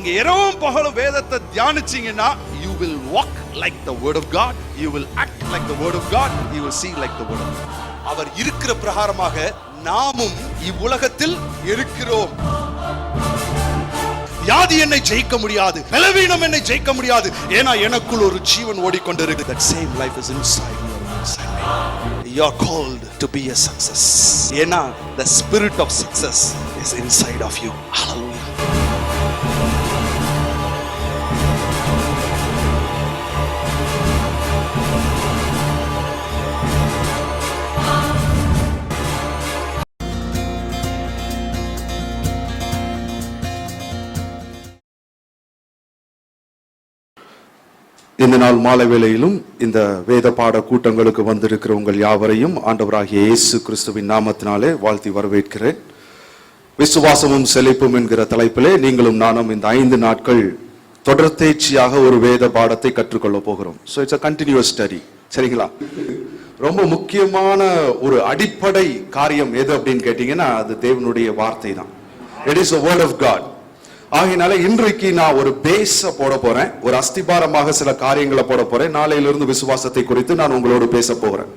நீங்க இரவும் பகலும் வேதத்தை தியானிச்சீங்கன்னா you will walk like the word of God, you will act like the word of God, you will see like the word of God. அவர் இருக்கிற பிரகாரமாக நாமும் இவ்வுலகத்தில் இருக்கிறோம். வியாதி என்னை ஜெயிக்க முடியாது, பலவீனம் என்னை ஜெயிக்க முடியாது, ஏன்னா எனக்குள் ஒரு ஜீவன் ஓடிக்கொண்டிருக்கு. That same life is inside you and inside me. You are called to be a success. ஏன்னா the spirit of success is inside of you. Hallelujah. இந்த நாள் மாலை வேளையிலும் இந்த வேத பாட கூட்டங்களுக்கு வந்திருக்கிற உங்கள் யாவரையும் ஆண்டவராகிய இயேசு கிறிஸ்துவின் நாமத்தினாலே வாழ்த்தி வரவேற்கிறேன். விசுவாசமும் செழிப்பும் என்கிற தலைப்பிலே நீங்களும் நானும் இந்த 5 நாட்கள் தொடர்ந்தேர்ச்சியாக ஒரு வேத பாடத்தை கற்றுக்கொள்ள போகிறோம். So it's a continuous study. சரிங்களா? ரொம்ப முக்கியமான ஒரு அடிப்படை காரியம் எது அப்படின்னு கேட்டீங்கன்னா அது தேவனுடைய வார்த்தை தான். It is a word of God. ஆகையினால இன்றைக்கு நான் ஒரு பேஸ போட போறேன், ஒரு அஸ்திபாரமாக சில காரியங்களை போட போறேன். நாளையிலிருந்து விசுவாசத்தை குறித்து நான் உங்களோடு பேச போகிறேன்.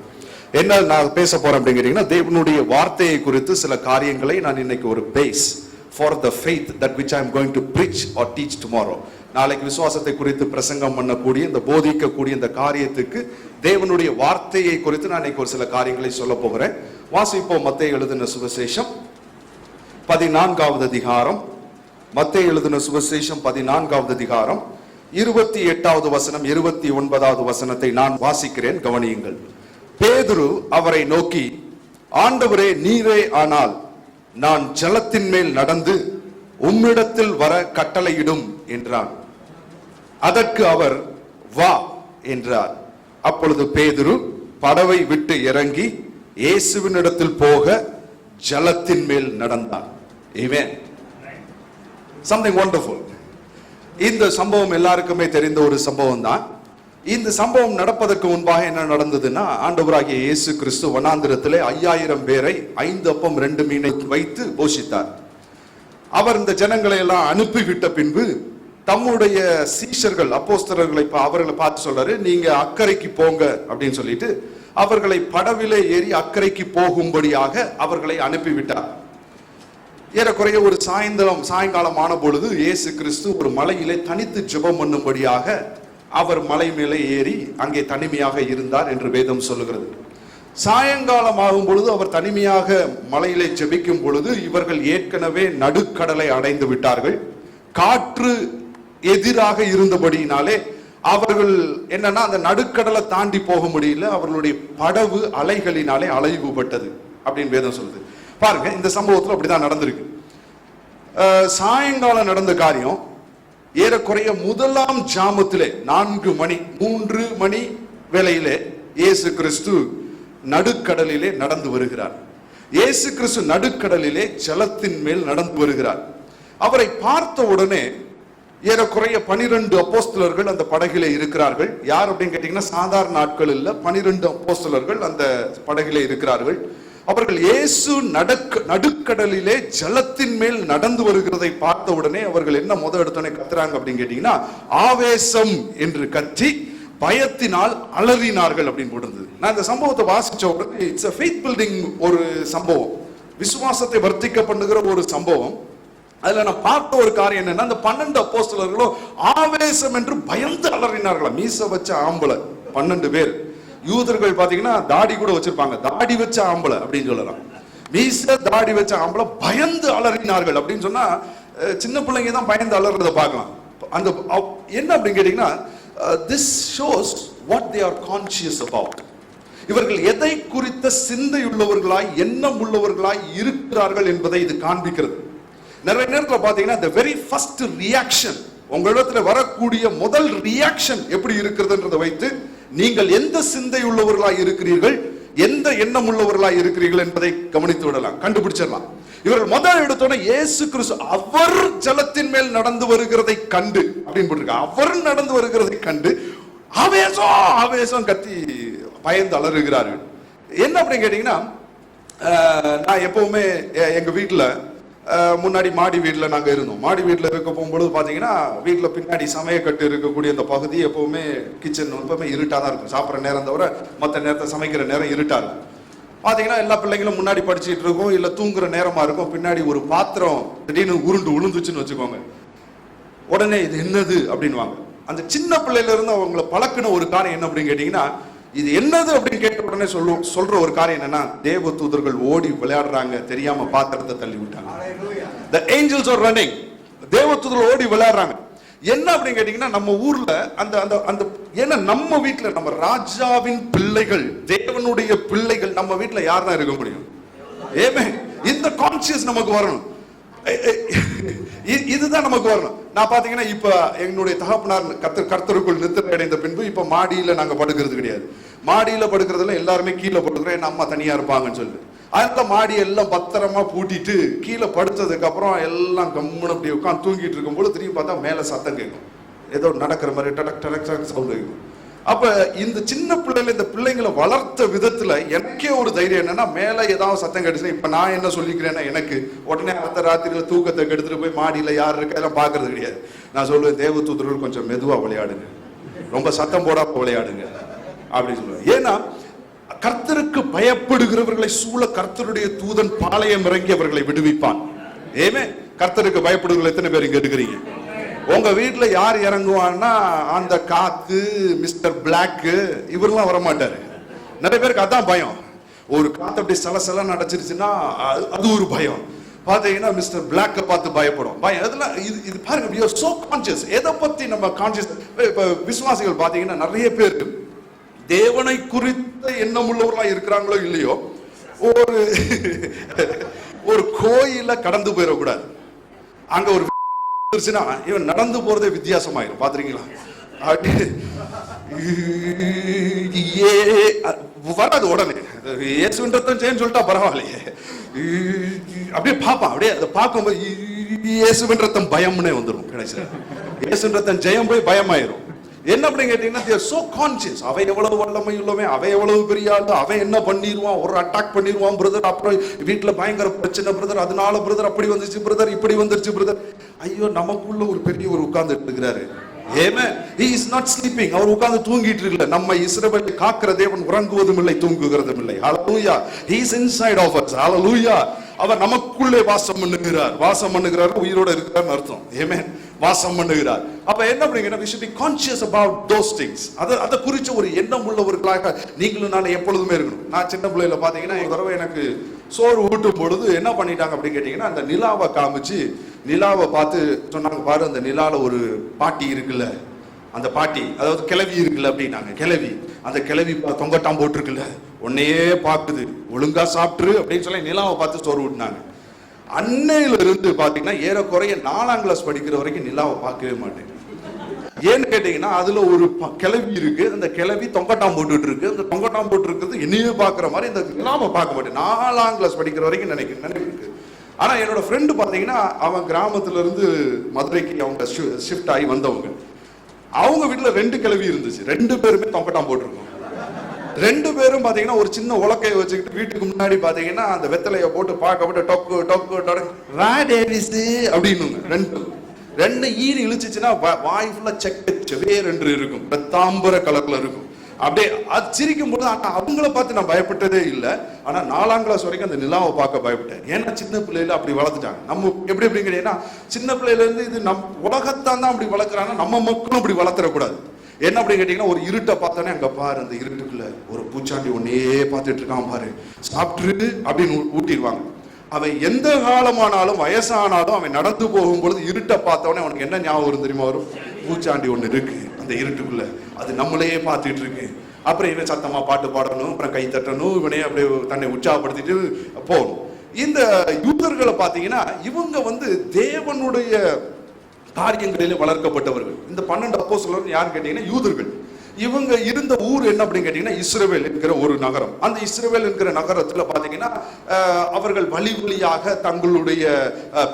என்ன நான் பேச போறேன் அப்படின்னு கேட்டீங்கன்னா தேவனுடைய வார்த்தையை குறித்து சில காரியங்களை நான் இன்னைக்கு ஒரு base for the faith that which I am going to preach or teach tomorrow. நாளைக்கு விசுவாசத்தை குறித்து பிரசங்கம் பண்ணக்கூடிய இந்த போதிக்கக்கூடிய இந்த காரியத்துக்கு தேவனுடைய வார்த்தையை குறித்து நான் இன்னைக்கு ஒரு சில காரியங்களை சொல்ல போகிறேன். வாசிப்போம் மத்தேயு எழுதின சுவிசேஷம் 14வது அதிகாரம். மத்தேயு எழுதின சுவிசேஷம் 14வது அதிகாரம் 28வது வசனம் 29வது வசனத்தை நான் வாசிக்கிறேன், கவனியுங்கள். பேதுரு அவரை நோக்கி, ஆண்டவரே, நீரே ஆனால் நான் ஜலத்தின் மேல் நடந்து உம்மிடத்தில் வர கட்டளையிடும் என்றான். அதற்கு அவர், வா என்றார். அப்பொழுது பேதுரு படவை விட்டு இறங்கி இயேசுவினிடத்தில் போக ஜலத்தின் மேல் நடந்தார். ஆமென். Something wonderful. இந்த சம்பவம் எல்லாருக்குமே தெரிந்த ஒரு சம்பவம் தான். இந்த சம்பவம் நடப்பதற்கு முன்பாக என்ன நடந்ததுன்னா, ஆண்டவராகிய இயேசு கிறிஸ்து வனாந்திரத்திலே 5000 பேரை 5 அப்பம் 2 மீனை வைத்து போஷித்தார். அவர் இந்த ஜனங்களை எல்லாம் அனுப்பிவிட்ட பின்பு தம்முடைய சீஷர்கள் அப்போஸ்தலர்களை அவர்களை பார்த்து சொல்றாரு, நீங்க அக்கறைக்கு போங்க அப்படின்னு சொல்லிட்டு அவர்களை படவிலே ஏறி அக்கறைக்கு போகும்படியாக அவர்களை அனுப்பிவிட்டார். ஏறக்குறைய ஒரு சாயங்காலம் ஆன பொழுது இயேசு கிறிஸ்து ஒரு மலையிலே தனித்து ஜெபம் பண்ணும்படியாக அவர் மலை மேலே ஏறி அங்கே தனிமையாக இருந்தார் என்று வேதம் சொல்லுகிறது. சாயங்காலம் ஆகும் பொழுது அவர் தனிமையாக மலையிலே ஜெபிக்கும் பொழுது இவர்கள் ஏற்கனவே நடுக்கடலை அடைந்து விட்டார்கள். காற்று எதிராக இருந்தபடியினாலே அவர்கள் என்னன்னா அந்த நடுக்கடலை தாண்டி போக முடியல. அவர்களுடைய படவு அலைகளினாலே அலைவுபட்டது அப்படின்னு வேதம் சொல்லுது. பாருங்க, இந்த சம்பவத்தில் அப்படிதான் நடந்திருக்கு. சாயங்காலம் நடந்த காரியம் ஏறக்குறைய முதலாம் ஜாமத்திலே 3 மணி வேளையிலே இயேசு கிறிஸ்து நடுக்கடலிலே நடந்து வருகிறார். இயேசு கிறிஸ்து நடுக்கடலிலே ஜலத்தின் மேல் நடந்து வருகிறார். அவரை பார்த்த உடனே ஏறக்குறைய 12 அப்போஸ்தலர்கள் அந்த படகிலே இருக்கிறார்கள். யார் அப்படின்னு கேட்டீங்கன்னா சாதாரண நாட்கள் இல்ல, 12 அப்போஸ்தலர்கள் அந்த படகிலே இருக்கிறார்கள். அவர்கள் இயேசு நடுக்கடலிலே ஜலத்தின் மேல் நடந்து வருகிறதை பார்த்த உடனே அவர்கள் என்ன எடுத்தோடனே கத்துறாங்க அப்படின்னு கேட்டீங்கன்னா, ஆவேசம் என்று கத்தி பயத்தினால் அலறினார்கள் அப்படின்னு போட்டிருந்தது. நான் இந்த சம்பவத்தை வாசிச்ச உடனே இட்ஸ் a faith building ஒரு சம்பவம், விசுவாசத்தை வர்த்திக்க பண்ணுகிற ஒரு சம்பவம். அதுல நான் பார்த்த ஒரு காரியம் என்னன்னா, அந்த 12 அப்போஸ்தலர்களும் ஆவேசம் என்று பயந்து அலறினார்களா. மீச வச்ச ஆம்பளை 12 பேர். யூதர்கள் பாத்தீங்கன்னா தாடி கூட வச்சிருப்பாங்க, தாடி வச்ச ஆம்பளை அப்படின்னு சொல்லலாம். மீச தாடி வச்ச ஆம்பளை பயந்து அலறினார்கள் அப்படின்னு சொன்னா சின்ன பிள்ளைங்க தான் பயந்து அலறதை பார்க்கலாம். அந்த என்ன அப்படின்னு கேட்டீங்கன்னா, this shows what they are conscious about. இவர்கள் எதை குறித்த சிந்தை உள்ளவர்களாய் எண்ணம் உள்ளவர்களாய் இருக்கிறார்கள் என்பதை இது காண்பிக்கிறது. நிறைய நேரத்தில் பாத்தீங்கன்னா the very first reaction, உங்களிடத்துல வரக்கூடிய முதல் ரியாக்ஷன் எப்படி இருக்கிறதுன்றதை வைத்து நீங்கள் எந்த சிந்தை உள்ளவர்களாய் இருக்கிறீர்கள், எந்த எண்ணம் உள்ளவர்களாய் இருக்கிறீர்கள் என்பதை கவனித்து விடலாம், கண்டுபிடிச்சிடலாம். இவர்கள் முதல் எடுத்தோட இயேசு கிறிஸ்து அவர் ஜலத்தின் மேல் நடந்து வருகிறதை கண்டு அப்படின்னு போட்டிருக்காங்க. அவர் நடந்து வருகிறதை கண்டு ஆவேசம் ஆவேசம் கத்தி பயந்து அலறுகிறார்கள். என்ன அப்படின்னு கேட்டீங்கன்னா, நான் எப்பவுமே எங்க வீட்டுல முன்னாடி மாடி வீட்டில் நாங்கள் இருந்தோம். மாடி வீட்டில் இருக்க போகும்பொழுது பார்த்தீங்கன்னா வீட்டில் பின்னாடி சமையக்கட்டு இருக்கக்கூடிய அந்த பகுதி எப்போவுமே கிச்சன் எப்பவுமே இருட்டாக தான் இருக்கும். சாப்பிட்ற நேரம் தவிர மற்ற நேரத்தை சமைக்கிற நேரம் இருட்டாக இருக்கும். பார்த்தீங்கன்னா எல்லா பிள்ளைங்களும் முன்னாடி படிச்சுட்டு இருக்கோம், இல்லை தூங்குற நேரமாக இருக்கும். பின்னாடி ஒரு பாத்திரம் திடீர்னு உருண்டு விழுந்துச்சுன்னு வச்சுக்கோங்க, உடனே இது என்னது அப்படின்வாங்க. அந்த சின்ன பிள்ளையில இருந்து அவங்களை பழக்கின ஒரு காரியம் என்ன அப்படின்னு கேட்டீங்கன்னா, இது என்னது அப்படின்னு கேட்ட உடனே சொல்ற ஒரு காரியம் என்னன்னா, தேவ தூதர்கள் ஓடி விளையாடுறாங்க, தெரியாம பாத்திரத்தை தள்ளி விட்டாங்க. The angels are running. தேவ தூதர்கள் ஓடி விளையாடுறாங்க. என்ன அப்படின்னு கேட்டீங்கன்னா, நம்ம ஊர்ல அந்த அந்த அந்த ஏன்னா நம்ம வீட்டுல நம்ம ராஜாவின் பிள்ளைகள், தேவனுடைய பிள்ளைகள் நம்ம வீட்டுல யார் தான் இருக்க முடியும்? ஏமே இந்த கான்சியஸ் நமக்கு வரணும். இதுதான் நமக்கு வரணும். நான் பாத்தீங்கன்னா இப்ப என்னுடைய தகப்பனார் கர்த்தருக்குள் நித்திரை அடைந்த பின்பு இப்ப மாடியில நாங்க படுக்கிறது கிடையாது. மாடியில படுக்கிறதுல எல்லாருமே கீழே படுக்கிறோம், என் அம்மா தனியா இருப்பாங்கன்னு சொல்லி. அதனால மாடி எல்லாம் பத்திரமா பூட்டிட்டு கீழே படுத்ததுக்கு அப்புறம் எல்லாம் கம்முன்னு அப்படி உட்காந்து தூங்கிட்டு இருக்கும் போது திரும்பி பார்த்தா மேல சத்தம் கேட்கும், ஏதோ நடக்கிற மாதிரி டடக் டடக் டடக் சவுண்ட் கேட்கும். அப்ப இந்த சின்ன பிள்ளைல இந்த பிள்ளைங்களை வளர்த்த விதத்துல எனக்கே ஒரு தைரியம் என்னன்னா, மேல ஏதாவது சத்தம் கேட்டுச்சுன்னா இப்ப நான் என்ன சொல்லிக்கிறேன்னா, எனக்கு உடனே அடுத்த ராத்திரியில தூக்கத்தை கெடுத்துட்டு போய் மாடியில யார் இருக்கா எல்லாம் பாக்குறது கிடையாது. நான் சொல்லுவேன், தேவ தூதர்கள் கொஞ்சம் மெதுவா விளையாடுங்க, ரொம்ப சத்தம் போடாம விளையாடுங்க அப்படின்னு சொல்லுவேன். ஏன்னா கர்த்தருக்கு பயப்படுகிறவர்களை சூழ கர்த்தருடைய தூதன் பாளையம் இறங்கி அவர்களை விடுவிப்பான். ஏமே கர்த்தருக்கு பயப்படுகிறவர்கள் எத்தனை பேர் இங்க இருக்கிறீங்க? உங்க வீட்டுல யார் இறங்குவான்னா, அந்த காத்து மிஸ்டர் பிளாக் இவரெல்லாம் வரமாட்டாரு. நிறைய பேருக்கு அதான் பயம். ஒரு காத்து அப்படி சலசல நடச்சிருச்சுன்னா அது ஒரு பயம். பாத்தீங்கன்னா மிஸ்டர் பிளாக்க பார்த்து பயப்படும். பயம் அதெல்லாம் இது பாருங்க, சோ கான்சியஸ். எதை பத்தி நம்ம கான்சியஸ்? இப்ப விசுவாசிகள் பாத்தீங்கன்னா நிறைய பேர் தேவனை குறித்த எண்ணம் உள்ளவர்களா இருக்கிறாங்களோ இல்லையோ, ஒரு கோயில கடந்து போயிடக்கூடாது. அங்க ஒரு இவன் நடந்து போறதே வித்தியாசமாயிரும். பாத்துறீங்களா? வராது உடனே இயேசுவின் ரத்தம் ஜெயம் சொல்லிட்டா பரவாயில்லையே, அப்படியே பாப்பான். அப்படியே அதை பார்க்கும்போது இயேசுவின் ரத்தம் பயம்னே வந்துடும். கடைசியில் இயேசுவின் ரத்தம் ஜெயம் போய் பயமாயிரும். என்ன அப்படின்னு கேட்டீங்கன்னா, they are so conscious. அவன் எவ்வளவு வல்லமை உள்ளவன், அவன் எவ்வளவு பெரிய ஆளு, அவன் என்ன பண்ணிடுவான், ஒரு அட்டாக் பண்ணிடுவான் பிரதர், அப்புறம் வீட்டுல பயங்கர பிரச்சனை பிரதர், அதனால பிரதர் அப்படி வந்துச்சு பிரதர், இப்படி வந்துருச்சு பிரதர். ஐயோ, நமக்குள்ள ஒரு பெரிய ஒரு உட்கார்ந்து இருக்கிறாரு. ஏமே he is not sleeping. அவர் உட்கார்ந்து தூங்கிட்டு இருக்கல. நம்ம இஸ்ரவேலை காக்கிற தேவன் உறங்குவதும் இல்லை, தூங்குகிறதும் இல்லை. ஹalleluya. He is inside of us. ஹalleluya. அவர் நமக்குள்ளே வாசம் பண்ணுகிறார். வாசம் பண்ணுகிறார், உயிரோட இருக்கிறார்னு அர்த்தம். ஆமென். வாசம் பண்ணுகிறார். அப்ப என்ன அப்படிங்கன்னா, we should be conscious about those things. அத குறிச்ச ஒரு எண்ணம் உள்ளவர்களாக நீங்களும் நான் எப்பொழுதுமே இருக்கணும். நான் சின்ன பிள்ளையில பாத்தீங்கன்னா, ஒரு தடவை எனக்கு சோறு ஊட்டும் பொழுது என்ன பண்ணிட்டாங்க அப்படின்னு கேட்டீங்கன்னா, அந்த நிலாவை காமிச்சு நிலாவை பார்த்து சொன்னாங்க, பாரு அந்த நிலால ஒரு பாட்டி இருக்குல்ல, அந்த பாட்டி அதாவது கிளவி இருக்குல்ல அப்படின்னாங்க. கிளவி, அந்த கிளவி தொங்கட்டாம் போட்டிருக்குல்ல, உன்னையே பாக்குது, ஒழுங்கா சாப்பிட்டுரு அப்படின்னு சொல்லி நிலாவை பார்த்து சோறு ஊட்டினாங்க. அன்னையில இருந்து பாத்தீங்கன்னா ஏறக்குறைய 4ஆம் கிளாஸ் படிக்கிற வரைக்கும் நிலாவை பார்க்கவே மாட்டேன். ஏன்னு கேட்டீங்கன்னா, அதுல ஒரு கிளவி இருக்கு, அந்த கிளவி தொங்கட்டாம் போட்டுட்டு இருக்கு. அந்த தொங்கட்டாம் போட்டு இருக்கிறது என்னையே பாக்குற மாதிரி இந்த நிலாவை பார்க்க மாட்டேன். 4ஆம் கிளாஸ் படிக்கிற வரைக்கும் நினைவு இருக்கு. ஆனா என்னோட ஃப்ரெண்டு பாத்தீங்கன்னா, அவன் கிராமத்துல இருந்து மதுரைக்கு அவங்க ஷிஃப்ட் ஆகி வந்தவங்க. அவங்க வீட்டுல 2 கிளவி இருந்துச்சு. 2 பேருமே தொங்கட்டாம் போட்டிருக்கோம். 2 பேரும் பாத்தீங்கன்னா ஒரு சின்ன உலக்கையை வச்சுக்கிட்டு வீட்டுக்கு முன்னாடி பாத்தீங்கன்னா அந்த வெத்தலைய போட்டு பார்க்கப்பட்டு டொக்கு டொக்கு ராடேவிஸ் அப்படின்னு 2 ஈரி இழுச்சுன்னா வாய் ஃபுல்லா செவேர் என்று இருக்கும், ரத்தாம்பர கலர்ல இருக்கும். அப்படியே அது சிரிக்கும் போது அவங்கள பார்த்து நான் பயப்பட்டதே இல்லை. ஆனா 4ஆம் கிளாஸ் வரைக்கும் அந்த நிலாவை பார்க்க பயப்பட்டேன். ஏன்னா சின்ன பிள்ளையில அப்படி வளர்த்துட்டாங்க. நம்ம எப்படி எப்படிங்கன்னா, சின்ன பிள்ளையில இருந்து இது உலகத்தான் தான் அப்படி வளர்க்குறாங்க, நம்ம மக்களும் அப்படி வளர்த்துறக்கூடாது. என்ன அப்படின்னு கேட்டீங்கன்னா, ஒரு இருட்டை பார்த்தோன்னே அங்க பாரு, அந்த இருட்டுக்குள்ள ஒரு பூச்சாண்டி ஒன்னே பார்த்துட்டு இருக்கான் பாரு, சாப்பிட்டு அப்படின்னு ஊட்டிடுவாங்க. அவன் எந்த காலமானாலும் வயசானாலும் அவன் நடந்து போகும்பொழுது இருட்டை பார்த்தவனே அவனுக்கு என்ன ஞாபகம் வரும் தெரியுமா? வரும், பூச்சாண்டி ஒண்ணு இருக்கு அந்த இருட்டுக்குள்ள, அது நம்மளையே பார்த்துட்டு இருக்கு. அப்புறம் இவன் சத்தமா பாட்டு பாடணும், அப்புறம் கை தட்டணும், இவனே அப்படியே தன்னை உற்சாகப்படுத்திட்டு போகணும். இந்த யூதர்களை பார்த்தீங்கன்னா, இவங்க தேவனுடைய காரியங்களிலே வளர்க்கப்பட்டவர்கள். இந்த 12 அப்போஸ்தலர்கள் யார் கேட்டீங்கன்னா யூதர்கள். இவங்க இருந்த ஊர் என்ன அப்படின்னு கேட்டீங்கன்னா இஸ்ரவேல் என்கிற ஒரு நகரம். அந்த இஸ்ரவேல் என்கிற நகரத்துல பாத்தீங்கன்னா அவர்கள் வழி வழியாக தங்களுடைய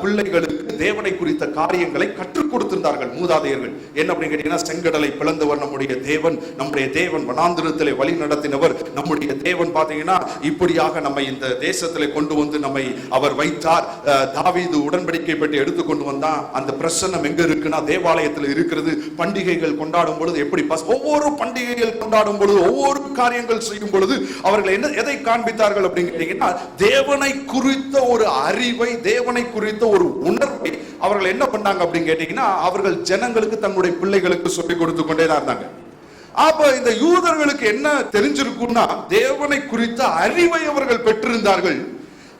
பிள்ளைகளுக்கு தேவனை குறித்த காரியங்களை கற்றுக் கொடுத்திருந்தார்கள் மூதாதையர்கள். என்ன அப்படின்னு கேட்டீங்கன்னா செங்கடலை பிளந்தவர் நம்முடைய தேவன், நம்முடைய தேவன் வனாந்திரத்திலே வழி நடத்தினவர், நம்முடைய தேவன் பாத்தீங்கன்னா இப்படியாக நம்மை இந்த தேசத்திலே கொண்டு வந்து நம்மை அவர் வைத்தார். தாவீது உடன்படிக்கை பெட்டி எடுத்து கொண்டு வந்தான். அந்த பிரசன்னம் எங்க இருக்குன்னா தேவாலயத்தில் இருக்கிறது. பண்டிகைகள் கொண்டாடும் பொழுது எப்படி ஒவ்வொரு பண்டிகைகள் கொண்டாடும் பொழுது ஒவ்வொரு காரியங்கள் செய்யும் பொழுது அவர்கள் என்ன எதை காண்பித்தார்கள் அப்படின்னு கேட்டீங்கன்னா தேவனை குறித்த ஒரு அறிவை, தேவனை குறித்த ஒரு உணர்வை அவர்கள் என்ன பண்ணாங்க அப்படின்னு கேட்டீங்கன்னா அவர்கள் ஜனங்களுக்கு தன்னுடைய பிள்ளைகளுக்கு சொல்லிக் கொடுத்து கொண்டே தான் இருந்தாங்க. அப்ப இந்த யூதர்களுக்கு என்ன தெரிஞ்சிருக்கும்னா தேவனை குறித்த அறிவை அவர்கள் பெற்றிருந்தார்கள்.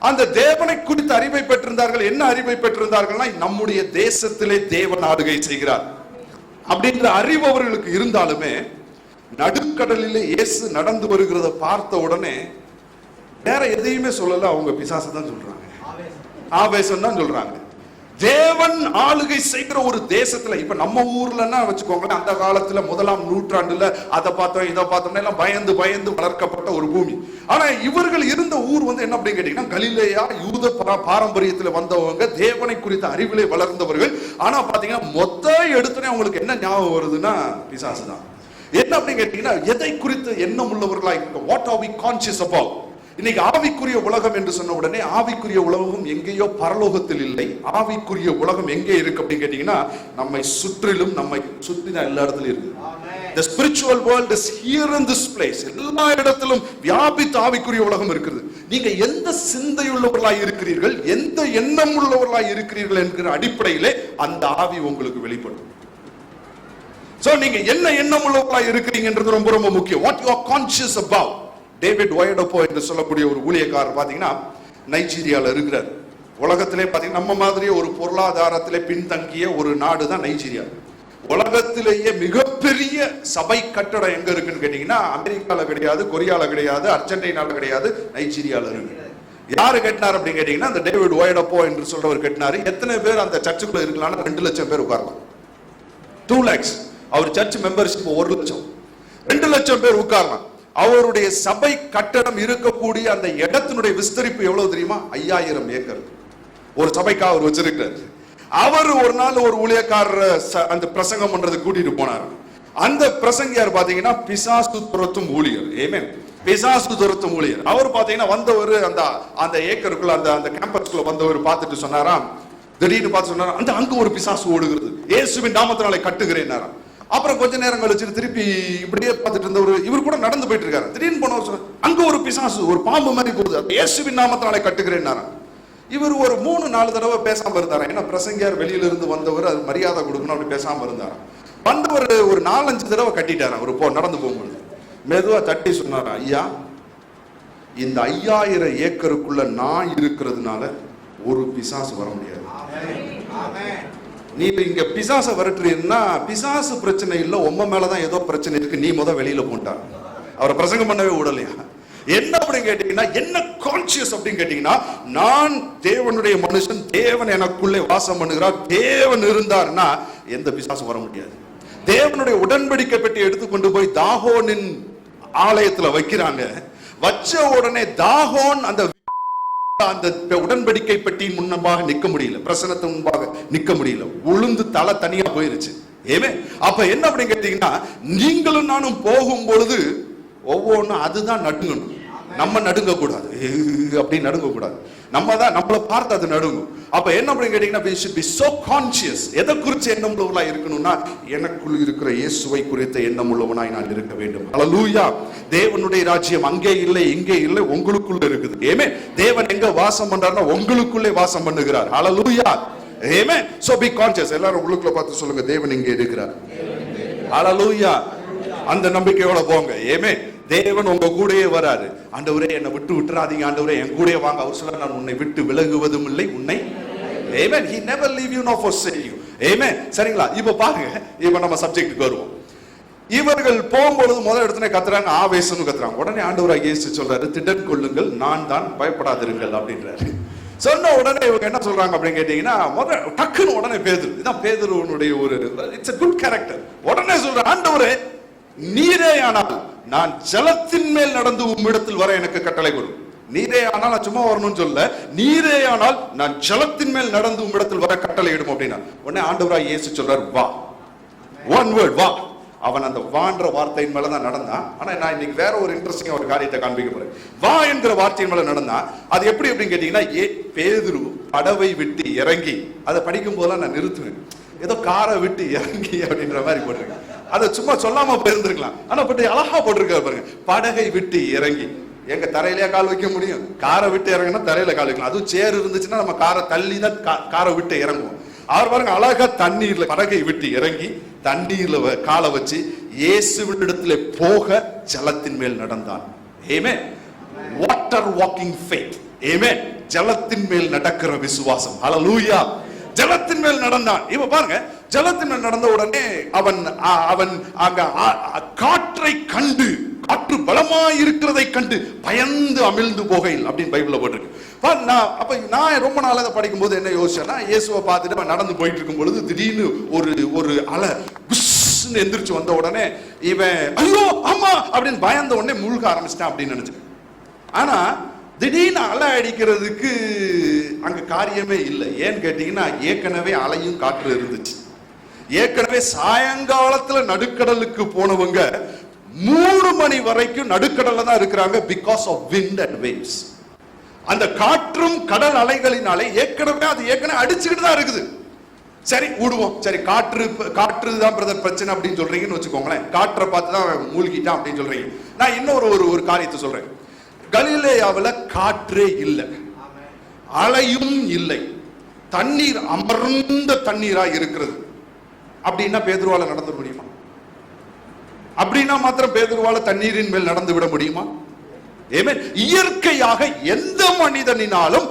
அந்த தேவனை குறித்த அறிவை பெற்றிருந்தார்கள். என்ன அறிவை பெற்றிருந்தார்கள்னா நம்முடைய தேசத்திலே தேவன் ஆளுகை செய்கிறார் அப்படின்ற அறிவு அவர்களுக்கு இருந்தாலுமே நடுக்கடலிலே இயேசு நடந்து வருகிறத பார்த்த உடனே வேற எதையுமே சொல்லல. அவங்க பிசாசு தான் சொல்றாங்க, ஆவேசம் தான் சொல்றாங்க. தேவன் ஆளுகை செய்கிற ஒரு தேசத்துல, இப்ப நம்ம ஊர்லன்னா வச்சுக்கோங்களேன், அந்த காலத்துல 1ஆம் நூற்றாண்டுல அதை பார்த்தோம் இதை பார்த்தோம்னா எல்லாம் பயந்து பயந்து வளர்க்கப்பட்ட ஒரு பூமி. ஆனா இவர்கள் இருந்த ஊர் வந்து என்ன அப்படின்னு கேட்டீங்கன்னா கலிலேயா, யூத பாரம்பரியத்துல வந்தவங்க, தேவனை குறித்த அறிவிலே வளர்ந்தவர்கள். ஆனா பாத்தீங்கன்னா மொத்த எடுத்துனே அவங்களுக்கு என்ன ஞாபகம் வருதுன்னா பிசாசு தான். என்ன அப்படின்னு கேட்டீங்கன்னா எதை குறித்து எண்ணம் உள்ளவர்களா இருக்க, what are we conscious about. இன்னைக்கு ஆவிக்குரிய உலகம் என்று சொன்ன உடனே ஆவிக்குரிய உலகம் எங்கேயோ பரலோகத்தில் இல்லை. ஆவிக்குரிய உலகம் எங்கே இருக்கு அப்படின்னு கேட்டீங்கன்னா நம்மை சுற்றிலும், நம்மை சுற்றின எல்லா இடத்துலயும் இருக்கு. The spiritual world is here in this place. எல்லா இடத்திலும் வியாபித்த ஆவிக்குரிய உலகம் இருக்குது. நீங்க எந்த சிந்தையுள்ளவர்களாய் இருக்கிறீர்கள், எந்த எண்ணம் உள்ளவர்களாய் இருக்கிறீர்கள் என்கிற அடிப்படையிலே அந்த ஆவி உங்களுக்கு வெளிப்படும். சோ நீங்க என்ன எண்ணம் உள்ளவர்களாய் இருக்கிறீங்கன்றது ரொம்ப ரொம்ப முக்கியம். What you are conscious about. David Oyedepo என்று சொல்லக்கூடிய ஒரு ஊழியக்காரர் பாத்தீங்கன்னா நைஜீரியால இருக்கிறார். உலகத்திலே பாத்தீங்கன்னா நம்ம மாதிரியே ஒரு பொருளாதாரத்திலே பின்தங்கிய ஒரு நாடு தான் நைஜீரியா. உலகத்திலேயே மிகப்பெரிய சபை கட்டடம் எங்க இருக்குன்னு கேட்டீங்கன்னா அமெரிக்கால கிடையாது, கொரியால கிடையாது, அர்ஜென்டினால கிடையாது, நைஜீரியால இருக்கு. யாரு கட்டினார் அப்படின்னு கேட்டீங்கன்னா அந்த டேவிட் ஒயடோபோ என்று சொல்றவர் கட்டினாரு. எத்தனை பேர் அந்த சர்ச்சுக்குள்ள இருக்கலாம்னா 2 லட்சம் பேர் உட்காரலாம். 2 lakhs. அவர் சர்ச் மெம்பர்ஷிப் 1 லட்சம், 2 லட்சம் பேர் உட்காரலாம். அவருடைய சபை கட்டடம் இருக்கக்கூடிய அந்த இடத்தினுடைய விஸ்தரிப்பு எவ்வளவு தெரியுமா? 5000 ஏக்கர் ஒரு சபைக்காக அவர் வச்சிருக்கிறார். அவர் ஒரு நாள் ஒரு ஊழியக்காரர் அந்த பிரசங்கம் பண்றது கூட்டிட்டு போனார். அந்த பிரசங்கியார் பாத்தீங்கன்னா பிசாசு துரத்தும் ஊழியர். ஆமென். பிசாசு துரத்தும் ஊழியர். அவர் பாத்தீங்கன்னா வந்தவர் அந்த ஏக்கருக்குள்ள அந்த கேம்பஸ்க்குள்ள வந்தவர் பார்த்துட்டு சொன்னாராம், திடீர்னு பார்த்து சொன்னாராம், அந்த அங்க ஒரு பிசாசு ஓடுகிறது, இயேசுவின் நாமத்தினாலே கட்டுகிறேன்னாராம். அப்புறம் கொஞ்ச நேரம் கழிச்சு திருப்பி இப்படியே பார்த்துட்டு இருந்தவர் இவர் கூட நடந்து போயிட்டு இருக்காரு. திடீர்னு போனவர் அங்க ஒரு பிசாசு ஒரு பாம்பு மாதிரி போகுது, இயேசுவின் நாமத்தினாலே கட்டுகிறேன்னாராம். இவர் ஒரு 3-4 தடவை பேசாம இருந்தாராம். ஏன்னா பிரசங்கியார் வெளியில இருந்து வந்தவர், அது மரியாதை கொடுக்கணும் அப்படி பேசாம இருந்தாராம். வந்தவர் ஒரு 4-5 தடவை கட்டிட்டாராம். ஒரு நடந்து போகும்போது மெதுவா தட்டி சொன்னாராம், ஐயா இந்த 5000 ஏக்கருக்குள்ள நான் இருக்கிறதுனால ஒரு பிசாசு வர முடியாது. நீ இங்க பிசாச வரட்டுறீன்னா பிசாசு பிரச்சனை இல்ல, உம்ம மேலதான் ஏதோ பிரச்சனை இருக்கு, நீ வெளியில போட்டார். அவரை பிரசங்கம் பண்ணவே விடலையா? என்ன அப்படின்னு கேட்டீங்கன்னா என்ன கான்சியஸ் அப்படின்னு கேட்டீங்கன்னா நான் தேவனுடைய மனுஷன், தேவன் எனக்குள்ளே வாசம் பண்ணுகிறார், தேவன் இருந்தார்னா எந்த பிசாசும் வர முடியாது. தேவனுடைய உடன்படிக்கை பெட்டி எடுத்துக்கொண்டு போய் தாகோனின் ஆலயத்துல வைக்கிறாங்க. வச்ச உடனே தாகோன் அந்த உடன்படிக்கை பெட்டியின் முன்பாக நிக்க முடியல, பிரசனத்தின் முன்பாக நிக்க முடியல, உளுந்து தலை தனியா போயிருச்சு. ஏமே அப்ப என்ன அப்படின்னு கேட்டீங்கன்னா நீங்களும் நானும் போகும் பொழுது ஒவ்வொன்றும் அதுதான் நடுங்கணும், நம்ம நடுங்க கூடாது, அப்படி நடுங்க கூடாது, நம்ம தான் நம்மளை பார்த்து அது நடுங்கும். அப்ப என்ன அப்படின்னு கேட்டீங்கன்னா we should be so conscious. எதை குறித்து எண்ணம் உள்ளவனாய் இருக்கணும்னா எனக்குள் இருக்கிற இயேசுவை குறித்த எண்ணம் உள்ளவனாய் நான் இருக்க வேண்டும். ஹல்லேலூயா. தேவனுடைய ராஜ்யம் அங்கே இல்லை இங்கே இல்லை, உங்களுக்குள்ள இருக்குது. ஆமென். தேவன் எங்க வாசம் பண்றாருன்னா உங்களுக்குள்ளே வாசம் பண்ணுகிறார். ஹல்லேலூயா. ஆமென். so be conscious. எல்லாரும் உள்ளுக்குள்ள பார்த்து சொல்லுங்க, தேவன் இங்கே இருக்கிறார். ஹல்லேலூயா. அந்த நம்பிக்கையோட போங்க. ஆமென். தேவன் உங்க கூடயே வராரு. ஆண்டவரே என்னை விட்டு விட்டுறாதீங்க, ஆண்டவரே என் கூடயே வாங்க. அவர் சொல்ல நான் உன்னை விட்டு விலகுவதும் இல்லை, உன்னை Amen. He never leave you nor forsake you. Amen. சரிங்களா? இப்போ பாருங்க, இப்போ நம்ம சப்ஜெக்ட்டுக்கு வருவோம். இவர்கள் போகும்பொழுது முதல் இடத்துல கத்துறாங்க, ஆவேசம்னு கத்துறாங்க. உடனே ஆண்டவராகிய இயேசு சொல்றாரு, திடன் கொள்ளுங்கள், நான் தான், பயப்படாதிருங்கள் அப்படின்றாரு. சொன்ன உடனே இவங்க என்ன சொல்றாங்க அப்படின்னு கேட்டீங்கன்னா முதல் டக்குன்னு உடனே பேதுரு, இதான் பேதுருவனுடைய ஒரு இட்ஸ் a good character. உடனே சொல்ற, ஆண்டவரே நீரே ஆனால் நான் ஜலத்தின் மேல் நடந்து உம்மிடத்தில் வர எனக்கு கட்டளை கொடு. நீரே ஆனால் நான் சும்மா வரணும்னு சொல்ல, நீரே ஆனால் நான் ஜலத்தின் மேல் நடந்து உம்மிடத்தில் வர கட்டளை இடும் அப்படின்னா உடனே ஆண்டவராய் இயேசு சொல்றார், வா. ஒன் வேர்ட், வா. அவன் அந்த வான்ற வார்த்தையின் மேலதான் நடந்தான். ஆனா நான் இன்னைக்கு வேற ஒரு இன்ட்ரெஸ்டிங் ஒரு காரியத்தை காண்பிக்க போறேன். வா என்கிற வார்த்தையின் மேல நடந்தான். அது எப்படி அப்படின்னு கேட்டீங்கன்னா, பேதுரு படவை விட்டு இறங்கி, அதை படிக்கும் போதெல்லாம் நான் நிறுத்துவேன். ஏதோ காரை விட்டு இறங்கி அப்படின்ற மாதிரி போட்டிருக்கேன். அதை சும்மா சொல்லாம போயிருந்திருக்கலாம். ஆனா பட் அழகா போட்டிருக்காரு பாருங்க, படகை விட்டு இறங்கி. எங்க தரையிலேயே கால் வைக்க முடியும்? காரை விட்டு இறங்கினா தரையில கால் வைக்கலாம். அதுவும் சேர் இருந்துச்சுன்னா நம்ம காரை தள்ளி தான் காரை விட்டு இறங்குவோம். அவர் பாருங்க அழகா தண்ணீர்ல படகை விட்டு இறங்கி தண்ணீர்ல காலை வச்சு இயேசுவினிடத்துல போக ஜலத்தின் மேல் நடந்தான். Amen. Water walking faith. Amen. ஜலத்தின் மேல் நடக்கிற விசுவாசம். ஹல்லேலூயா. ஜலத்தின் மேல் நடந்தான். இப்ப பாருங்க, ஜலத்தின் மேல் நடந்த உடனே அவன் அங்க காற்றை கண்டு, காற்று பலமாய் இருக்கிறதை கண்டு பயந்து அமிழ்ந்து போகையில் அப்படின்னு பைபிள்ல போட்டிருக்கு. அப்ப நான் ரொம்ப நாள் அதை படிக்கும் போது என்ன யோசிச்சேன்னா, இயேசுவை பார்த்துட்டு நடந்து போயிட்டு இருக்கும் பொழுது திடீர்னு ஒரு அலை புஷ்ன்னு எந்திரிச்சு வந்த உடனே இவன் ஐயோ ஆமா அப்படின்னு பயந்த உடனே மூழ்க ஆரம்பிச்சிட்டான் அப்படின்னு நினைச்சேன். ஆனா திடீர்னு அலை அடிக்கிறதுக்கு அங்க காரியமே இல்லை. ஏன்னு கேட்டீங்கன்னா, ஏற்கனவே அலையும் காற்று இருந்துச்சு. ஏற்கனவே சாயங்காலத்துல நடுக்கடலுக்கு போனவங்க 3 மணி வரைக்கும் நடுக்கடல்ல தான் இருக்கிறாங்க. Because of wind and waves. அந்த காற்றும் கடல் அலைகளினாலே ஏற்கனவே அடிச்சுக்கிட்டு தான் இருக்குது. சரி விடுவோம், சரி காற்று தான் பிரதர் பிரச்சனை அப்படின்னு சொல்றீங்கன்னு வச்சுக்கோங்களேன். காற்றை பார்த்து தான் மூழ்கிட்டான் அப்படின்னு சொல்றீங்க. நான் இன்னொரு ஒரு காரியத்தை சொல்றேன். கலிலேயாவில் காற்றே இல்லை, அலையும் இல்லை, தண்ணீர் அமர்ந்த தண்ணீரா இருக்கிறது. அப்படின்னா பேதுருவால நடந்து முடியுமா? அப்படின்னா மாத்திரம் பேதுருவால தண்ணீரின் மேல் நடந்து விட முடியுமா? இயற்கையாக எந்த மனிதனினாலும்,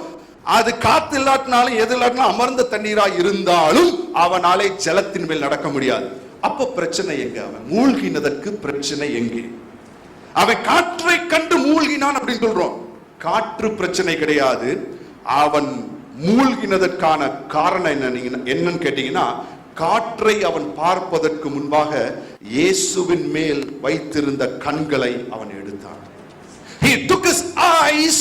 அது காத்து இல்லாட்டினாலும் எது இல்லாட்டினாலும் அமர்ந்த தண்ணீரா இருந்தாலும் அவனாலே ஜலத்தின் மேல் நடக்க முடியாது. அப்ப பிரச்சனை எங்க? அவன் மூழ்கினதற்கு பிரச்சனை எங்கே? அவன் காற்றை கண்டு மூழ்கினான் அப்படின்னு சொல்றோம். காற்று பிரச்சனை கிடையாது. அவன் மூழ்கினதற்கான காரணம் என்னன்னு கேட்டீங்கன்னா, காற்றை அவன் பார்ப்பதற்கு முன்பாக இயேசுவின் மேல் வைத்திருந்த கண்களை அவன் எடுத்தான். He took his eyes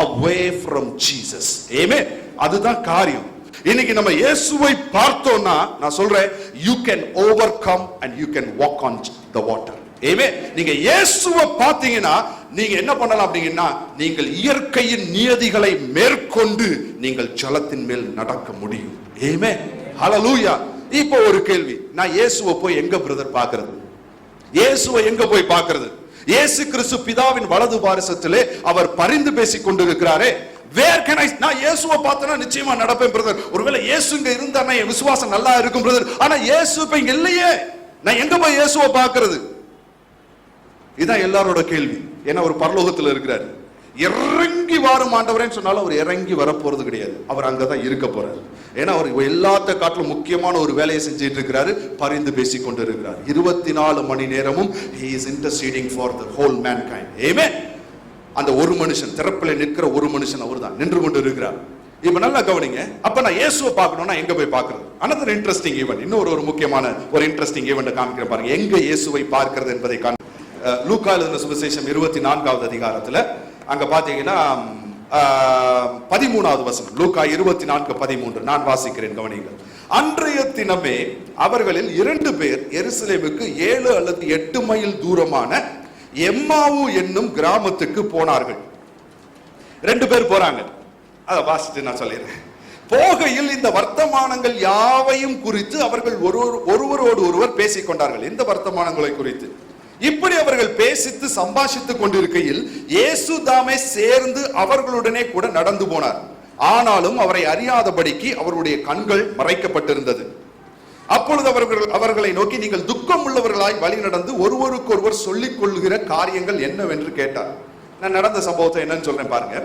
away from Jesus. Amen. அதுதான் காரியம். இன்னைக்கு நம்ம இயேசுவை பார்த்தோம்னா நான் சொல்றேன், you can overcome and you can walk on the water. ஆமென். நீங்க இயேசுவை பார்த்தீங்கன்னா நீங்க என்ன பண்ணலாம் அப்படின்னா, நீங்கள் இயற்கையின் நியதிகளை மேற்கொண்டு நீங்கள் ஜலத்தின் மேல் நடக்க முடியும். ஆமென். ஹல்லேலூயா. இப்போ ஒரு கேள்வி, நான் இயேசுவை போய் எங்க பிரதர் பார்க்கிறது? இயேசுவை எங்க போய் பார்க்கிறது? இயேசு கிறிஸ்து பிதாவின் வலது பாரிசத்திலே அவர் பரிந்து பேசிக் கொண்டிருக்கிறாரே. Where can I? நான் இயேசுவை பார்த்தனா நிச்சயமா நடப்பேன் பிரதர். ஒருவேளை இயேசு இங்க இருந்தானே என் விசுவாசம் நல்லா இருக்கும் பிரதர். ஆனா இயேசு இப்ப இங்க இல்லையே, நான் எங்க போய் இயேசுவை பார்க்கிறது? இதான் எல்லாரோட கேள்வி. ஏன்னா ஒரு பரலோகத்தில் இருக்கிறார். இறங்கி வாரும் ஆண்டவரேன்னு சொன்னாலும் அவர் இறங்கி வரப்போறது கிடையாது. அவர் அங்கதான் இருக்க போறாரு. ஏன்னா அவர் எல்லாத்த காட்டிலும் முக்கியமான ஒரு வேலையை செஞ்சிட்டு இருக்கிறாரு. பரிந்து பேசிக் கொண்டு இருக்கிறார். 24 மணி நேரமும் he is interceding for the whole mankind. Amen. அந்த ஒரு மனுஷன், திறப்பில் நிற்கிற ஒரு மனுஷன் அவர் தான் நின்று கொண்டு இருக்கிறார். இப்ப நல்லா கவனிங்க. அப்ப நான் இயேசுவை பார்க்கணும்னா எங்க போய் பார்க்கிறது? another interesting event. இன்னொரு முக்கியமான ஒரு இன்ட்ரெஸ்டிங் ஈவென்ட் காமிக்கிற பாருங்க. எங்க இயேசுவை பார்க்கிறது என்பதை லூக்கா எழுதின சுவிசேஷம் 24வது அதிகாரத்துல அங்க பாத்தீங்கன்னா 13வது வசனம். லூக்கா 24:13 நான் வாசிக்கிறேன், கவனிங்கள். அன்றைய தினமே அவர்களில் 2 பேர் எருசலேமுக்கு 7 அல்லது 8 மைல் தூரமான எம்மாவு என்னும் கிராமத்துக்கு போனார்கள். 2 பேர் போறாங்க. அதை வாசிட்டு நான் சொல்லிடுறேன். போகையில் இந்த வர்த்தமானங்கள் யாவையும் குறித்து அவர்கள் ஒருவரோடு ஒருவர் பேசிக் கொண்டார்கள். இந்த வர்த்தமானங்களை குறித்து இப்படி அவர்கள் பேசித்து சம்பாஷித்துக் கொண்டிருக்கையில் இயேசு தாமே சேர்ந்து அவர்களுடனே கூட நடந்து போனார். ஆனாலும் அவரை அறியாதபடிக்கு அவருடைய கண்கள் மறைக்கப்பட்டிருந்தது. அப்பொழுது அவர்களை நோக்கி, நீங்கள் துக்கம் உள்ளவர்களாய் வழி நடந்து ஒருவருக்கொருவர் சொல்லிக் கொள்கிற காரியங்கள் என்னவென்று கேட்டார். நான் நடந்த சம்பவத்தை என்னன்னு சொல்றேன் பாருங்க.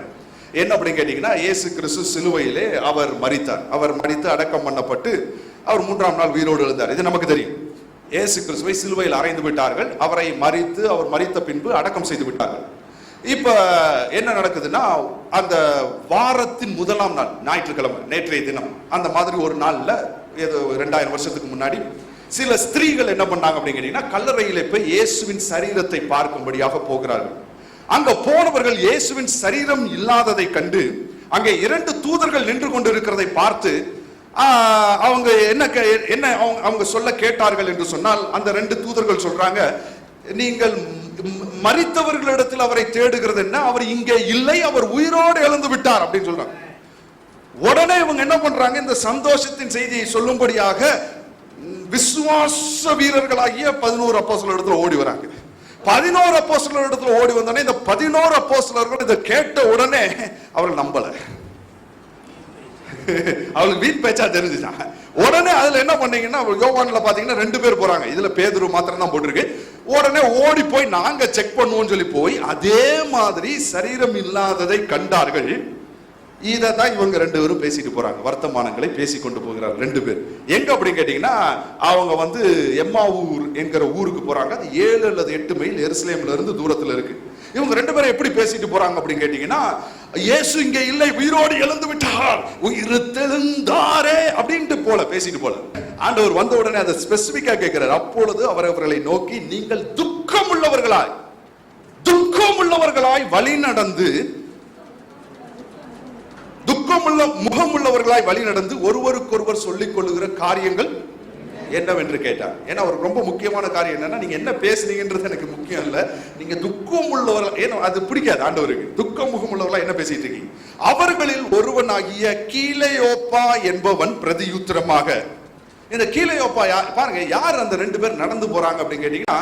என்ன அப்படின்னு கேட்டீங்கன்னா, இயேசு கிறிஸ்து சிலுவையிலே அவர் மரித்தார். அவர் மரித்து அடக்கம் பண்ணப்பட்டு அவர் 3ஆம் நாள் உயிரோடு எழுந்தார். இது நமக்கு தெரியும். இயேசு கிறிஸ்துவை சிலுவையில் அறைந்து விட்டார்கள். அவர் மரித்த பின்பு அடக்கம் செய்து விட்டார்கள். இப்ப என்ன நடக்குதுன்னா, அந்த வாரத்தின் 1ஆம் நாள் ஞாயிற்றுக்கிழமை, நேற்றைய தினம், அந்த மாதிரி ஒரு நாள்ல ஏதோ 2000 வருஷத்துக்கு முன்னாடி சில ஸ்திரீகள் என்ன பண்ணாங்க அப்படின்னு கேட்டீங்கன்னா, கல்லறையில போய் இயேசுவின் சரீரத்தை பார்க்கும்படியாக போகிறார்கள். அங்க போனவர்கள் இயேசுவின் சரீரம் இல்லாததை கண்டு அங்கே 2 தூதர்கள் நின்று கொண்டிருக்கிறதை பார்த்து அவங்க என்ன அவங்க சொல்ல கேட்டார்கள் என்று சொன்னால், அந்த 2 தூதர்கள் சொல்றாங்க, நீங்கள் மரித்தவர்களிடத்தில் அவரை தேடுகிறது என்ன, அவர் இங்கே இல்லை, அவர் உயிரோடு எழுந்து விட்டார் அப்படின்னு சொல்றாங்க. உடனே இவங்க என்ன பண்றாங்க, இந்த சந்தோஷத்தின் செய்தியை சொல்லும்படியாக விசுவாச வீரர்களாகிய 11 அப்போஸ்தலரிடத்தில் ஓடி வராங்க. 11 அப்போஸ்தலரிடத்தில் ஓடி வந்தோடனே இந்த 11 அப்போஸ்தலர்கள் இதை கேட்ட உடனே அவர்கள் நம்பல. அவளுக்கு வீண் பேச்சா தெரிஞ்சுட்டாங்க. உடனே அதுல என்ன பண்ணீங்கன்னா, யோவான்ல பாத்தீங்கன்னா 2 பேர் போறாங்க, இதுல பேதுரு மாத்திரம் தான் போட்டிருக்கு. உடனே ஓடி போய் நாங்க செக் பண்ணுவோம் சொல்லி போய் அதே மாதிரி சரீரம் இல்லாததை கண்டார்கள். இதான் இவங்க 2 பேரும் பேசிட்டு போறாங்க, வர்த்தமானங்களை பேசி கொண்டு போகிறார்கள் 2 பேர். எங்க அப்படின்னு கேட்டீங்கன்னா, அவங்க எம்மாவூர் என்கிற ஊருக்கு போறாங்க. அது 7 அல்லது 8 மைல் எருசலேம்ல இருந்து தூரத்துல இருக்கு. இவங்க 2 பேரும் எப்படி பேசிட்டு போறாங்க அப்படின்னு கேட்டீங்கன்னா, இயேசு இங்கே இல்லை, உயிரோடு எழுந்து விட்டார், உயிர்த்தெழுந்தாரே அப்படின்ட்டு போல பேசிட்டு போல. ஆண்டவர் வந்த உடனே அதை ஸ்பெசிபிக்கா கேட்கிறார். அப்பொழுது அவர்களை நோக்கி, நீங்கள் துக்கம் உள்ளவர்களாய் வழி நடந்து, துக்கமுள்ள முகமுள்ளவர்களாய் வழி நடந்து ஒருவருக்கொருவர் சொல்லிக் கொள்ளுகிற காரியங்கள் என்னவென்று கேட்டார். ஏன்னா ஒரு ரொம்ப முக்கியமான காரியம் என்னன்னா, நீங்க என்ன பேசுனீங்கன்றது எனக்கு முக்கியம் இல்ல, நீங்க துக்கம் உள்ளவர்கள், ஏன்னா அது பிடிக்காது ஆண்டவருக்கு. துக்கம் முகம் உள்ளவர்களா என்ன பேசிட்டு இருக்கீங்க? அவர்களில் ஒருவனாகிய கீலேயோப்பா என்பவன் பிரதியுத்தரமாக, இந்த கீலேயோப்பா பாருங்க, யார் அந்த 2 பேர் நடந்து போறாங்க அப்படின்னு கேட்டீங்கன்னா,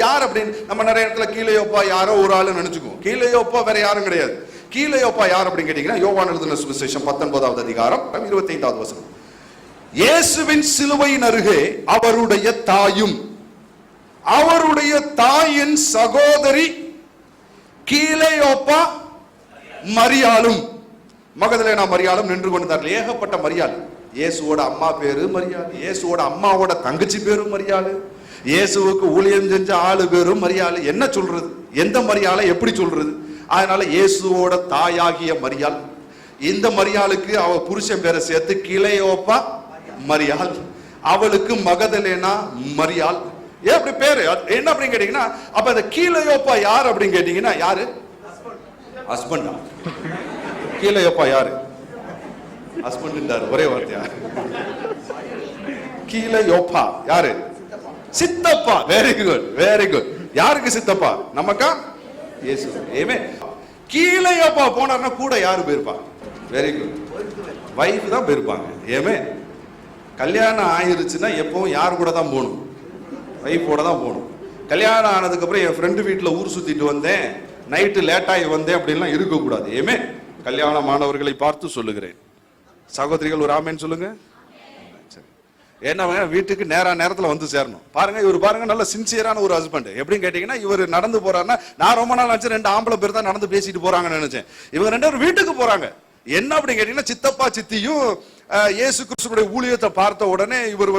யார் அப்படின்னு நம்ம நிறைய இடத்துல கீலேயோப்பா யாரோ ஒரு ஆளு நினைச்சுக்குவோம். கீலேயோப்பா வேற யாரும் கிடையாது. கீலேயோப்பா யார் அப்படின்னு கேட்டீங்கன்னா, யோவான் எழுதின சுவிசேஷம் 19வது அதிகாரம் 25வது வசனம். இயேசுவின் சிலுவையின் அருகே அவருடைய தாயும் அவருடைய தாயின் சகோதரி கீலேயோப்பா மரியாளும், மகதலேனா மரியாளும் நின்று கொண்டிருந்தார்கள். ஏகப்பட்ட மரியாள். இயேசுவோட அம்மா பேரு மரியாள், இயேசுவோட அம்மாவோட தங்கச்சி பேரும் மரியாள், இயேசுவுக்கு ஊழியம் செஞ்ச ஆளு பேரும் மரியாள். என்ன சொல்றது, எந்த மரியாளை எப்படி சொல்றது? அதனால இயேசுவோட தாயாகிய மரியாள், இந்த மரியாளுக்கு அவ புருஷன் பேரை சேர்த்து கிளையோப்பா மரியாள், அவளுக்கு மகதலேனா மரியாள். ஏன் அப்படி பேரு என்ன அப்படின்னு கேட்டீங்கன்னா, அப்ப அந்த கீலேயோப்பா யார் அப்படின்னு கேட்டீங்கன்னா, யாரு? ஹஸ்பண்டா? கீலேயோப்பா யாரு? ஹஸ்பண்ட் ஒரே வார்த்தையா? கீலேயோப்பா யாரு? சித்தப்பா. Very good, very good. யாருக்கு சித்தப்பா? நமக்கா? இயேசு. ஏமே கீலேயோப்பா போனார்னா கூட யாரு போயிருப்பா? வெரி குட், வைஃப் தான் போயிருப்பாங்க. ஏமே கல்யாணம் ஆயிருச்சுன்னா எப்பவும் யார் கூட தான் போகணும்? வைஃபோட தான் போகணும். கல்யாணம் ஆனதுக்கு அப்புறம் என் ஃப்ரெண்டு வீட்டில் ஊர் சுத்திட்டு வந்தேன், நைட்டு லேட்டாகி வந்தேன் அப்படின்லாம் இருக்கக்கூடாது. ஏமே கல்யாணமானவர்களை பார்த்து சொல்லுகிறேன். சகோதரிகள் ஒரு ஆமேன்னு சொல்லுங்க. ஏன்னா வீட்டுக்கு நேரத்துல வந்து சேரணும். பாருங்க, இவர் பாருங்க நல்ல சின்சியரான ஒரு ஹஸ்பண்ட். எப்படின்னு கேட்டீங்கன்னா, இவர் நடந்து போறாருன்னா, நான் ரொம்ப நாள் நினைச்சேன் 2 ஆம்பளை பேர் தான் நடந்து பேசிட்டு போறாங்கன்னு நினைச்சேன். இவங்க 2 பேரும் வீட்டுக்கு போறாங்க. என்ன அப்படின்னு கேட்டீங்கன்னா, சித்தப்பா சித்தியும் இயேசு கிறிஸ்துவுடைய ஊழியத்தை பார்த்த உடனே இவர்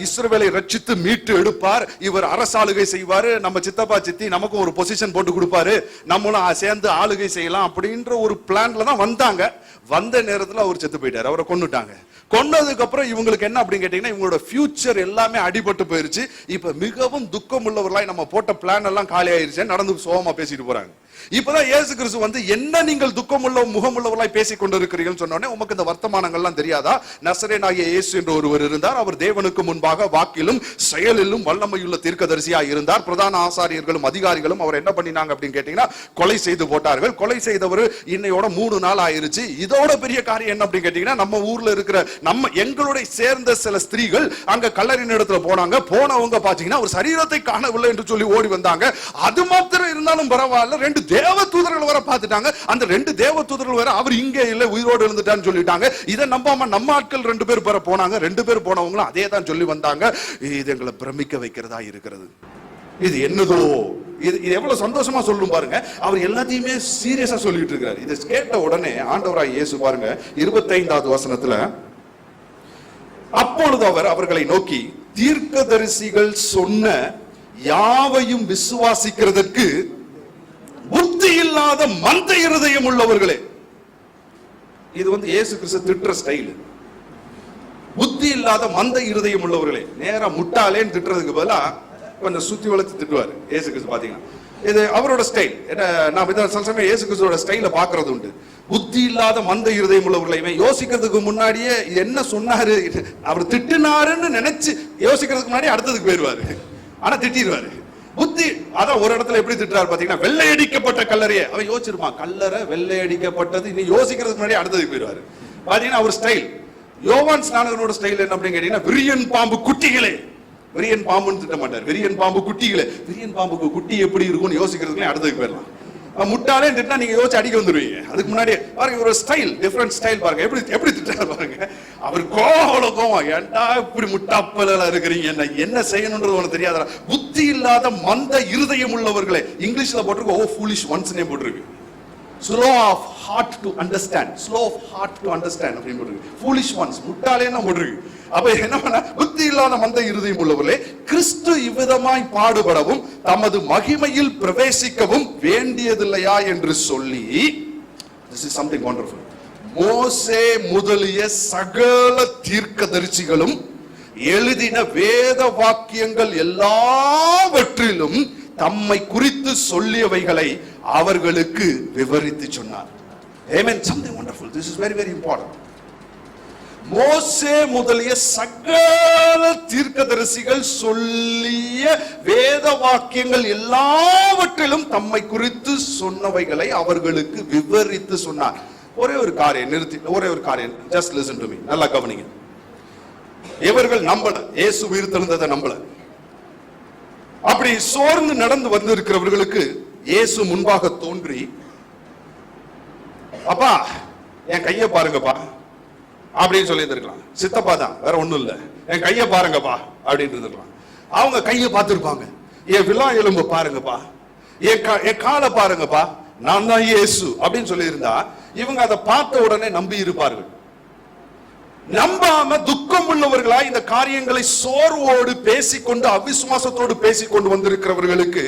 இஸ்ரவேலை ரட்சித்து மீட்டு எடுப்பார், இவர் அரசாளுகை செய்வாரு, நம்ம சித்தப்பா சித்தி நமக்கும் ஒரு பொசிஷன் போட்டு கொடுப்பாரு, நம்மளும் சேர்ந்து ஆளுகை செய்யலாம் அப்படின்ற ஒரு பிளான்ல தான் வந்தாங்க. வந்த நேரத்தில் அவர் செத்து போயிட்டார், அவரை கொன்னுட்டாங்க. கொன்னதுக்கு அப்புறம் இவங்களுக்கு என்ன அப்படின்னு கேட்டீங்கன்னா, இவங்களோட ஃபியூச்சர் எல்லாமே அடிபட்டு போயிருச்சு. இப்ப மிகவும் துக்கம் உள்ளவர்களாய் நம்ம போட்ட பிளான் எல்லாம் காலி ஆயிருச்சு, நடந்து சோகமா பேசிட்டு போறாங்க. இப்பதான் இயேசு கிறிஸ்து என்ன நீங்கள் துக்கமுள்ள முகமுள்ளவர்களாய் பேசிக் கொண்டிருக்கிறீர்கள் சொன்ன உடனே, உமக்கு இந்த வர்த்தமானங்கள்லாம் தெரியாதா? நசரேனாகிய இயேசு என்று ஒருவர் இருந்தார், அவர் தேவனுக்கு முன்பாக வாக்கிலும் செயலிலும் வல்லமையுள்ள தீர்க்கதரிசியா இருந்தார். பிரதான ஆசாரியர்களும் அதிகாரிகளும் அவர் என்ன பண்ணினாங்க அப்படின்னு கேட்டீங்கன்னா, கொலை செய்து போட்டார்கள். கொலை செய்தவர் இன்னையோட 3 நாள் ஆயிருச்சு. இதோட பெரிய காரியம் என்ன அப்படின்னு கேட்டீங்கன்னா, நம்ம ஊர்ல இருக்கிற எங்களுடைய சேர்ந்த சில ஸ்திரீகள் அங்க கல்லறின் இடத்துல போனாங்க. போனவங்க பாத்தீங்கன்னா ஒரு சரீரத்தை காணவில்லை என்று சொல்லி ஓடி வந்தாங்க. அது மாத்திரம் இருந்தாலும் பரவாயில்ல, 2 தேவ தூதர்கள் வர பார்த்துட்டாங்க. அந்த 2 தேவ தூதர்கள் வர அவர் இங்கே இல்லை, உயிரோடு இருந்துட்டான்னு சொல்லிட்டாங்க. இதை நம்பாம நம்ம ஆட்கள் 2 பேர் போனாங்க. 2 பேர் போனவங்களும் அதே தான் சொல்லி வந்தாங்க. இது எங்களை பிரமிக்க வைக்கிறதா இருக்கிறது. இது என்னதோ, இது எவ்வளவு சந்தோஷமா சொல்லும் பாருங்க. அவர் எல்லாத்தையுமே சீரியஸா சொல்லிட்டு இருக்காரு. இதை கேட்ட உடனே ஆண்டவராய் இயேசு பாருங்க 25வது வசனத்துல, அப்பொழுது அவர் அவர்களை நோக்கி, தீர்க்கதரிசிகள் சொன்ன யாவையும் விசுவாசிக்கிறதற்கு புத்தி இல்லாத மந்த இருதயம் உள்ளவர்களே. இது இயேசு கிறிஸ்து திட்டுற ஸ்டைல். புத்தி இல்லாத மந்த இருதயம் உள்ளவர்களே. நேரா முட்டாளேன்னு திட்டுறதுக்கு பதிலா கொஞ்சம் சுத்தி வளைச்சு திட்டுவாரு இயேசு கிறிஸ்து. பாத்தீங்கன்னா இது அவரோட ஸ்டைல். நான் சில சமயம் இயேசு கிறிஸ்துவோட ஸ்டைல பாக்குறது உண்டு. புத்தி இல்லாத மந்த இருதயம் உள்ளவர்களை யோசிக்கிறதுக்கு முன்னாடியே என்ன சொன்னாரு, அவர் திட்டுனாருன்னு நினைச்சு யோசிக்கிறதுக்கு முன்னாடி அடுத்ததுக்கு போயிருவாரு. ஆனா திட்டிடுவாரு. புத்தி அதான் ஒரு இடத்துல எப்படி திட்டுறாரு பாத்தீங்கன்னா, வெள்ளையடிக்கப்பட்ட கல்லறையே. அவன் யோசிச்சிருப்பான், கல்லறை வெள்ளையடிக்கப்பட்டது, இன்னும் யோசிக்கிறதுக்கு முன்னாடி அடுத்ததுக்கு போயிருவாரு. பாத்தீங்கன்னா அவர் ஸ்டைல். யோவான் ஸ்நானகனோட ஸ்டைல் என்ன அப்படின்னு கேட்டீங்கன்னா, விரியன் பாம்பு குட்டிகளே. விரியன் பாம்புன்னு திட்ட மாட்டார், விரியன் பாம்பு குட்டிகளே. விரியன் பாம்புக்கு குட்டி எப்படி இருக்கும்னு யோசிக்கிறதுக்கு அடுத்ததுக்கு போயிடலாம். முட்டாளே திட்டா நீங்க யோசிச்சு அடிக்க வந்துருவீங்க. அதுக்கு முன்னாடி பாருங்க ஒரு ஸ்டைல், டிஃபரண்ட் ஸ்டைல் பாருங்க. எப்படி திட்டாரு பாருங்க. அவர் கோவம், ஏன்டா இப்படி முட்டாப்பல இருக்கிறீங்க, என்ன செய்யணும்ன்றது உனக்கு தெரியாதா? புத்தி இல்லாத மந்த இருதயம் உள்ளவர்களே. இங்கிலீஷ்ல போட்டிருக்கு ஓ ஃபூலிஷ் ஒன்ஸ்னே போட்டிருக்கு. slow of heart to understand, slow of heart to understand அப்படின்னு போட்டிருக்கு. foolish ones, முட்டாளேன்னா போட்டிருக்கு. அப்ப என்ன பண்ண, புத்தி இல்லாத மந்த இருதயம் உள்ளவர்களே, கிறிஸ்து இவ்விதமாய் பாடுபடவும் தமது மகிமையில் பிரவேசிக்கவும் வேண்டியதில்லையா என்று சொல்லி, this is something wonderful. மோசே முதலிய சகல தீர்க்கதரிசிகளும் எழுதின வேத வாக்கியங்கள் எல்லாவற்றிலும் தம்மை குறித்து சொல்லியவைகளை அவர்களுக்கு விவரித்து சொன்னார். Amen. Something wonderful. This is very very important. மோசே முதலிய சகல தீர்க்கதரிசிகள் சொல்லிய வேத வாக்கியங்கள் எல்லாவற்றிலும் தம்மை குறித்து சொன்னவைகளை அவர்களுக்கு விவரித்து சொன்னார். ஒரே ஒரு காரியம் நிறுத்தி, ஒரே ஒரு காரியம், just listen to me, நல்லா கவனிங்க. இவர்கள் நம்பல, இயேசு உயிர்த்தெழுந்ததை நம்பல. அப்படி சோர்ந்து நடந்து வந்து இருக்கிறவர்களுக்கு இயேசு முன்பாக தோன்றி, அப்பா என் கையை பாருங்கப்பா அப்படின்னு சொல்லி இருந்திருக்கலாம். சித்தப்பா தான், வேற ஒண்ணும் இல்ல, என் கையை பாருங்கப்பா அப்படின்னு இருந்திருக்கலாம். அவங்க கையை பார்த்திருப்பாங்க. என் விலா எலும்பு பாருங்கப்பா, என் காலை பாருங்கப்பா, நான் தான் இயேசு அப்படின்னு சொல்லி இருந்தா இவங்க அதை பார்த்த உடனே நம்பி இருப்பார்கள். நம்பாம துக்கம் உள்ளவர்களா இந்த காரியங்களை சோர்வோடு பேசிக்கொண்டு அவிசுவாசத்தோடு பேசிக்கொண்டு வந்திருக்கிறவர்களுக்கு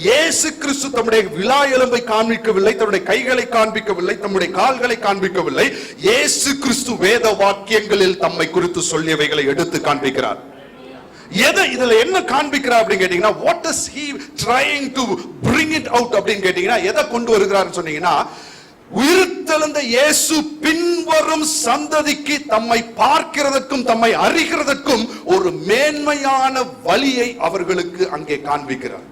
இயேசு கிறிஸ்து தம்முடைய விலா எலும்பை காண்பிக்கவில்லை, தம்முடைய கைகளை காண்பிக்கவில்லை, தம்முடைய கால்களை காண்பிக்கவில்லை. இயேசு கிறிஸ்து வேத வாக்கியங்களில் தம்மை குறித்து சொல்லியவைகளை எடுத்து காண்பிக்கிறார். எதை இதுல என்ன காண்பிக்கிறார் அப்படின்னு கேட்டீங்கன்னா, what is he trying to bring it out அப்படின்னு கேட்டீங்கன்னா, எதை கொண்டு வருகிறார்னு சொன்னீங்கன்னா, உயிர்த்தெழுந்த இயேசு பின்வரும் சந்ததிக்கு தம்மை பார்க்கிறதற்கும் தம்மை அறிகிறதற்கும் ஒரு மேன்மையான வழியை அவர்களுக்கு அங்கே காண்பிக்கிறார்.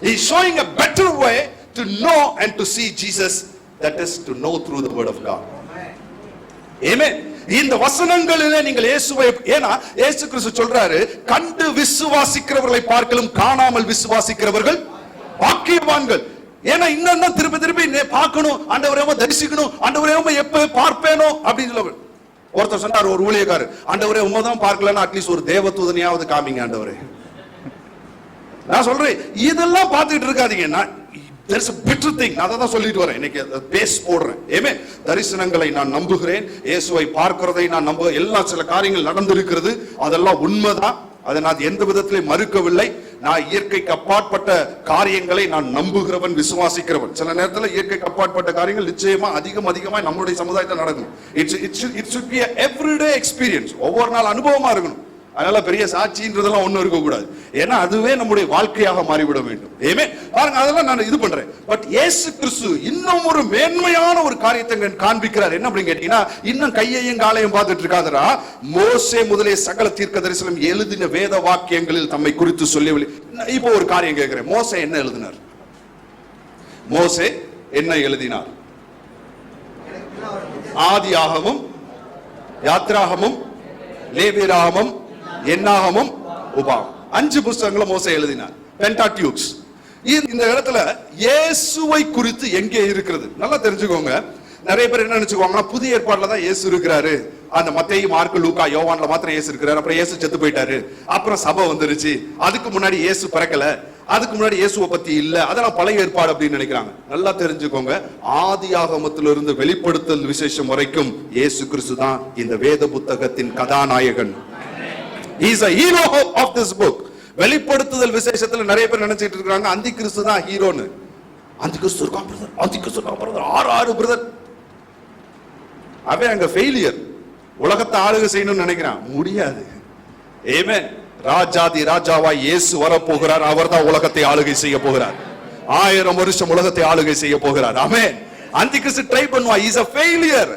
He is showing a better way to know and to see Jesus, that is to know through the word of God. Amen. இந்த வசனங்களிலே நீங்கள் இயேசுவை, ஏனா இயேசு கிறிஸ்து சொல்றாரு, கண்டு விசுவாசிக்கிறவர்களை பார்க்கலும் காணாமல் விசுவாசிக்கிறவர்கள் பாக்கியவான்கள். ஏன்னா இன்னும் திருப்பி திருப்பி பார்க்கணும், ஆண்டவரே தரிசிக்கணும், ஆண்டவரே எப்ப பார்ப்பேனோ அப்படின்னு சொல்ல. ஒருத்தர் சொன்னார், ஒரு ஊழியக்காரர், ஆண்டவரே உண்மைதான் பார்க்கலன்னா அட்லீஸ்ட் ஒரு தேவதூதனையாவது காமிங்க ஆண்டவரே. நான் சொல்றேன், இதெல்லாம் பார்த்துட்டு இருக்காதீங்க. There's a better thing. நான் தான் சொல்லிட்டு வரேன், இன்னைக்கு பேஸ் போடுறேன். ஏமே, தரிசனங்களை நான் நம்புகிறேன், இயேசுவை பார்க்கிறதை நான் நம்ப, எல்லாம் சில காரியங்கள் நடந்திருக்கிறது, அதெல்லாம் உண்மைதான், அதை நான் எந்த விதத்திலே மறுக்கவில்லை. நான் இயற்கைக்கு அப்பாற்பட்ட காரியங்களை நான் நம்புகிறவன், விசுவாசிக்கிறவன். சில நேரத்தில் இயற்கைக்கு அப்பாற்பட்ட காரியங்கள் நிச்சயமா அதிகமா நம்மளுடைய சமுதாயத்தில் நடக்கும். It should be an everyday experience. ஒவ்வொரு நாள் அனுபவமா இருக்கணும். அதனால பெரிய சாட்சின்றதெல்லாம் ஒண்ணும் இருக்க கூடாது. ஏன்னா அதுவே நம்முடைய வாழ்க்கையாக மாறிவிட வேண்டும். ஏமே பாருங்க, அதெல்லாம் நான் இது பண்றேன். பட் இயேசு கிறிஸ்து இன்னும் ஒரு மேன்மையான ஒரு காரியத்தை காண்பிக்கிறார். என்ன அப்படின்னு கேட்டீங்கன்னா, இன்னும் கையையும் காலையும் பார்த்துட்டு இருக்காதரா, மோசே முதலே சகல தீர்க்கதரிசிகளும் எழுதின வேத வாக்கியங்களில் தம்மை குறித்து சொல்லவில்லை. இப்போ ஒரு காரியம் கேட்கிறேன், மோசே என்ன எழுதினார்? மோசே என்ன எழுதினார்? ஆதியாகமும், யாத்ராகமும், லேவியராகமும், என்னாகமும், உபாகமம், 5 புத்தகங்களை மோசே எழுதினார். பென்டாடியூக்ஸ். இந்த இடத்துல இயேசுவை குறித்து எங்கே இருக்கிறது நல்லா தெரிஞ்சுக்கோங்க. நிறைய பேர் என்ன நினைச்சுக்குவாங்கன்னா, புதிய ஏற்பாடுல தான் இயேசு இருக்கிறாரு, அந்த மத்தேயு, மார்க்கு, லூக்கா, யோவான்ல மாத்திரம் இயேசு இருக்கிறாரு, அப்புறம் இயேசு செத்து போயிட்டாரு, அப்புறம் சபை வந்துருச்சு, அதுக்கு முன்னாடி இயேசு பிறக்கல, அதுக்கு முன்னாடி இயேசுவை பத்தி இல்ல, அதெல்லாம் பழைய ஏற்பாடு அப்படின்னு நினைக்கிறாங்க. நல்லா தெரிஞ்சுக்கோங்க, ஆதியாகமத்திலிருந்து வெளிப்படுத்தல் விசேஷம் வரைக்கும் இயேசு கிறிஸ்து தான் இந்த வேத புத்தகத்தின் கதாநாயகன். He is a hero of this book. வெளிப்படுத்துதல் விசேஷத்துல நிறைய பேர் நினைச்சிட்டு இருக்காங்க அந்தி கிறிஸ்து தான் ஹீரோன்னு. அந்தி கிறிஸ்து இருக்கான் பிரதர், அந்தி கிறிஸ்து இருக்கான் பிரதர், 6 பிரதர். அவன் அங்க ஃபெயிலியர். உலகத்தை ஆளுகை செய்யணும்னு நினைக்கிறான், முடியாது. ஆமென். ராஜாதி ராஜாவாய் இயேசு வரப்போகிறார். அவர்தான் உலகத்தை ஆளுகை செய்ய போகிறார். 1000 வருஷம் உலகத்தை ஆளுகை செய்ய போகிறார். ஆமென். அந்திகிறிஸ்து ட்ரை பண்ணுவா. he is a failure.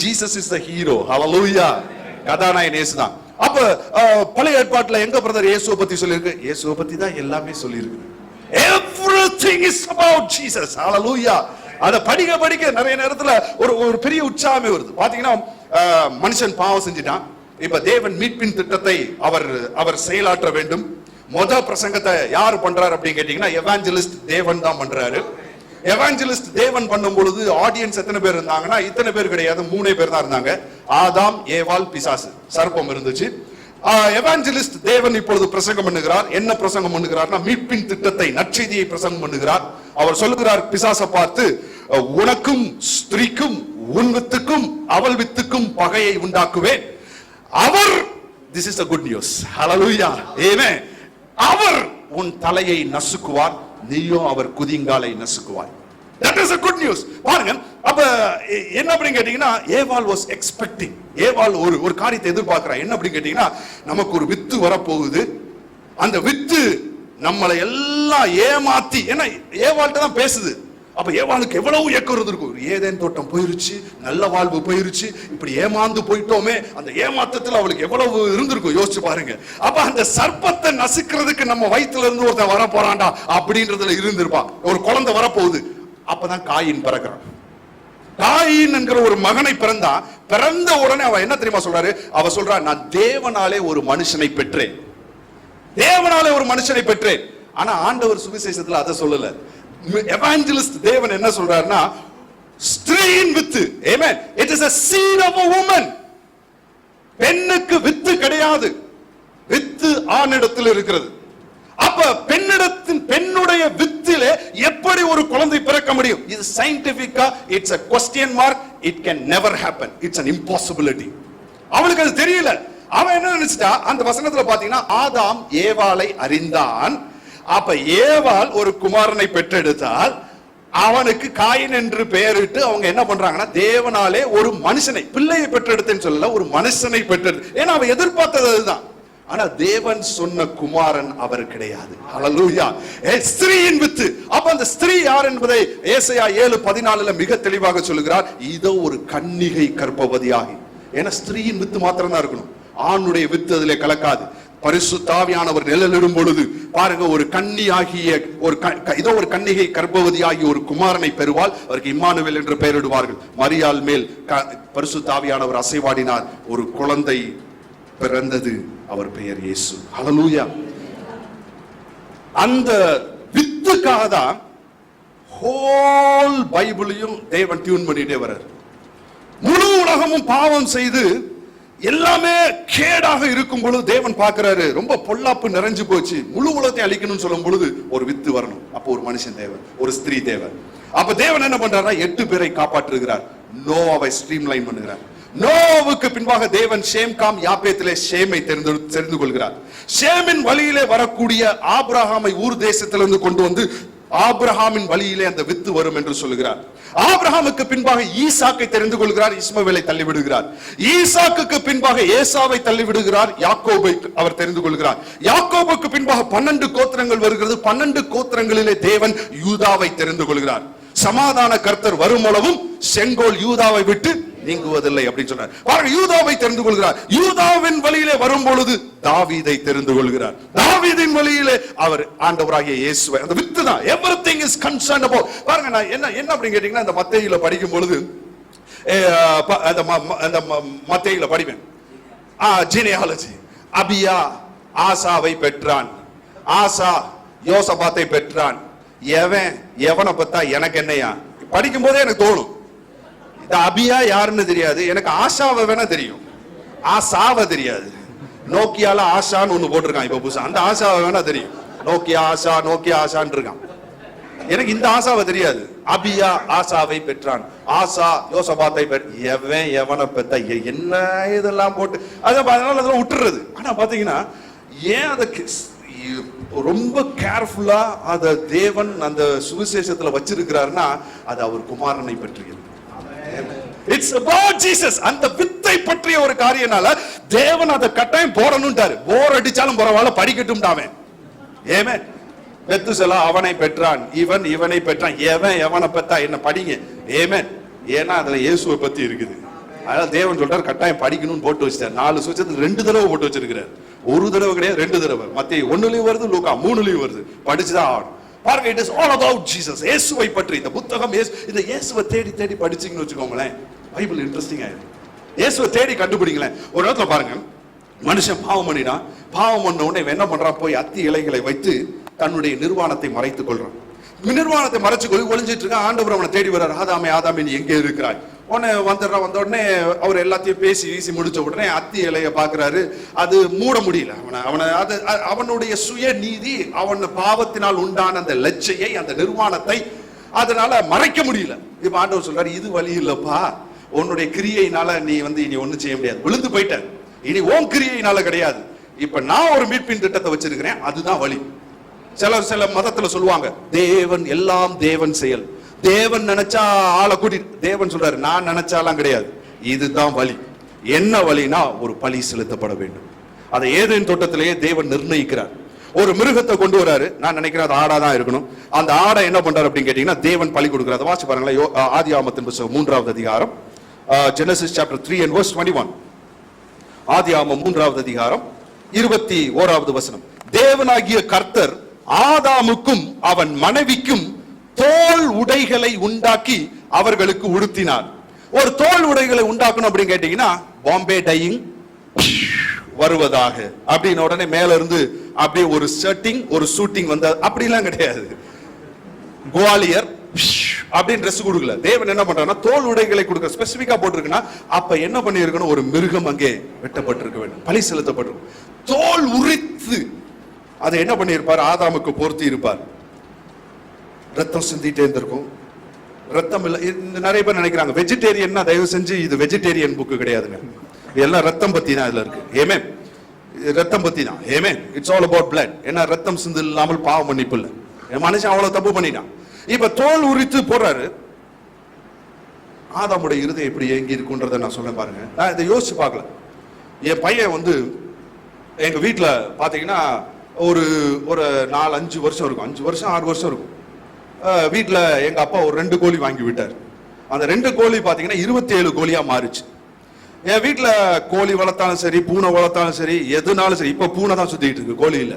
Jesus is the hero. hallelujah. கதாநாயகன் இயேசு தான். அப்ப பழைய ஏற்பாட்டுல எங்க பிரதர் இயேசுவை பத்தி சொல்லிருக்கு? இயேசுவை பத்தி தான் எல்லாமே சொல்லிருக்கு. everything is about Jesus. hallelujah. அத படிக்க நிறைய நேரத்துல ஒரு பெரிய உற்சாகமே வருது. பாத்தீங்கன்னா மனுஷன் பாவம் செஞ்சிட்டான். இப்ப தேவன் மீட்பின் திட்டத்தை அவர் செயலாற்ற வேண்டும். பிரசங்கத்தை யார் பண்றாரு அப்படின்னு கேட்டீங்கன்னா எவாஞ்சலிஸ்ட் தேவன் தான் பண்றாரு. எவாஞ்சலிஸ்ட் தேவன் பண்ணும் பொழுது ஆடியன்ஸ் எத்தனை பேர் இருந்தாங்கன்னா இத்தனை பேர் கிடையாது, 3 பேர் தான் இருந்தாங்க. ஆதாம், ஏவாள், பிசாசு, சர்ப்பம் இருந்துச்சு. எவாஞ்சலிஸ்ட் தேவன் இப்பொழுது பிரசங்கம் பண்ணுகிறார். என்ன பிரசங்கம் பண்ணுகிறார்னா மீட்பின் திட்டத்தை, நற்செய்தியை பிரசங்கம் பண்ணுகிறார். அவர் சொல்லுகிறார் பிசாசை பார்த்து, உனக்கும் ஸ்திரீக்கும் உன் வித்துக்கும் அவள் வித்துக்கும் பகையை உண்டாக்குவேன். அவர், this is the good news. hallelujah. amen. அவர் உன் தலையை நசுக்குவார், நீயும் அவர் குதிங்காலை நசுக்குவார். that is a good news. பாருங்க, அப்ப என்ன அப்படின்னு கேட்டீங்கன்னா ஏவாள் was expecting. ஏவாள் ஒரு காரியத்தை எதிர்பார்க்கிறா. என்ன அப்படின்னு கேட்டீங்கன்னா நமக்கு ஒரு வித்து வரப்போகுது. அந்த வித்து நம்மளை எல்லாம் ஏமாத்தி, ஏன்னா ஏவாள்கிட்ட தான் பேசுது. அப்ப ஏவாளுக்கு எவ்வளவு ஏக்கம் இருக்கும். ஏதேன் தோட்டம் போயிருச்சு, நல்ல வாழ்வு போயிருச்சு, இப்படி ஏமாந்து போயிட்டோமே, அந்த ஏமாத்தத்துல அவளுக்கு எவ்வளவு இருந்திருக்கும் யோசிச்சு பாருங்க. அப்ப அந்த சர்ப்பத்தை நசுக்கிறதுக்கு நம்ம வயிற்றுல இருந்து ஒருத்தன் வர போறான்டா அப்படின்றதுல இருந்திருப்பான். ஒரு குழந்தை வரப்போகுது. அப்பதான் காயின் பிறக்கிறான். காயின் என்கிற ஒரு மகனை பிறந்த உடனே அவ என்ன தெரியுமா சொல்றாரு? அவ சொல்றா, நான் தேவனாலே ஒரு மனுஷனை பெற்றேன். தேவனாலே ஒரு மனுஷனை பெற்றேன். ஆனா ஆண்டவர் சுவிசேஷத்துல அதை சொல்லல. எவாஞ்சலிஸ்ட் தேவன் என்ன சொல்றாருன்னா ஸ்திரீயின் with. Amen. it is a seed of a woman. பெண்ணுக்கு வித்து கிடையாது, வித்து ஆணிடத்தில் இருக்கிறது. அப்ப பெண்ணுடைய வித்திலே எப்படி ஒரு குழந்தை பிறக்க முடியும்? இது சயின்டிபிக்கா it's a question mark. it can never happen. it's an impossibility. அவளுக்கு அது தெரியல. அவன் என்ன நினைச்சிட்டா, அந்த வசனத்துல பாத்தீங்கன்னா ஆதாம் ஏவாளை அறிந்தான். அப்ப ஏவாள் ஒரு குமாரனை பெற்றெடுத்தால் அவனுக்கு காயின் என்று பெயரிட்டு அவங்க என்ன பண்றாங்கன்னா தேவனாலே ஒரு மனுஷனை, பிள்ளையை பெற்றெடுத்தேன்னு சொல்லல, ஒரு மனுஷனை பெற்றெடுத்து. ஏன்னா அவன் எதிர்பார்த்தது அதுதான். ஆனா தேவன் சொன்ன குமாரன் அவர் கிடையாது. ஹல்லேலூயா. ஸ்திரீயின் வித்து. அப்ப அந்த ஸ்திரீ யார் என்பதை ஏசாயா 7:14 மிக தெளிவாக சொல்லுகிறார். இதோ ஒரு கன்னிகை கர்ப்பவதியாகி. ஏன்னா ஸ்திரீயின் வித்து மாத்திரம் தான் இருக்கணும், ஆணுடைய வித்து அதிலே கலக்காது. பரிசுத்த ஆவியானவர் நிழலிடும் பொழுது பாருங்க, ஒரு கன்னியாகிய இதோ ஒரு கன்னிகை கர்ப்பவதியாகி ஒரு குமாரனை பெறுவாள். அவருக்கு இம்மானுவேல் என்று பெயரிடுவார்கள். மரியாள் மேல் பரிசுத்த ஆவியானவர் அசைவாடினார். ஒரு குழந்தை பிறந்தது, அவர் பெயர் இயேசு. ஹல்லேலூயா. அந்த வித்துக்காக தான் ஹோல் பைபிளையும் தேவன் டியூன் பண்ணிட்டே வர்றார். முழு உலகமும் பாவம் செய்து எல்லாமே கேடாக இருக்கும் பொழுது தேவன் பார்க்கிறாரு, ரொம்ப பொல்லாப்பு நிறைஞ்சு போச்சு, முழு உலகத்தை அழிக்கணும்னு சொல்லும் பொழுது ஒரு வித்து வரணும். அப்போ ஒரு மனுஷன் தேவை, ஒரு ஸ்திரீ தேவை. அப்ப தேவன் என்ன பண்றாரா, 8 பேரை காப்பாற்றுகிறார். நோவாவை ஸ்ட்ரீம்லைன் பண்ணுகிறார். நோவுக்கு பின்பாக தேவன் ஷேம் காம் யாப்பேத்திலே ஷேமை தெரிந்து கொள்கிறார். ஷேமின் வழியிலே வரக்கூடிய ஆபிரகாமை ஊர் தேசத்திலிருந்து கொண்டு வந்து ஆபிரகாமின் வழியிலே அந்த வித்து வரும் என்று சொல்லுகிறார். ஆபிரகாமுக்கு பின்பாக ஈசாக்கை தெரிந்து கொள்கிறார், இஸ்மவேலை தள்ளிவிடுகிறார். ஈசாக்குக்கு பின்பாக ஏசாவை தள்ளிவிடுகிறார், யாக்கோபை அவர் தெரிந்து கொள்கிறார். யாக்கோபுக்கு பின்பாக 12 கோத்திரங்கள் வருகிறது. 12 கோத்திரங்களிலே தேவன் யூதாவை தெரிந்து கொள்கிறார். சமாதான கர்த்தர் வருமளவும் செங்கோல் யூதாவை விட்டு நீங்குவதில்லை அப்படின்னு சொன்னார். பாருங்க, யூதாவை தெரிந்து கொள்கிறார். யூதாவின் வழியிலே வரும் பொழுது தாவீதை தெரிந்து கொள்கிறார். தாவீதின் வழியிலே அவர் ஆண்டவராகிய இயேசுவை, அந்த வித்து தான். everything is concerned about. பாருங்க, நான் என்ன அப்படின்னு கேட்டீங்கன்னா, இந்த மத்தேயுல படிக்கும் பொழுது அந்த மத்தேயுல படிப்பேன் ஜீனியாலஜி. அபியா ஆசாவை பெற்றான், ஆசா யோசபாத்தை பெற்றான். எவனை பத்தா எனக்கு என்னையா படிக்கும் போதே எனக்கு தோணும், இந்த அபியா யாருன்னு தெரியாது, எனக்கு ஆஷாவை வேணா தெரியும், ஆசாவை தெரியாது. நோக்கியால ஆஷான்னு ஒண்ணு போட்டிருக்கான் இப்ப புதுசா, அந்த ஆஷாவை வேணா தெரியும். நோக்கியா ஆஷா, நோக்கியா ஆஷான்னு இருக்கான். எனக்கு இந்த ஆசாவை தெரியாது. அபியா ஆசாவை பெற்றான், ஆசா யோசபாத்தை எவனை பெத்த என்ன இதெல்லாம் போட்டு அதனால அதெல்லாம் விட்டுறது. ஆனா பாத்தீங்கன்னா ஏன் அதை ரொம்ப கேர்ஃபுல்லா அத தேவன் அந்த சுவிசேஷத்துல வச்சிருக்கிறாருன்னா அது அவர் குமாரனை பற்றியது. It's about Jesus. அந்த வித்தை பற்றிய ஒரு காரியனால தேவன் அதை கட்டாயம் போடணும்ட்டாரு. போர் அடிச்சாலும் பரவாயில்ல, படிக்கட்டும்டாவே. ஏமே மெத்துசலா அவனை பெற்றான், இவன் இவனை பெற்றான், எவன் எவனை பெற்றா என்ன படிங்க. ஏமே ஏன்னா அதுல இயேசுவை பத்தி இருக்குது. அதனால தேவன் சொல்றாரு கட்டாயம் படிக்கணும்னு போட்டு வச்சிட்டார். 4 சுவிசேஷத்துல 2 தடவை போட்டு வச்சிருக்கிறார். ஒரு தடவை கிடையாது, 2 தடவை. மத்தேயு 1லயும் வருது, லூக்கா 3லயும் வருது. படிச்சுதான் ஆகணும். பாருங்க, it is all about Jesus. இயேசுவை பற்றி இந்த புத்தகம், இந்த இயேசுவை தேடி தேடி படிச்சீங்கன்னு வச்சுக்கோங்களேன், பைபிள் இன்ட்ரெஸ்டிங் ஆயிடும். இயேசுவை தேடி கண்டுபிடிங்களேன். ஒரு இடத்துல பாருங்க, மனுஷன் பாவம் பண்ணினா, பாவம் பண்ண உடனே என்ன பண்றான், போய் அத்தி இலைகளை வைத்து தன்னுடைய நிர்வாணத்தை மறைத்துக் கொள்றான். நிர்வாணத்தை மறைச்சு ஒளிஞ்சிட்டு இருக்கான். ஆண்டவர் அவனை தேடி வர்றார். ஆதாமே ஆதாமே நீ எங்கே இருக்கிறாய்? உடனே வந்துடுறான். வந்த உடனே அவர் எல்லாத்தையும் பேசி வீசி முடிச்ச உடனே அத்தி இலைய பாக்குறாரு. அது மூட முடியல. அவனுடைய சுய நீதி, அவன் பாவத்தினால் உண்டான அந்த லட்சையை, அந்த நிர்வாணத்தை அதனால மறைக்க முடியல. இப்ப ஆண்டவர் சொல்றாரு, இது வழி இல்லப்பா, உன்னுடைய கிரியையினால நீ இனி ஒண்ணும் செய்ய முடியாது, விழுந்து போயிட்ட, இனி உன் கிரியையினால கிடையாது. இப்ப நான் ஒரு மீட்பின் திட்டத்தை வச்சிருக்கிறேன், அதுதான் வழி. சில மதத்துல சொல்லுவாங்க, தேவன் எல்லாம் தேவன் செயல், தேவன் நினைச்சா ஆளை கூட்டிட்டு, தேவன் சொல்றாரு நான் நினைச்சாலாம் கிடையாது, இதுதான் வழி. என்ன வழினா ஒரு பலி செலுத்தப்பட வேண்டும். அதை ஏதேன் தோட்டத்திலேயே தேவன் நிர்ணயிக்கிறார். ஒரு மிருகத்தை கொண்டு வராரு. நான் நினைக்கிறேன் அது ஆடா தான் இருக்கணும். அந்த ஆடை என்ன பண்றாரு அப்படின்னு கேட்டீங்கன்னா, தேவன் பலி கொடுக்கிறார். வாசி பாருங்களேன், ஆதியாகமத்தின் புத்தகம் 3வது அதிகாரம், ஜெனசிஸ் சாப்டர் 3 and verse 21. ஆதியாகமம் 3வது அதிகாரம் 21வது வசனம். தேவனாகிய கர்த்தர் ஆதாமுக்கும் அவன் மனைவிக்கும் தோல் உடைகளை உண்டாக்கி அவர்களுக்கு உடுத்தினார். ஒரு தோல் உடைகளை உண்டாக்கணும் அப்படின்னு கேட்டீங்கன்னா, பாம்பே டையிங் வருவதாக அப்படின்னு உடனே மேல இருந்து அப்படியே ஒரு ஷர்ட்டிங் ஒரு ஷூட்டிங் வந்த அப்படிலாம் கிடையாது. குவாலியர் அப்படின்னு ட்ரெஸ் கொடுக்கல. தேவன் என்ன பண்றாருன்னா, தோல் உடைகளை கொடுக்க ஸ்பெசிபிக்கா போட்டிருக்குன்னா, அப்ப என்ன பண்ணி இருக்கணும், ஒரு மிருகம் அங்கே வெட்டப்பட்டிருக்க வேண்டும், பலி செலுத்தப்பட்டிருக்கும். தோல் உரித்து அதை என்ன பண்ணியிருப்பார், ஆதாமுக்கு பொருத்தி இருப்பார். ரத்தம் சிந்திட்டே இருந்திருக்கும். ரத்தம் இல்ல, நிறைய பேர் நினைக்கிறாங்க வெஜிடேரியன், தயவு செஞ்சு இது வெஜிடேரியன் புக்கு கிடையாதுங்க. எல்லாம் ரத்தம் பத்தி தான் இதுல இருக்கு. ஏமே ரத்தம் பத்தி தான். ஏமே இட்ஸ் ஆல் அபவுட் பிளட். ஏன்னா ரத்தம் சிந்து இல்லாமல் பாவ மன்னிப்பு இல்லை. மனுஷன் அவ்வளவு தப்பு பண்ணிட்டான். இப்ப தோல் உரித்து போறாரு. ஆதாமுடைய இருதயம் எப்படி ஏங்கி இருக்குன்றதை நான் சொல்ல பாருங்க. நான் இதை யோசிச்சு பார்க்கல. என் பையன் எங்க வீட்டுல பாத்தீங்கன்னா ஒரு 4-5 வருஷம் இருக்கும், 5 வருஷம் 6 வருஷம் இருக்கும். வீட்டுல எங்க அப்பா ஒரு 2 கோழி வாங்கி விட்டார். அந்த 2 கோழி பாத்தீங்கன்னா 27 கோழியா மாறிச்சு. என் வீட்டுல கோழி வளர்த்தாலும் சரி, பூனை வளர்த்தாலும் சரி, எதுனாலும் சரி, இப்ப பூனை தான் சுத்திட்டு இருக்கு, கோழி இல்ல.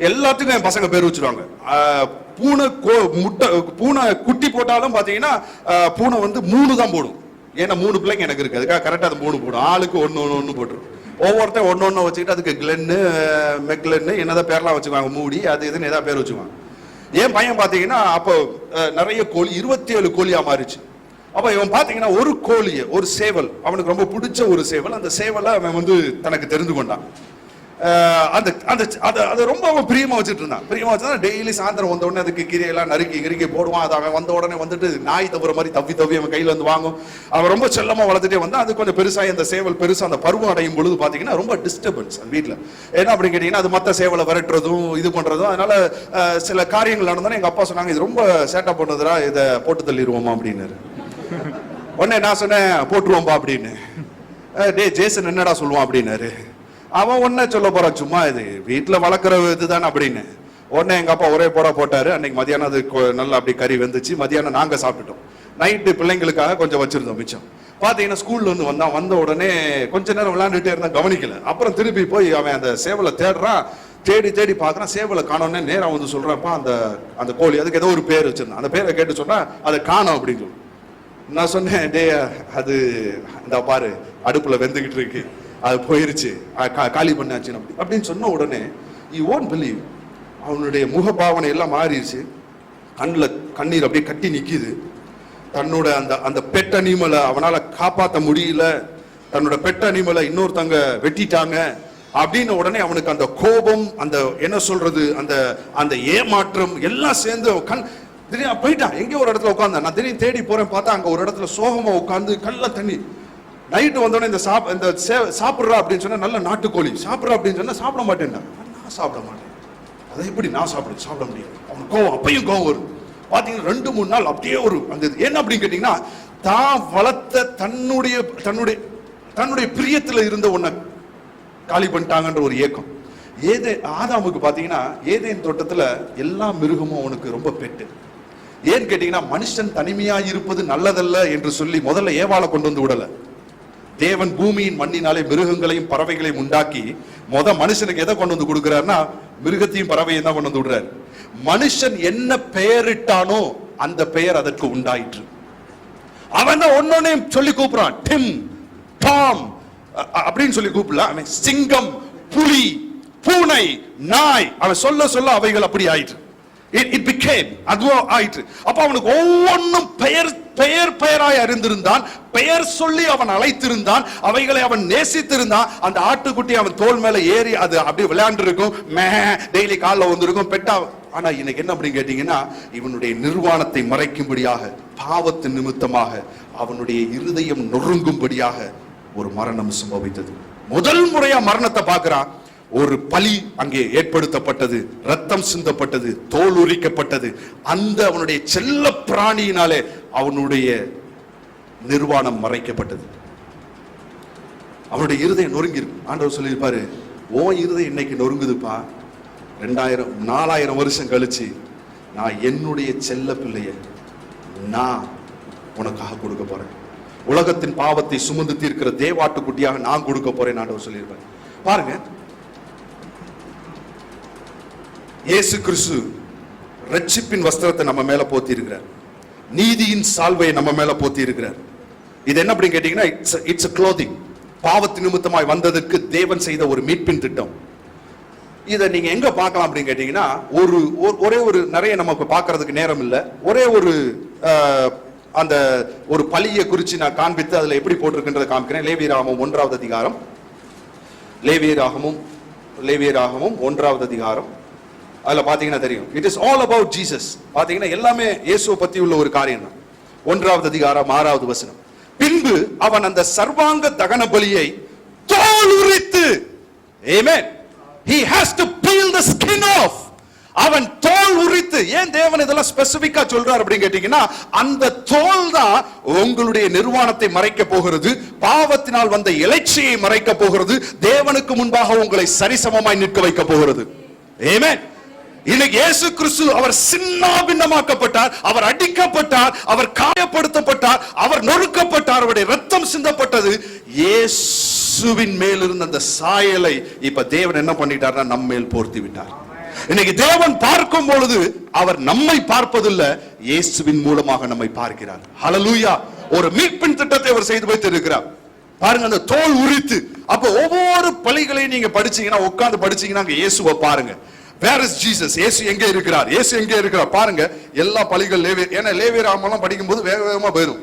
எல்லாத்துக்கும் என் பசங்க பேர் வச்சிருவாங்க. பூனை குட்டி போட்டாலும் பாத்தீங்கன்னா பூனை 3 தான் போடும். ஏன்னா 3 பிள்ளைங்க எனக்கு இருக்கு, அதுக்காக கரெக்டா அது 3 போடும். ஆளுக்கு ஒன்னு போட்டுரும். ஒவ்வொருத்தர் ஒன்னு வச்சுக்கிட்டு அதுக்கு கிளென்னு மெக்லன்னு என்னதான் பேர்லாம் வச்சுக்குவாங்க, மூடி அது இதுன்னு ஏதாவது பேர் வச்சுக்குவாங்க. என் பையன் பாத்தீங்கன்னா அப்போ நிறைய கோழி 27 கோழியா மாறிச்சு. அப்ப இவன் பாத்தீங்கன்னா ஒரு கோழிய, ஒரு சேவல், அவனுக்கு ரொம்ப பிடிச்ச ஒரு சேவல், அந்த சேவலை அவன் தனக்கு தெரிந்து கொண்டான். அதை ரொம்ப அவன் பிரியமா வச்சுட்டு இருந்தான். பிரியமா வச்சுனா டெய்லி சாயந்தரம் வந்த உடனே அதுக்கு கீரையெல்லாம் நறுக்கி போடுவான். அது அவன் வந்த உடனே நாய் தவிர மாதிரி தவி அவன் கையில வாங்கும். அவன் ரொம்ப செல்லமா வளர்த்துட்டே வந்தான். அது கொஞ்சம் பெருசாக அந்த சேவல் பெருசா அந்த பருவம் அடையும் பொழுது பாத்தீங்கன்னா ரொம்ப டிஸ்டர்பன்ஸ் வீட்டுல. என்ன அப்படின்னு கேட்டீங்கன்னா, அது மத்த சேவலை விரட்டுறதும் இது பண்றதும். அதனால சில காரியங்கள் நடந்தோன்னே எங்க அப்பா சொன்னாங்க, இது ரொம்ப சேட்டா பண்ணதுரா, இதை போட்டு தள்ளிடுவோமா அப்படின்னு. உடனே நான் சொன்னேன், போட்டுருவோம்பா அப்படின்னு. டே ஜேசன் என்னடா சொல்லுவான் அப்படின்னாரு. அவன் ஒன்ன சொல்ல போறான், சும்மா இது வீட்டுல வளர்க்குற இதுதான் அப்படின்னு. உடனே எங்க அப்பா ஒரே போட்டாரு. அன்னைக்கு மதியானம் அது நல்லா அப்படி கறி வெந்துச்சு. மதியானம் நாங்க சாப்பிட்டுட்டோம். நைட்டு பிள்ளைங்களுக்காக கொஞ்சம் வச்சிருந்தோம் மிச்சம். பாத்தீங்கன்னா ஸ்கூல்ல வந்த உடனே கொஞ்ச நேரம் விளையாண்டுட்டே இருந்தா, கவனிக்கல. அப்புறம் திருப்பி போய் அவன் அந்த சேவலை தேடுறான். தேடி பாக்குறான், சேவலை காணோன்னே நேரம் சொல்றான்ப்பா, அந்த கோழி அதுக்கு ஏதோ ஒரு பேர் வச்சிருந்தான். அந்த பேரை கேட்டு சொன்னா அதை காணோம் அப்படின்னு சொல்லி. நான் சொன்னேன், டே அது இந்த பாரு அடுப்புல வெந்துகிட்டு இருக்கு, அது போயிருச்சு, காலி பண்ணாச்சு அப்படின்னு சொன்ன உடனே you won't believe, அவனுடைய முகபாவனை எல்லாம் மாறிடுச்சு. கண்ணீர் அப்படியே கட்டி நிக்குது. தன்னோட அந்த பெட் அனிமலை அவனால காப்பாற்ற முடியல. தன்னோட பெட் அனிமலை இன்னொருத்தங்க வெட்டிட்டாங்க அப்படின்னு உடனே அவனுக்கு அந்த கோபம், அந்த என்ன சொல்றது, அந்த ஏமாற்றம் எல்லாம் சேர்ந்து திடீர்னு போயிட்டான். எங்கேயோ ஒரு இடத்துல உட்காந்தான். நான் திடீர்னு தேடி போறேன், பார்த்தா அங்க ஒரு இடத்துல சோகமா உட்காந்து கல்ல தண்ணி. நைட்டு வந்தோடனே இந்த சாப்பிட்றா அப்படின்னு சொன்னா, நல்ல நாட்டுக்கோழி சாப்பிட்றா அப்படின்னு சொன்னா சாப்பிட மாட்டேன்டா. நான் சாப்பிட மாட்டேன். அதை எப்படி நான் சாப்பிட முடியும்? அவனுக்கு கோவம், அப்பையும் கோவம் வரும். பாத்தீங்கன்னா 2-3 நாள் அப்படியே ஒரு அந்த என்ன அப்படின்னு கேட்டீங்கன்னா, தான் வளர்த்த தன்னுடைய தன்னுடைய தன்னுடைய பிரியத்துல இருந்த ஒன்ன காலி பண்ணிட்டாங்கன்ற ஒரு ஏக்கம். ஆதாமுக்கு பாத்தீங்கன்னா ஏதேன் தோட்டத்துல எல்லா மிருகமும் அவனுக்கு ரொம்ப பெட்டு. ஏன்னு கேட்டீங்கன்னா மனுஷன் தனிமையா இருப்பது நல்லதல்ல என்று சொல்லி முதல்ல ஏவாளை கொண்டு வந்து விடல. தேவன் பூமியின் மண்ணினாலே மிருகங்களையும் பறவைகளையும் உண்டாக்கி மனுஷனுக்கு எதை கொண்டு வந்து கொடுக்கிறாருன்னா மிருகத்தையும் பறவையும் தான் கொண்டு வந்து விடுறாரு. மனுஷன் என்ன பெயரிட்டானோ அந்த பெயர் அதற்கு உண்டாயிற்று. அவன் தான் ஒன்னொன்னையும் சொல்லி கூப்பிடுறான். டிம், டாம் அப்படின்னு சொல்லி கூப்பிடல. சிங்கம், புலி, பூனை, நாய், அவன் சொல்ல சொல்ல அவைகள் அப்படி ஆயிற்று. It became அதுவும் ஆயிற்று. அப்ப அவனுக்கு ஒவ்வொன்றும் பெயராய் அறிந்திருந்தான். பெயர் சொல்லி அவன் அழைத்திருந்தான். அவைகளை அவன் நேசித்திருந்தான். அந்த ஆட்டுக்குட்டி அவன் தோல் மேல ஏறி அது அப்படியே விளையாண்டு இருக்கும். டெய்லி காலில் வந்திருக்கும் பெட்டா. ஆனா இன்னைக்கு என்ன அப்படின்னு கேட்டீங்கன்னா, இவனுடைய நிர்வாணத்தை மறைக்கும்படியாக, பாவத்தின் நிமித்தமாக அவனுடைய இருதயம் நொறுங்கும்படியாக ஒரு மரணம் சம்பவித்தது. முதல் முறையா மரணத்தை பார்க்கிறான். ஒரு பலி அங்கே ஏற்படுத்தப்பட்டது, ரத்தம் சிந்தப்பட்டது, தோல் உரிக்கப்பட்டது. அந்த அவனுடைய செல்ல பிராணியினாலே அவனுடைய நிர்வாணம் மறைக்கப்பட்டது. அவனுடைய இருதயம் நொறுங்கி இருக்கு. ஆண்டவர் சொல்லியிருப்பாரு, ஓ இருதயம் இன்னைக்கு நொறுங்குதுப்பா, 4000 வருஷம் கழிச்சு நான் என்னுடைய செல்ல பிள்ளைய நான் உனக்காக கொடுக்க போறேன். உலகத்தின் பாவத்தை சுமந்து தீர்க்கிற தேவாட்டுக்குட்டியாக நான் கொடுக்க போறேன் ஆண்டவர் சொல்லியிருப்பாரு. பாருங்க, இயேசு கிறிஸ்து ரட்சிப்பின் வஸ்திரத்தை நம்ம மேல போத்தி இருக்கிறார். நீதியின் சால்வையை நம்ம மேல போத்தி இருக்கிறார். இது என்ன அப்படின்னு கேட்டீங்கன்னா, இட்ஸ் a clothing. பாவத்தின் நிமித்தமாய் வந்ததற்கு தேவன் செய்த ஒரு மீட்பின் திட்டம். இதை நீங்க எங்க பார்க்கலாம் அப்படின்னு கேட்டீங்கன்னா, ஒரே ஒரு நிறைய நமக்கு பார்க்கறதுக்கு நேரம் இல்லை. ஒரே ஒரு அந்த ஒரு பலியை குறித்து நான் காண்பித்து அதுல எப்படி போட்டிருக்கின்றதை காமிக்கிறேன். லேவியராகமம் 1வது அதிகாரம். லேவியராகமம் 1வது அதிகாரம். அதுல பாத்தீங்கன்னா தெரியும், it is all about Jesus. பாத்தீங்கன்னா எல்லாமே இயேசுவை பத்தி உள்ள ஒரு காரியம் தான். 1வது அதிகாரம் 6வது வசனம். பின்பு அவன் அந்த சர்வாங்க தகன பலியை தோல் உரித்து, ஆமென், he has to peel the skin off. அவன் தோல் உரித்து. ஏன் தேவன் இதெல்லாம் ஸ்பெசிபிக்கா சொல்றார் அப்படின்னு கேட்டீங்கன்னா, அந்த தோல் தான் உங்களுடைய நிர்வாணத்தை மறைக்க போகிறது, பாவத்தினால் வந்த இலைச்சியை மறைக்க போகிறது, தேவனுக்கு முன்பாக உங்களை சரிசமமாய் நிற்க வைக்க போகிறது. ஆமென். இன்னைக்கு இயேசு கிறிஸ்து அவர் சின்னாபின்னமாக்கப்பட்டார், அவர் அடிக்கப்பட்டார், அவர் காயப்படுத்தப்பட்டார், அவர் நொறுக்கப்பட்டார், அவருடைய ரத்தம் சிந்தப்பட்டது. இயேசுவின் மேல் இருந்த அந்த சாயலை இப்ப தேவன் என்ன பண்ணிட்டார்னா நம்ம மேல் போர்த்தி விட்டார். இன்னைக்கு தேவன் பார்க்கும் பொழுது அவர் நம்மை பார்ப்பதில்லை, இயேசுவின் மூலமாக நம்மை பார்க்கிறார். ஹல்லேலூயா. ஒரு மீட்பின் திட்டத்தை அவர் செய்து வைத்திருக்கிறார். பாருங்க, அந்த தோல் உரித்து. அப்ப ஒவ்வொரு பலிகளையும் நீங்க படிச்சீங்கன்னா, உட்கார்ந்து படிச்சீங்கன்னா இயேசுவை பாருங்க. Where is Jesus? இயேசு எங்கே இருக்கிறார்? இயேசு எங்கே இருக்கிறார்? பாருங்க, எல்லா பலிகள் ஏன்னா லேவியராகமம் படிக்கும்போது வேக வேகமா போயிடும்.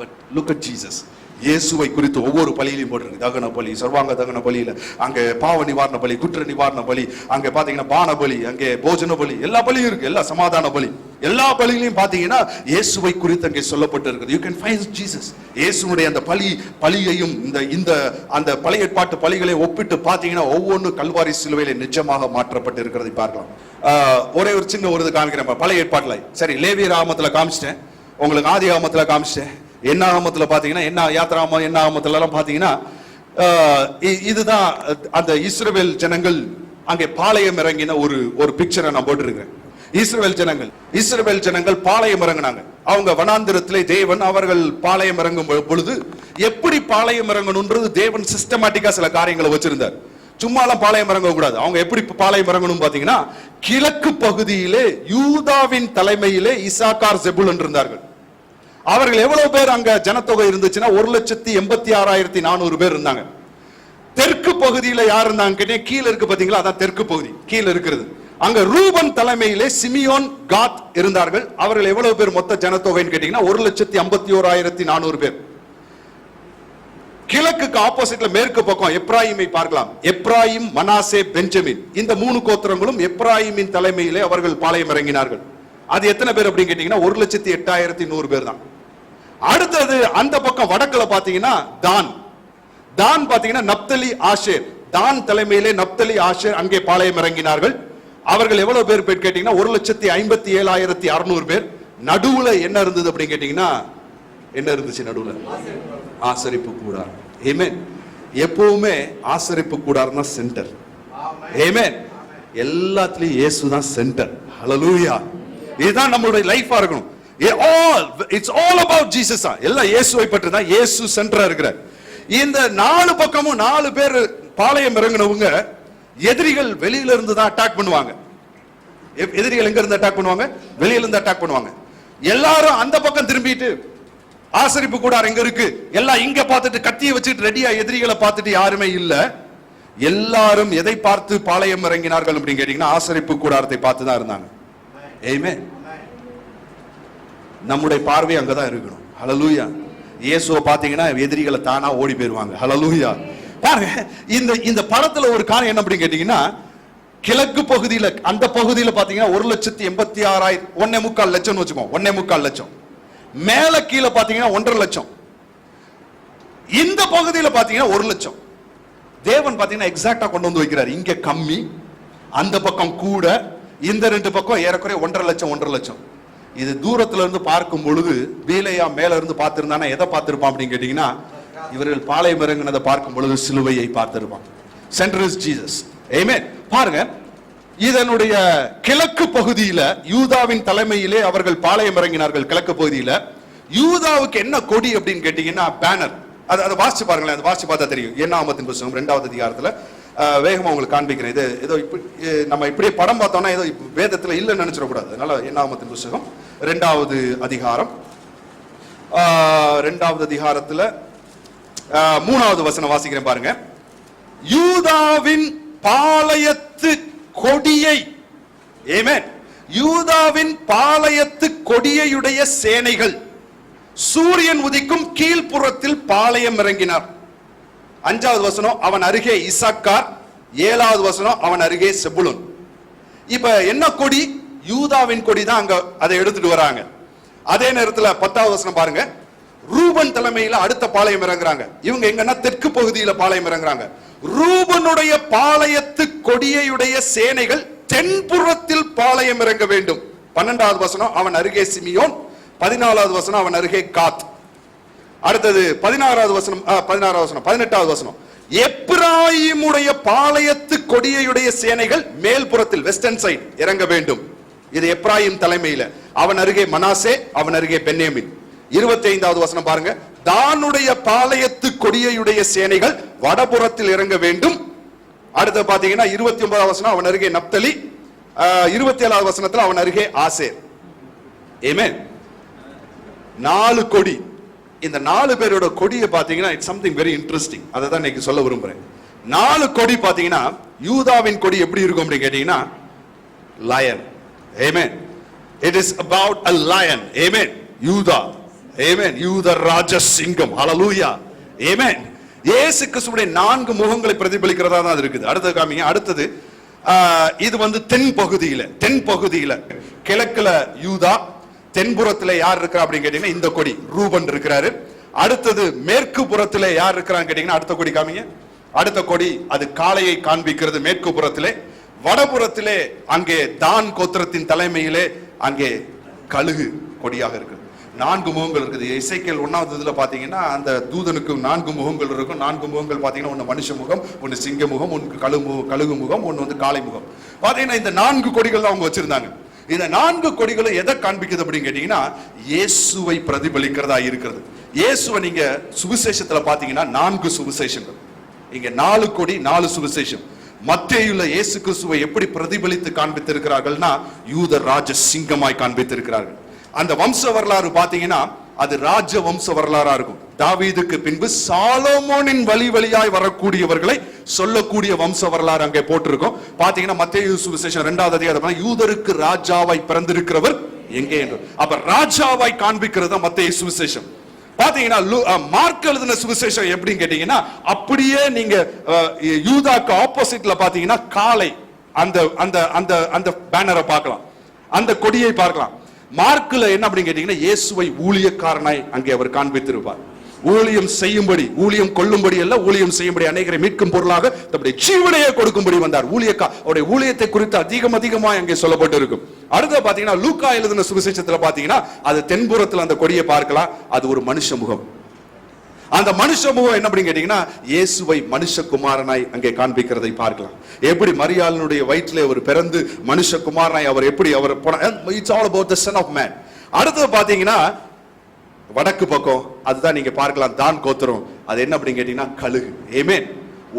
But look at Jesus. இயேசுவை குறித்து ஒவ்வொரு பலியிலையும் போட்டிருக்கு. தகன பலி, சர்வாங்க தகன பலியில அங்க பாவ நிவாரண பலி, குற்ற நிவாரண பலி, அங்க பாத்தீங்கன்னா பான பலி, அங்கே போஜன பலி, எல்லா பலியும் இருக்கு. எல்லா சமாதான பலி, எல்லா பலியிலையும் பாத்தீங்கன்னா இயேசுவை குறித்து அங்கே சொல்லப்பட்டு இருக்குது. You can find Jesus. இயேசுனுடைய அந்த பலியையும் இந்த அந்த பழைய ஏற்பாட்டு பலிகளை ஒப்பிட்டு பாத்தீங்கன்னா ஒவ்வொன்று கல்வாரி சிலுவையில நிஜமாக மாற்றப்பட்டு இருக்கிறதை பார்க்கலாம். ஒரே ஒரு சின்ன ஒரு இது காமிக்கிறேன். பழைய ஏற்பாட்டுல சரி, லேவியராகமத்துல காமிச்சிட்டேன், உங்களுக்கு ஆதியாகமத்துல காமிச்சிட்டேன். என்னாகமத்துல பாத்தீங்கன்னா, என்னாகமத்துல எல்லாம் பாத்தீங்கன்னா இதுதான் அந்த இஸ்ரவேல் ஜனங்கள் அங்கே பாளையம் இறங்கின ஒரு பிக்சரை நான் போட்டிருக்கிறேன். இஸ்ரவேல் ஜனங்கள் பாளையம் இறங்கினாங்க. அவங்க வனாந்திரத்திலே தேவன் அவர்கள் பாளையம் இறங்கும் பொழுது எப்படி பாளையம் இறங்கணும்ன்றது தேவன் சிஸ்டமேட்டிக்கா சில காரியங்களை வச்சிருந்தார். சும்மாலாம் பாளையம் இறங்க கூடாது. அவங்க எப்படி பாளையம் இறங்கணும் பாத்தீங்கன்னா, கிழக்கு பகுதியிலே யூதாவின் தலைமையிலே இசாக்கார் செபுலன் இருந்தார்கள். அவர்கள் எவ்வளவு பேர் அங்க ஜனத்தொகை இருந்துச்சுன்னா 1,86,400 பேர் இருந்தாங்க. தெற்கு பகுதியில யார் இருந்தாங்க கேட்டீங்க, கீழே இருக்கு பாத்தீங்களா, அதான் தெற்கு பகுதி கீழே இருக்கிறது. அங்க ரூபன் தலைமையிலே சிமியோன், காத் இருந்தார்கள். அவர்கள் எவ்வளவு பேர் மொத்த ஜனத்தொகைன்னு கேட்டீங்கன்னா 1,51,400 பேர். கிழக்குக்கு ஆப்போசிட்ல மேற்கு பக்கம் எப்ராயிமை பார்க்கலாம். எப்ராயிம், மனாசே, பெஞ்சமின், இந்த 3 கோத்திரங்களும் எப்ராயிமின் தலைமையிலே அவர்கள் பாளையம் இறங்கினார்கள். அது எத்தனை பேர் அப்படின்னு கேட்டீங்கன்னா 1,08,100 பேர் தான். அடுத்தது அந்த பக்கம் வடக்குல பாத்தீங்கன்னா தான் பாத்தீங்கன்னா நப்தலி, ஆஷேர். தான் தலைமையிலே நப்தலி, ஆஷேர் அங்கே பாளையம் இறங்கினார்கள். அவர்கள் எவ்வளவு பேர் கேட்டீங்கன்னா 1,57,600 பேர். நடுவுல என்ன இருந்தது அப்படின்னு கேட்டீங்கன்னா என்ன இருந்துச்சு நடுவுல? ஆசரிப்பு கூடாரம். ஆமென். எப்பவுமே ஆசரிப்பு கூடாரம் தான் சென்டர். ஆமென். எல்லாத்துலயும் இயேசு தான் சென்டர். ஹalleluya. இதுதான் நம்மளுடைய லைஃபா இருக்கணும். It's all about Jesus. எல்லாம் இயேசுவை பற்றி தான். இயேசு சென்டரா இருக்கிறார். இந்த 4 பக்கமும் 4 பேர் பாளையம் இறங்கினவங்க எதிரிகள் வெளியில இருந்து தான் அட்டாக் பண்ணுவாங்க. எதிரிகள் எங்க இருந்து அட்டாக் பண்ணுவாங்க? வெளியில இருந்து அட்டாக் பண்ணுவாங்க. எல்லாரும் அந்த பக்கம் திரும்பிட்டு ஆசரிப்பு கூடாரம் எங்க இருக்கு, எல்லாம் இங்க பார்த்துட்டு கத்தியை வச்சுட்டு ரெடியா எதிரிகளை பார்த்துட்டு யாருமே இல்ல. எல்லாரும் எதை பார்த்து பாளையம் இறங்கினார்கள் அப்படின்னு கேட்டீங்கன்னா ஆசரிப்பு கூடாரத்தை பார்த்து தான் இருந்தாங்க. ஆமென். நம்முடைய பார்வை அங்கதான் இருக்கணும். ஹalleluya. இயேசுவை பாத்தீங்கன்னா எதிரிகளை தானா ஓடி போயிருவாங்க. ஹalleluya. பாருங்க, இந்த படத்துல ஒரு காரணம் என்ன அப்படின்னு கேட்டீங்கன்னா, கிழக்கு பகுதியில அந்த பகுதியில பாத்தீங்கன்னா 1,86,000 1.25 லட்சம் வச்சுக்கோம். 1.25 லட்சம். மேல கீழே பாத்தீங்கன்னா 1.5 லட்சம். இந்த பகுதியில பாத்தீங்கன்னா 1 லட்சம். தேவன் பாத்தீங்கன்னா எக்ஸாக்டா கொண்டு வந்து வைக்கிறார். இங்க கம்மி, அந்த பக்கம் கூட, இந்த 2 பக்கம் ஏறக்குறைய 1.5 லட்சம் 1.5 லட்சம். இது தூரத்துல இருந்து பார்க்கும் பொழுது வீலையா மேல இருந்து பார்த்திருந்தானா எதை பார்த்திருப்பான் அப்படின்னு கேட்டீங்கன்னா, இவர்கள் பாளையம் இறங்கினதை பார்க்கும் பொழுது சிலுவையை பார்த்திருப்பான். Centre is Jesus. ஆமென். பாருங்க, இதனுடைய கிழக்கு பகுதியில யூதாவின் தலைமையிலே அவர்கள் பாளையம் இறங்கினார்கள். கிழக்கு பகுதியில யூதாவுக்கு என்ன கொடி அப்படின்னு கேட்டீங்கன்னா பேனர். அதை வாசிச்சு பாருங்களேன். அதை வாசிச்சு பார்த்தா தெரியும். என்னாகமத்தின் புத்தகம் 2வது அதிகாரத்துல வேகமா உங்களுக்கு காண்பிக்கிறேன். இது ஏதோ நம்ம இப்படியே படம் பார்த்தோம்னா ஏதோ வேதத்துல இல்லைன்னு நினைச்சிடக்கூடாது. அதனால என்னாகமத்தின் புத்தகம் 2வது அதிகாரம் 2வது அதிகாரத்துல 3வது வசனம் வாசிக்கிறேன் பாருங்க. யூதாவின் பாளையத்து கொடியை, ஆமென், யூதாவின் பாளையத்து கொடியையுடைய சேனைகள் சூரியன் உதிக்கும் கீழ்ப்புறத்தில் பாளையம் இறங்கினார். 5வது வசனம் அவன் அருகே இசாக்கார். 7வது வசனம் அவன் அருகே செபுலூன். இப்ப என்ன கொடி? யூதாவின் கொடி தான் அங்க அதை எடுத்துட்டு வராங்க. அதே நேரத்துல 10வது வசனம் பாருங்க, ரூபன் தலைமையில அடுத்த பாளையம் இறங்குறாங்க. இவங்க எங்கன்னா தெற்கு பகுதியில பாளையம் இறங்குறாங்க. ரூபனுடைய பாளையத்து கொடியையுடைய சேனைகள் தென்புறத்தில் பாளையம் இறங்க வேண்டும். 12வது வசனம் அவன் அருகே சிமியோன். 14வது வசனம் அவன் அருகே காத். அடுத்தது 16வது வசனம் 18வது வசனம் எப்பிராயிமுடைய பாளையத்து கொடியையுடைய சேனைகள் மேல்புறத்தில் வெஸ்டர்ன் சைடு இறங்க வேண்டும். இது எப்பிராயிம் தலைமையில. அவன் அருகே மனாசே, அவன் அருகே பென்யமீன். 25வது வசனம் பாருங்க, தானுடைய பாளையத்து கொடியையுடைய சேனைகள் வடபுறத்தில் இறங்க வேண்டும். அடுத்து பாத்தீங்கன்னா 29வது வசனம் அவன் அருகே நப்தலி. 27வது வசனத்துல அவன் அருகே ஆசேர். ஆமென். 4 கொடி. இந்த 4 பேரோட கொடியை பாத்தீங்கன்னா இட்ஸ் சம்திங் வெரி இன்ட்ரெஸ்டிங். அதை தான் இன்னைக்கு சொல்ல விரும்புறேன். 4 கொடி பாத்தீங்கன்னா யூதாவின் கொடி எப்படி இருக்கும் அப்படின்னு கேட்டீங்கன்னா lion. Amen. It is about a lion. Amen. யூதா. Amen. யூதா ராஜ சிங்கம். Hallelujah. Amen. இயேசு கிறிஸ்துவுடைய 4 முகங்களை பிரதிபலிக்கிறதா தான் அது இருக்குது. அடுத்து காமிங்க. அடுத்தது இது வந்து தென் பகுதியில கிழக்குல யூதா, தென்புறத்துல யார் இருக்கிறா அப்படின்னு கேட்டீங்கன்னா இந்த கொடி ரூபன் இருக்கிறாரு. அடுத்தது மேற்கு புறத்துல யார் இருக்கிறான்னு கேட்டீங்கன்னா அடுத்த கொடி காமிங்க. அடுத்த கொடி அது காளையை காண்பிக்கிறது மேற்கு புறத்திலே. வடபுறத்திலே அங்கே தான் கோத்திரத்தின் தலைமையிலே அங்கே கழுகு கொடியாக இருக்குது. 4 முகங்கள் இருக்குது. எசேக்கியேல் 1வது இதுல பாத்தீங்கன்னா அந்த தூதனுக்கு 4 முகங்கள் இருக்கும். 4 முகங்கள் பாத்தீங்கன்னா ஒன்னு மனுஷ முகம், ஒன்னு சிங்க முகம், ஒன்னு கழுகு முகம், ஒன்னு வந்து காளை முகம். பாத்தீங்கன்னா இந்த 4 கொடிகள் தான் அவங்க வச்சிருந்தாங்க. இந்த 4 கொடிகளும் எதை காண்பிக்குது அப்படின்னு கேட்டீங்கன்னா இயேசுவை பிரதிபலிக்கிறதா இருக்கிறது. இயேசுவை நீங்க சுவிசேஷத்துல பாத்தீங்கன்னா 4 சுவிசேஷங்கள். இங்க 4 கொடி 4 சுவிசேஷம். மத்தேயுல இயேசு கிறிஸ்துவை எப்படி பிரதிபலித்து காண்பித்திருக்கிறார்கள்னா யூத ராஜ சிங்கமாய் காண்பித்திருக்கிறார்கள். அந்த வம்ச வரலாறு பாத்தீங்கன்னா அது ராஜ வம்ச வரலாறா இருக்கும். தாவீதுக்கு பின்பு சாலமோனின் வழியாய் வரக்கூடியவர்களை சொல்லக்கூடிய வம்ச வரலாறு அங்கே போட்டிருக்கும். பாத்தீங்கன்னா மத்தேயு சுவிசேஷம் 2வது அதிகாரம் யூதருக்கு ராஜாவாய் பிறந்திருக்கிறவர் எங்கே என்று. அப்ப ராஜாவாய் காண்பிக்கிறது மத்தேயு சுவிசேஷம். பாத்தீங்கன்னா மார்க் எழுதின சுவிசேஷம் எப்படின்னு கேட்டீங்கன்னா அப்படியே நீங்க யூதாக்கு ஆப்போசிட்ல பாத்தீங்கன்னா காளை அந்த அந்த அந்த அந்த பேனரை பார்க்கலாம், அந்த கொடியை பார்க்கலாம். மார்க்ல என்ன அப்படின்னு கேட்டீங்கன்னா இயேசுவை ஊழியக்காரனாய் அங்கே அவர் காண்பித்திருப்பார். ஊழியம் செய்யும்படி, ஊழியம் கொள்ளும்படி அல்ல, ஊழியம் செய்யும்படி அநேகரை மீட்கும் பொருளாக தம்முடைய ஜீவனையே கொடுக்கும்படி வந்தார். அவருடைய ஊழியத்தை குறித்து அதிகமாக அங்கே சொல்லப்பட்டு இருக்கும். அடுத்து பாத்தீங்கன்னா லூக்கா எழுதின சுவிசேஷத்துல பாத்தீங்கன்னா அது தென்புறத்துல அந்த கொடியை பார்க்கலாம். அது ஒரு மனுஷ முகம். அந்த மனுஷ முகம் என்ன அப்படின்னு கேட்டீங்கன்னா இயேசுவை மனுஷகுமாரனாய் அங்கே காண்பிக்கிறதை பார்க்கலாம். எப்படி மரியாளினுடைய வயிற்றிலே அவர் பிறந்து மனுஷகுமாரனாய் அவர் எப்படி அவர் it's all about the son of man. அடுத்து பாத்தீங்கன்னா வடக்கு பக்கம் அதுதான் நீங்க பார்க்கலாம், தான் கோத்திரம். அது என்ன அப்படின்னு கேட்டீங்கன்னா கழுகு. ஆமென்.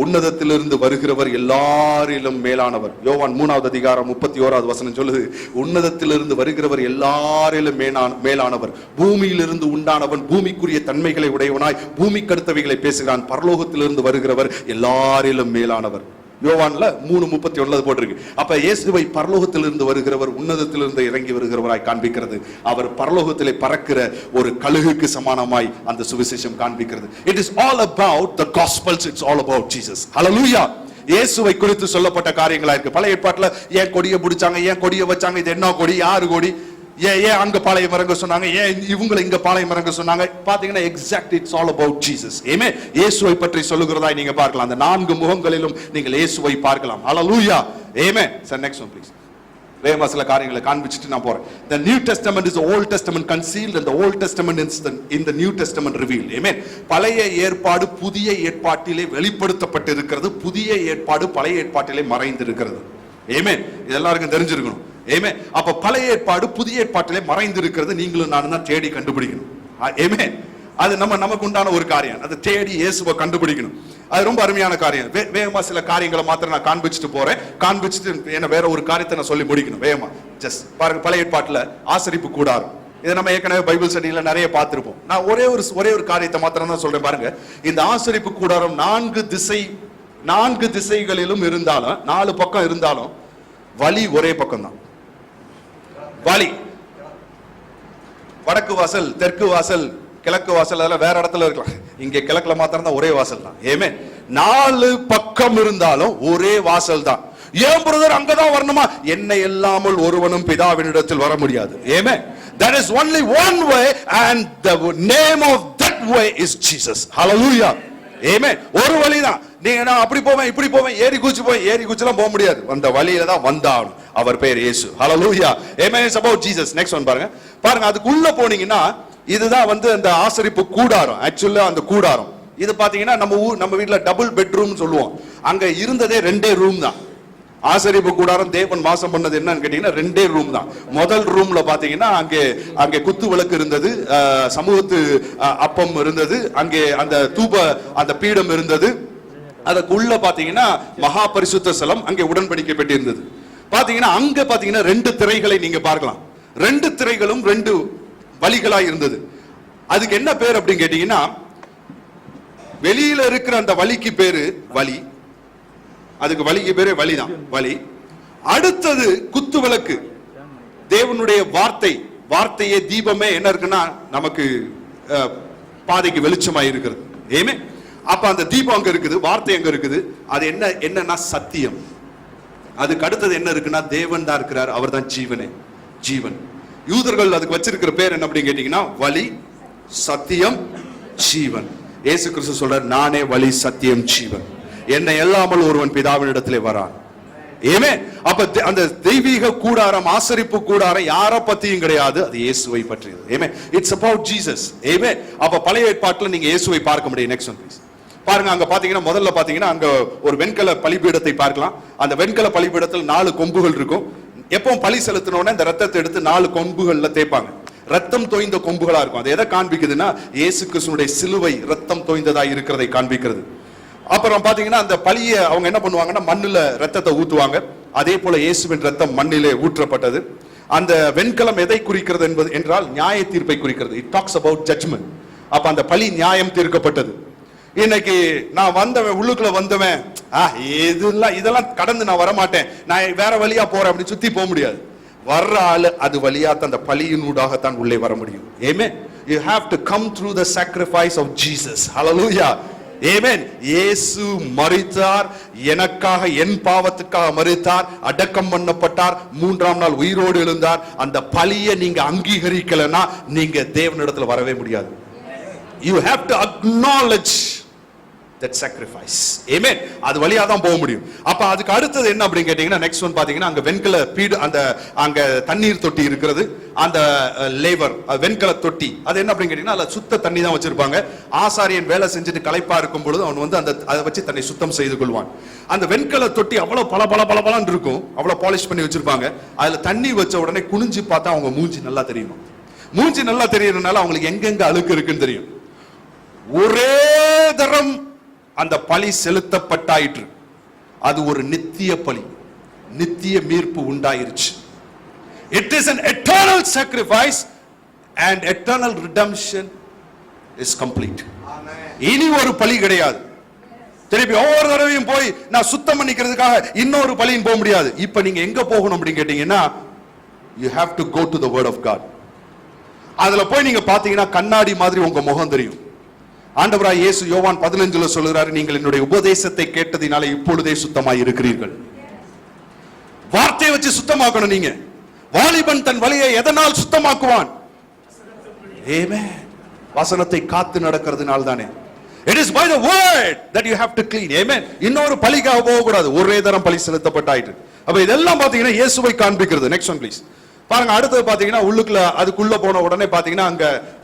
உன்னதத்திலிருந்து வருகிறவர் எல்லாரிலும் மேலானவர். யோவான் 3வது அதிகாரம் 31வது வசனம் சொல்லுது, உன்னதத்திலிருந்து வருகிறவர் எல்லாரிலும் மேலானவர். பூமியிலிருந்து உண்டானவன், பூமிக்குரிய தன்மைகளை உடையவனாய் பூமிக்கு அடுத்தவைகளை பேசுகிறான். பரலோகத்திலிருந்து வருகிறவர் எல்லாரிலும் மேலானவர். யோவான்ல 3:31 போட்டிருக்கு. அப்ப இயேசுவை பரலோகத்திலிருந்து வருகிறவர், உன்னதத்திலிருந்து இறங்கி வருகிறவராய் காண்பிக்கிறது. அவர் பரலோகத்திலே பறக்கிற ஒரு கழுகுக்கு சமானமாய் அந்த சுவிசேஷம் காண்பிக்கிறது. It is all about the gospels. It's all about Jesus. Hallelujah. இயேசுவை குறித்து சொல்லப்பட்ட காரியங்களா இருக்கு. பழைய ஏற்பாட்டுல ஏன் கொடியை பிடிச்சாங்க, ஏன் கொடியை வச்சாங்க, இது என்ன கொடி, யாரு கொடி, ஏன் அங்க பாளையம் இறங்க சொன்னாங்க, ஏன் இவங்களை இங்க பாளையம் இறங்க சொன்னாங்க, பாத்தீங்கன்னா exact it's all about Jesus. Amen. இயேசுவை பற்றி சொல்லுகிறதாய் நீங்க பார்க்கலாம். அந்த 4 முகங்களிலும் நீங்கள் இயேசுவை பார்க்கலாம். ஹalleluya. Amen. Sir next one please. வேகமா சில காரியங்களை காண்பிச்சிட்டு நான் போறேன். The New Testament is the Old Testament concealed and the Old Testament is in the New Testament revealed. Amen. பழைய ஏற்பாடு புதிய ஏற்பாட்டிலே வெளிப்படுத்தப்பட்டிருக்கிறது. புதிய ஏற்பாடு பழைய ஏற்பாட்டிலே மறைந்திருக்கிறது. ஆமென். இது எல்லாருக்கும் தெரிஞ்சிருக்கணும். ஆமென். அப்ப பழைய ஏற்பாடு புதிய ஏற்பாட்டிலே மறைந்திருக்கிறது. நீங்களும் நானும் தான் தேடி கண்டுபிடிக்கணும். ஆமென். அது நமக்கு உண்டான ஒரு காரியம். அது தேடி இயேசுவை கண்டுபிடிக்கணும். அது ரொம்ப அருமையான காரியம். வேகமா சில காரியங்களை மாத்திரம் நான் காண்பிச்சுட்டு போறேன். காண்பிச்சுட்டு என்ன வேற ஒரு காரியத்தை நான் சொல்லி முடிக்கணும் வேகமா. ஜஸ்ட் பாருங்க, பழைய ஏற்பாட்டுல ஆசரிப்பு கூடாரம், இதை நம்ம ஏற்கனவே பைபிள் ஸ்டடியில நிறைய பார்த்திருப்போம். நான் ஒரே ஒரு காரியத்தை மாத்திரம் தான் சொல்றேன். பாருங்க, இந்த ஆசரிப்பு கூடாரம் 4 திசைகளிலும் இருந்தாலும், 4 பக்கம் இருந்தாலும் வழி ஒரே பக்கம் தான். வழி வடக்கு வாசல், தெற்கு வாசல், கிழக்கு வாசல், அதெல்லாம் வேற இடத்துல இருக்கலாம். இங்க கிழக்குல மாத்திரம் தான் ஒரே வாசல் தான். ஆமென். 4 பக்கம் இருந்தாலும் ஒரே வாசல் தான். ஏன் பிரதர் அங்கதான் வரணுமா? என்னை இல்லாமல் ஒருவனும் பிதாவினிடத்தில் வர முடியாது. ஆமென். There is only one way and the name of that way is Jesus. Hallelujah. ஆமென். ஒரு வழிதான். நீங்க நான் அப்படி போவேன் இப்படி போவேன் ஏறி குச்சிலாம் போக முடியாது. அந்த வழியில தான் வந்தாகணும். அவர் பேர் இயேசு. ஹalleluya. ஆமென். It's about Jesus. Next one பாருங்க. அதுக்குள்ள போனீங்கன்னா இதுதான் அந்த ஆசரிப்பு கூடாரம். ஆக்சுவலா அந்த கூடாரம் இது பாத்தீங்கன்னா நம்ம வீட்ல டபுள் பெட்ரூம் சொல்லுவோம். அங்க இருந்ததே 2 ரூம் தான். ஆசரிப்பு கூடாரம் தேவன் வாசம் பண்ணது என்னன்னு கேட்டீங்கன்னா 2 ரூம் தான். முதல் ரூம்ல பாத்தீங்கன்னா அங்கே குத்து விளக்கு இருந்தது, சமூகத்து அப்பம் இருந்தது, அங்கே அந்த அந்த பீடம் இருந்தது. அதுக்குள்ள பாத்தீங்கன்னா மகா பரிசுத்த ஸ்தலம், அங்கே உடன்படிக்கை பெட்டி இருந்தது. பாத்தீங்கன்னா அங்க பாத்தீங்கன்னா 2 திரைகளை நீங்க பார்க்கலாம். 2 திரைகளும் 2 வழிகளாய் இருந்தது. அதுக்கு என்ன பேர் அப்படின்னு கேட்டீங்கன்னா, வெளியில இருக்கிற அந்த வழிக்கு பேரு வழி. அதுக்கு வழிக்கு பேரு வழிதான், வழி. அடுத்தது குத்து விளக்கு, தேவனுடைய வார்த்தையே தீபமே என்ன இருக்குன்னா நமக்கு பாதைக்கு வெளிச்சமாய் இருக்கிறது. ஏமே அப்ப அந்த தீபம் அங்க இருக்குது, வார்த்தை அங்க இருக்குது. அது என்னன்னா சத்தியம். அதுக்கு அடுத்தது என்ன இருக்குன்னா தேவன் தான் இருக்கிறார், அவர் தான் ஜீவன். யூதர்கள் அதுக்கு வச்சிருக்கிற பேர் என்ன அப்படின்னு கேட்டீங்கன்னா வழி, சத்தியம், ஜீவன். இயேசு கிறிஸ்து சொல்றார், நானே வழி, சத்தியம், ஜீவன். என்னை இல்லாமல் ஒருவன் பிதாவினிடத்திலே வரான். ஏமே அப்ப அந்த தெய்வீக கூடாரம், ஆசரிப்பு கூடாரம் யாரை பத்தியும் கிடையாது, அது இயேசுவை பற்றியது. ஏமே இட்ஸ் அபௌட் ஜீசஸ். ஏமே அப்ப பழைய ஏற்பாட்டுல நீங்க இயேசுவை பார்க்க முடியும். Next one please. பாருங்க, அங்க பாத்தீங்கன்னா முதல்ல பாத்தீங்கன்னா அங்க ஒரு வெண்கல பலிபீடத்தை பார்க்கலாம். அந்த வெண்கல பலிபீடத்தில் 4 கொம்புகள் இருக்கும். எப்பவும் பலி செலுத்தினோட இந்த ரத்தத்தை எடுத்து 4 கொம்புகள்ல தேய்ப்பாங்க. ரத்தம் தோய்ந்த கொம்புகளா இருக்கும். அது எதை காண்பிக்குதுன்னா இயேசு கிறிஸ்துவினுடைய சிலுவை ரத்தம் தோய்ந்ததா இருக்கிறதை காண்பிக்கிறது. அப்புறம் பாத்தீங்கன்னா அந்த பலியை அவங்க என்ன பண்ணுவாங்கன்னா மண்ணுல ரத்தத்தை ஊத்துவாங்க. அதே போல இயேசுவின் ரத்தம் மண்ணிலே ஊற்றப்பட்டது. அந்த வெண்கலம் எதை குறிக்கிறது என்றால் நியாய தீர்ப்பை குறிக்கிறது. It talks about judgement. அப்ப அந்த பலி நியாயம் தீர்க்கப்பட்டது. இன்னைக்கு நான் வந்தவன், உள்ளுக்குள்ள வந்தவன், இதெல்லாம் கடந்து நான் வரமாட்டேன், நான் வேற வழியா போறேன் அப்படின்னு சுத்தி போக முடியாது. வர்ற ஆளு அது வழியா அந்த பலியினூடாகத்தான் உள்ளே வர முடியும். ஆமென். You have to come through the sacrifice of Jesus. Hallelujah. Amen. இயேசு மரித்தார், எனக்காக, என் பாவத்துக்காக மரித்தார், அடக்கம் பண்ணப்பட்டார், 3ஆம் நாள் உயிரோடு எழுந்தார். அந்த பலியை நீங்க அங்கீகரிக்கலனா நீங்க தேவனிடத்துல வரவே முடியாது. you have to acknowledge that sacrifice. Amen. அது வழியா தான் போக முடியும். அப்ப அதுக்கு அடுத்தது என்ன அப்படி கேட்டீங்கன்னா, நெக்ஸ்ட் ஒன் பாத்தீங்கன்னா, அங்க வெண்கல பீடு, அந்த அங்க தண்ணீர் தொட்டி இருக்கிறது, அந்த லேவர் வெண்கல தொட்டி, அது என்ன அப்படி கேட்டீங்கன்னா, அதுல சுத்த தண்ணி தான் வச்சிருப்பாங்க. ஆசாரியன் வேலை செஞ்சுட்டு களைப்பா இருக்கும் பொழுது அவன் வந்து அந்த அதை வச்சு தன்னை சுத்தம் செய்து கொள்வான். அந்த வெண்கல தொட்டி அவ்வளவு பல இருக்கும், அவ்வளவு பாலிஷ் பண்ணி வச்சிருப்பாங்க. அதுல தண்ணி வச்ச உடனே குனிஞ்சு பார்த்தா அவங்க மூஞ்சி நல்லா தெரியும். மூஞ்சி நல்லா தெரியறதுனால அவங்களுக்கு எங்கெங்க அழுக்கு இருக்குன்னு தெரியும். ஒரே தரம் அந்த பலி செலுத்தப்பட்டாயிற்று. அது ஒரு நித்திய பலி, நித்திய மீட்பு உண்டாயிருச்சு. It is an eternal sacrifice and eternal redemption is complete. இனி ஒரு பலி கிடையாது. திருப்பி ஒவ்வொரு தடவையும் போய் நான் சுத்தம் பண்ணிக்கிறதுக்காக இன்னொரு பலியின் போக முடியாது. இப்ப நீங்க எங்க போகணும் அப்படின்னு கேட்டீங்கன்னா, you have to go to the word of God. அதுல போய் நீங்க பாத்தீங்கன்னா கண்ணாடி மாதிரி உங்க முகம் தெரியும். ஆண்டவராய் இயேசு யோவான் 15 சொல்கிறாரு, நீங்கள் என்னுடைய உபதேசத்தை கேட்டதினாலே இப்பொழுதே சுத்தமாய் இருக்கிறீர்கள். வார்த்தையை வச்சு சுத்தமாக்கணும். நீங்க வாலிபன் தன் வழியை எதனால் சுத்தமாக்குவான்? ஆமென். வசனத்தை காத்து நடக்கிறதுனால தானே. It is by the word that you have to clean. Amen. இன்னொரு பலிக்காக போக கூடாது, ஒரே தரம் பலி செலுத்தப்பட்டாயிற்று. அப்ப இதெல்லாம் பாத்தீங்கன்னா இயேசுவை காண்பிக்கிறது. Next one please. பாருங்க, அடுத்தது பாத்தீங்கன்னா உள்ளுக்குள்ள அதுக்குள்ள போன உடனே பாத்தீங்கன்னா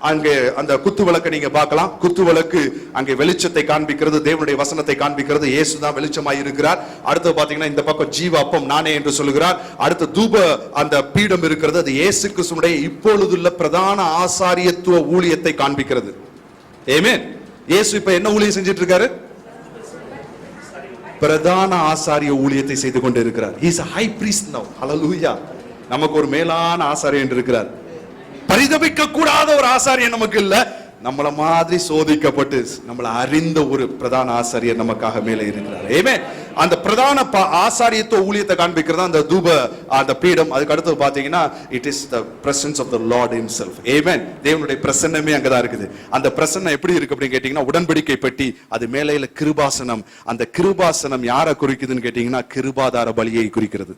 அங்க அந்த குத்து விளக்கை நீங்க பார்க்கலாம். குத்து விளக்கு அங்கே வெளிச்சத்தை காண்பிக்கிறது, தேவனுடைய வசனத்தை காண்பிக்கிறது. இயேசு தான் வெளிச்சமாய் இருக்கிறார். அடுத்து பாத்தீங்கன்னா இந்த பக்கம் ஜீவ அப்பம் நானே என்று சொல்லுகிறார். அடுத்து தூப அந்த பீடம் இருக்கிறது, அது இயேசு கிறிஸ்துவுடைய இப்பொழுதுள்ள பிரதான ஆசாரியத்துவ ஊழியத்தை காண்பிக்கிறது. ஆமென். இயேசு இப்ப என்ன ஊழியம் செஞ்சிட்டு இருக்காரு? பிரதான ஆசாரிய ஊழியத்தை செய்து கொண்டு இருக்கிறார். He is a high priest now. Hallelujah. நமக்கு ஒரு மேலான ஆசாரியன் இருக்கிறார். பரிதபிக்க கூடாத ஒரு ஆசாரியன் நமக்கு இல்ல, நம்மள மாதிரி சோதிக்கப்பட்டு நம்மள அறிந்த ஒரு பிரதான ஆசாரியர் நமக்காக மேலே இருக்கிறார். ஆமென். அந்த பிரதான ஆசாரியத்துவ ஊழியத்தை காண்பிக்கிறது அந்த தூப அந்த பீடம். அதுக்கு அடுத்து பாத்தீங்கன்னா it is the presence of the Lord himself. ஆமென். தேவனுடைய பிரசன்னமே அங்கதான் இருக்குது. அந்த பிரசன்னம் எப்படி இருக்கு அப்படின்னு கேட்டீங்கன்னா, உடன்படிக்கை பெட்டி, அது மேலையில கிருபாசனம். அந்த கிருபாசனம் யாரை குறிக்குதுன்னு கேட்டீங்கன்னா, கிருபாதார பலியை குறிக்கிறது.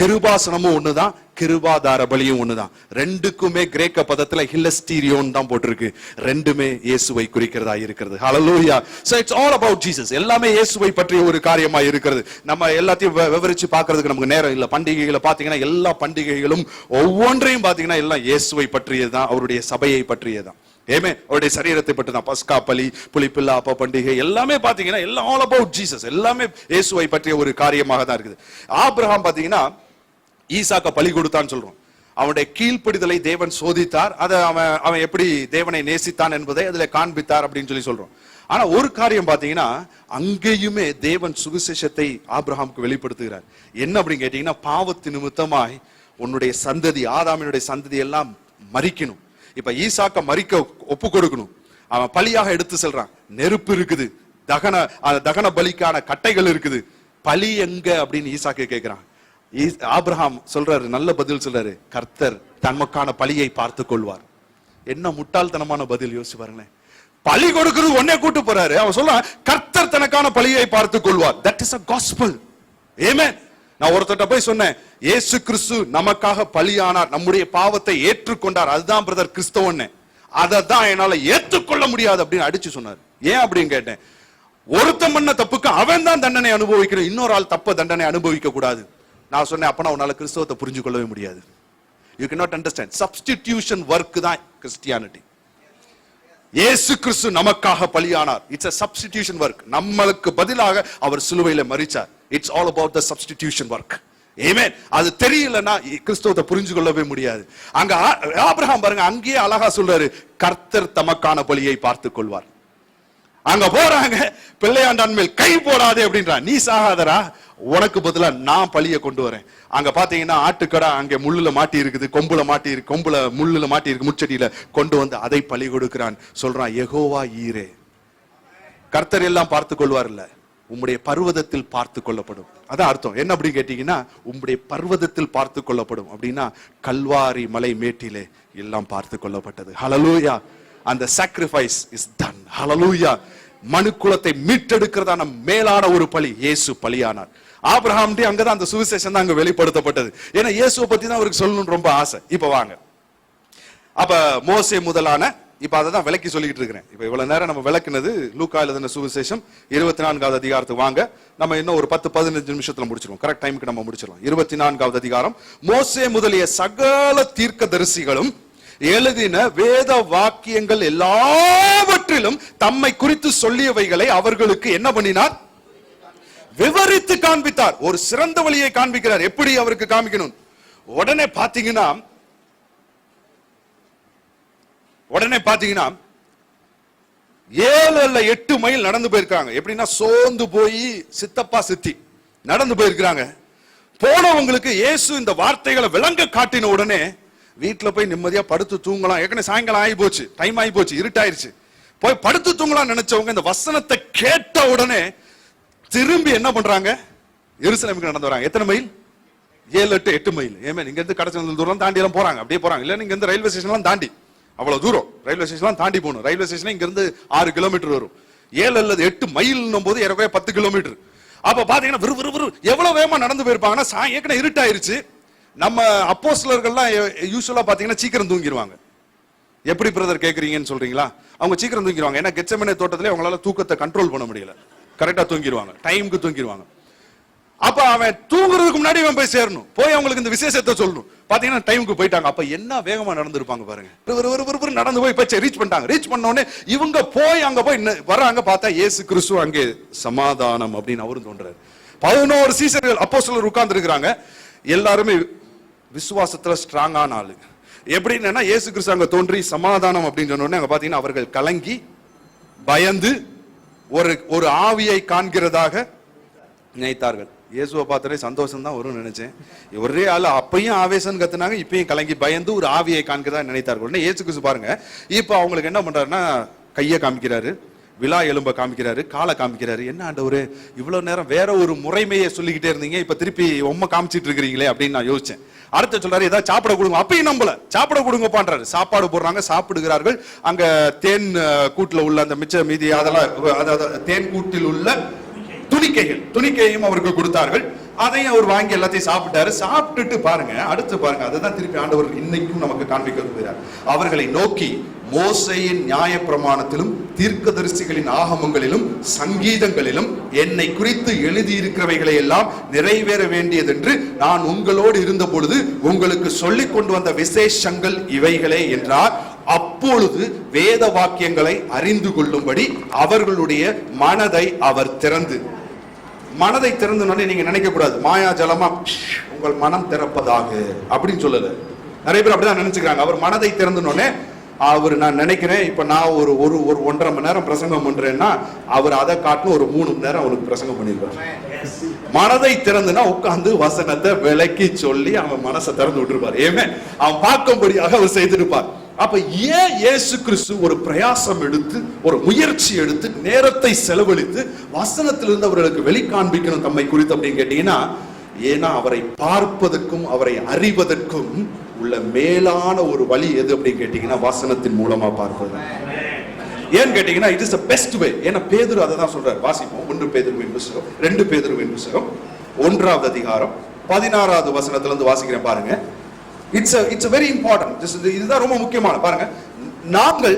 கிருபாசனமும் ஒண்ணுதான், கிருபாதார பலியும் ஒண்ணுதான். ரெண்டுக்குமே கிரேக்க பதத்துல ஹில்லஸ்டீரியோன் தான் போட்டிருக்கு. ரெண்டுமே இயேசுவை குறிக்கிறதா இருக்கிறது. ஹalleluya. So it's all about Jesus. எல்லாமே இயேசுவை பற்றிய ஒரு காரியமா இருக்கிறது. நம்ம எல்லாத்தையும் விவரிச்சு பார்க்கிறதுக்கு நமக்கு நேரம் இல்ல. பண்டிகைகளை பாத்தீங்கன்னா எல்லா பண்டிகைகளும் ஒவ்வொன்றையும் பாத்தீங்கன்னா எல்லாம் இயேசுவை பற்றியதுதான், அவருடைய சபையை பற்றியதுதான். ஆமென். அவருடைய சரீரத்தை பற்றி தான். பஸ்கா பலி, புளிப்பில்லா அப்ப பண்டிகை எல்லாமே பாத்தீங்கன்னா எல்லாம் all about Jesus. எல்லாமே இயேசுவை பற்றிய ஒரு காரியமாக தான் இருக்குது. ஆபிரகாம் பாத்தீங்கன்னா ஈசாக்க பலி கொடுத்தான்னு சொல்றோம். அவனுடைய கீழ்ப்படிதலை தேவன் சோதித்தார். அதை அவன் எப்படி தேவனை நேசித்தான் என்பதை அதுல காண்பித்தார் அப்படின்னு சொல்லி சொல்றோம். ஆனா ஒரு காரியம் பாத்தீங்கன்னா, அங்கேயுமே தேவன் சுவிசேஷத்தை ஆபிரகாமுக்கு வெளிப்படுத்துகிறார். என்ன அப்படின்னு கேட்டீங்கன்னா, பாவத்து நிமித்தமாய் உன்னுடைய சந்ததி, ஆதாமினுடைய சந்ததி எல்லாம் மரிக்கணும். இப்ப ஈசாக்க மரிக்க ஒப்பு கொடுக்கணும். அவன் பலியாக எடுத்து செல்றான். நெருப்பு இருக்குது, தகன பலிக்கான கட்டைகள் இருக்குது. பலி எங்க அப்படின்னு ஈசாக்கு கேட்கிறான். ஆபிரகாம் சொல்றாரு, நல்ல பதில் சொல்றாரு, கர்த்தர் தமக்கான பலியை பார்த்து கொள்வார். என்ன முட்டாள்தனமான பதில் யோசிச்சு பாருங்களேன். பலி கொடுக்கிறது ஒன்னே கூட்டு போறாரு. அவன் சொல்றான், கர்த்தர் தனக்கான பலியை பார்த்து கொள்வார். That is a gospel. Amen. நான் ஒருத்தட்ட போய் சொன்னேன், இயேசு கிறிஸ்து நமக்காக பலியானார், நம்முடைய பாவத்தை ஏற்றுக்கொண்டார், அதுதான் பிரதர் கிறிஸ்தவன்னு. அதை தான் என்னால ஏற்றுக்கொள்ள முடியாது அப்படின்னு அடிச்சு சொன்னார். ஏன் அப்படின்னு கேட்டேன். ஒருத்தன் பண்ண தப்புக்கு அவன் தான் தண்டனை அனுபவிக்கணும், இன்னொரு ஆள் தப்ப தண்டனை அனுபவிக்க கூடாது. நான் சொன்னேன், அப்பனா உன்னால கிறிஸ்தவத்தை புரிஞ்சு கொள்ளவே முடியாது. You cannot understand. Substitution work தான் கிறிஸ்டியானிட்டி. இயேசு கிறிஸ்து நமக்காக பலியானார். It's a substitution work. நம்மளுக்கு பதிலாக அவர் சிலுவையில மரிச்சார். It's all about the substitution work. Amen. அது தெரியலன்னா கிறிஸ்தவத்தை புரிஞ்சு கொள்ளவே முடியாது. அங்க ஆபிரகாம் பாருங்க, அங்கேயே அழகா சொல்றாரு, கர்த்தர் தமக்கான பலியை பார்த்து கொள்வார். அங்க போறாங்க, பிள்ளையாண்டான் மேல் கை போடாதே அப்படின்றான். நீ சாகாதரா, உனக்கு பதிலா நான் பலியை கொண்டு வரேன். அங்க பாத்தீங்கன்னா ஆட்டுக்கடா அங்க முள்ளுல மாட்டி இருக்குது, கொம்புல மாட்டி இருக்கு, கொம்புல முள்ளுல மாட்டி இருக்கு, முச்சடியில கொண்டு வந்து அதை பலி கொடுக்கிறான். சொல்றான், யெகோவா ஈரே. கர்த்தர் எல்லாம் பார்த்து கொள்வார் இல்ல, உம்முடைய பர்வதத்தில் பார்த்து கொள்ளப்படும். அதான் அர்த்தம். என்ன அப்படி கேட்டீங்கன்னா, உம்முடைய பர்வதத்தில் பார்த்து கொள்ளப்படும் அப்படின்னா கல்வாரி மலை மேட்டிலே எல்லாம் பார்த்து கொள்ளப்பட்டது. ஹalleluya. அந்த sacrifice is done. ஹalleluya. மனுக்குலத்தை மீட்டெடுக்கிறதான மேலான ஒரு பலி இயேசு பலியானார். ஆபிரகாம் அங்கதான் அந்த சுவிசேஷம் தான் அங்க வெளிப்படுத்தப்பட்டது. ஏன்னா இயேசுவை பத்தி தான் அவருக்கு சொல்லணும்னு ரொம்ப ஆசை. இப்ப வாங்க, அப்ப மோசே முதலான இப்ப அதை தான் விளக்கி சொல்லிட்டு இருக்கிறேன். இப்ப இவ்வளவு நேரம் நம்ம விளக்குனது லூக்கா எழுதின சுவிசேஷம் 24வது அதிகாரத்துக்கு வாங்க. நம்ம இன்னும் ஒரு 10-15 நிமிஷத்துல முடிச்சிருவோம். கரெக்ட் டைமுக்கு நம்ம முடிச்சிடலாம். 24வது அதிகாரம். மோசே முதலிய சகல தீர்க்கதரிசிகளும் எழுதின வேத வாக்கியங்கள் எல்லாவற்றிலும் தம்மை குறித்து சொல்லியவைகளை அவர்களுக்கு என்ன பண்ணினார்? விவரித்து காண்பித்தார். ஒரு சிறந்த வழியை காண்பிக்கிறார். எப்படி அவருக்கு காமிக்கணும்? உடனே பாத்தீங்கன்னா 7 அல்ல 8 மைல் நடந்து போயிருக்காங்க. எப்படின்னா சோர்ந்து போய் சித்தப்பா சித்தி நடந்து போயிருக்கிறாங்க. போனவங்களுக்கு இயேசு இந்த வார்த்தைகளை விளங்க காட்டின உடனே வீட்டுல போய் நிம்மதியா படுத்து தூங்கலாம். ஏற்கனவே சாயங்காலம் ஆகி போச்சு, டைம் ஆகி போச்சு, இருட்டாயிருச்சு. போய் படுத்து தூங்கலாம் நினைச்சவங்க இந்த வசனத்தை கேட்ட உடனே திரும்பி என்ன பண்றாங்க? எருசலேமுக்கு நடந்து வராங்க. எத்தனை மைல்? 7, 8, 8 மைல். ஏமே இங்க இருந்து கடைசி தூரம் தாண்டி எல்லாம் போறாங்க. அப்படியே போறாங்க. இல்ல நீங்க இருந்து ரயில்வே ஸ்டேஷன் எல்லாம் தாண்டி அவ்வளவு தூரம் ரயில்வே ஸ்டேஷன் தாண்டி போகணும். ரயில்வே ஸ்டேஷன் இங்க இருந்து 6 கிலோமீட்டர் வரும். 7 அல்லது 8 மைல் போது ஏறக்குறைய 10 கிலோமீட்டர். அப்ப பாத்தீங்கன்னா எவ்வளவு வேகமா நடந்து போயிருப்பாங்கன்னா ஏற்கனவே இருட்டாயிருச்சு. நம்ம அப்போஸ்தலர்கள்லாம் யூசுவலா பாத்தீங்கன்னா சீக்கிரம் தூங்கிடுவாங்க. எப்படி பிரதர் கேக்குறீங்கன்னு சொல்றீங்களா? அவங்க சீக்கிரம் தூங்கிடுவாங்க. ஏன்னா கெத்செமனே தோட்டத்திலே அவங்களால தூக்கத்தை கண்ட்ரோல் பண்ண முடியல. கரெக்டா தூங்கிடுவாங்க, டைமுக்கு தூங்கிடுவாங்க. அப்ப அவன் தூங்குறதுக்கு முன்னாடி அவன் போய் சேரணும், போய் அவங்களுக்கு இந்த விசேஷத்தை சொல்லணும். பாத்தீங்கன்னா டைமுக்கு போயிட்டாங்க. அப்ப என்ன வேகமா நடந்திருப்பாங்க பாருங்க. நடந்து போய் ரீச் பண்ணிட்டாங்க. ரீச் பண்ண உடனே இவங்க போய் அங்க போய் வர்றாங்க. பார்த்தா இயேசு கிறிஸ்து அங்கே சமாதானம் அப்படின்னு அவரும் தோன்றாரு. 11 சீசர்கள் அப்போஸ்தலர் உட்கார்ந்து இருக்கிறாங்க. எல்லாருமே விசுவாசத்துல ஸ்ட்ராங்கான ஆளு. எப்படின்னா இயேசு கிறிஸ்து அங்க தோன்றி சமாதானம் அப்படின்னு சொன்ன உடனே அங்க பாத்தீங்கன்னா அவர்கள் கலங்கி பயந்து ஒரு ஆவியை காண்கிறதாக நினைத்தார்கள். இயேசுவை பார்த்தாலே சந்தோஷம் தான் வரும்னு நினைச்சேன். ஒரே ஆளு அப்பயும் ஆவேசம் கத்துனாங்க, இப்பயும் கலங்கி பயந்து ஒரு ஆவியை காண்கிறதா நினைத்தார்கள். உடனே இயேசு கிறிஸ்து பாருங்க இப்ப அவங்களுக்கு என்ன பண்றாருன்னா கையை காமிக்கிறாரு, விழா எலும்ப காமிக்கிறாரு, காலை காமிக்கிறாரு. என்ன ஆண்டவரே இவ்வளவு நேரம் வேற ஒரு முறைமையை சொல்லிக்கிட்டே இருந்தீங்க, இப்ப திருப்பி உம்மை காமிச்சிட்டு இருக்கிறீங்களே அப்படின்னு நான் யோசிச்சேன். அடுத்த சொல்றாரு ஏதாவது சாப்பிட கொடுங்க. அப்பயும் நம்பல, சாப்பிட கொடுங்க பண்றாரு. சாப்பாடு போடுறாங்க, சாப்பிடுகிறார்கள். அங்க தேன் கூட்டுல உள்ள அந்த மிச்ச மீதி அதெல்லாம் தேன் கூட்டில் உள்ள துணிக்கையும் அவருக்கு கொடுத்தார்கள். அதையும் அவர் வாங்கி எல்லாத்தையும் சாப்பிட்டாரு. சாப்பிட்டுட்டு பாருங்க, அடுத்து பாருங்க, அதுதான் திருப்பி ஆண்டவர் இன்னைக்கும் நமக்கு காண்பிக்க விரும்புகிறார். அவர்களை நோக்கி மோசேயின் நியாயப்பிரமாணத்திலும் தீர்க்கதரிசிகளின் ஆகமங்களிலும் சங்கீதங்களிலும் என்னை குறித்து எழுதியிருக்கிறவைகளை எல்லாம் நிறைவேற வேண்டியதென்று நான் உங்களோடு இருந்த பொழுது உங்களுக்கு சொல்லிக் கொண்டு வந்த விசேஷங்கள் இவைகளே என்றார். அப்பொழுது வேத வாக்கியங்களை அறிந்து கொள்ளும்படி அவர்களுடைய மனதை அவர் திறந்து. மனதை திறந்து நீங்க நினைக்க கூடாது மாயா ஜலமா உங்கள் மனம் திறப்பதாக அப்படின்னு சொல்லல. நிறைய பேர் அப்படிதான் நினைச்சுக்கிறாங்க. அவர் மனதை திறந்துனோடனே அவர் நான் நினைக்கிறேன் இப்ப நான் ஒரு 1.5 மணி நேரம் பிரசங்கம் பண்றேன்னா அவர் அதை காட்டின ஒரு 3 மணி நேரம் அவருக்கு பிரசங்கம் பண்ணிருப்பார். மனதை திறந்துனா உட்கார்ந்து வசனத்தை விளக்கி சொல்லி அவன் மனசை திறந்து விட்டுருப்பார். ஏமே அவன் பார்க்கும்படியாக அவர் செய்திருப்பார். அப்ப ஏன் இயேசு கிறிஸ்து ஒரு பிரயாசம் எடுத்து ஒரு முயற்சி எடுத்து நேரத்தை செலவழித்து வசனத்திலிருந்து அவர்களுக்கு வெளிக்காண்பிக்கணும் தம்மை குறித்து அப்படின்னு கேட்டீங்கன்னா, ஏன்னா அவரை பார்ப்பதற்கும் அவரை அறிவதற்கும் உள்ள மேலான ஒரு வழி எது அப்படின்னு கேட்டீங்கன்னா வசனத்தின் மூலமா பார்ப்பது. ஏன்னு கேட்டீங்கன்னா it is the best way. ஏன்னா பேதுரு அதை தான் சொல்றாரு. வாசிப்போம். 1 பேதுருவின் புத்தகம் 2 பேதுருவின் புத்தகம் 1வது அதிகாரம் 16வது வசனத்துல இருந்து வாசிக்கிறேன் பாருங்க. It's very important. இதுதான் ரொம்ப முக்கியமான பாருங்க. நாங்கள்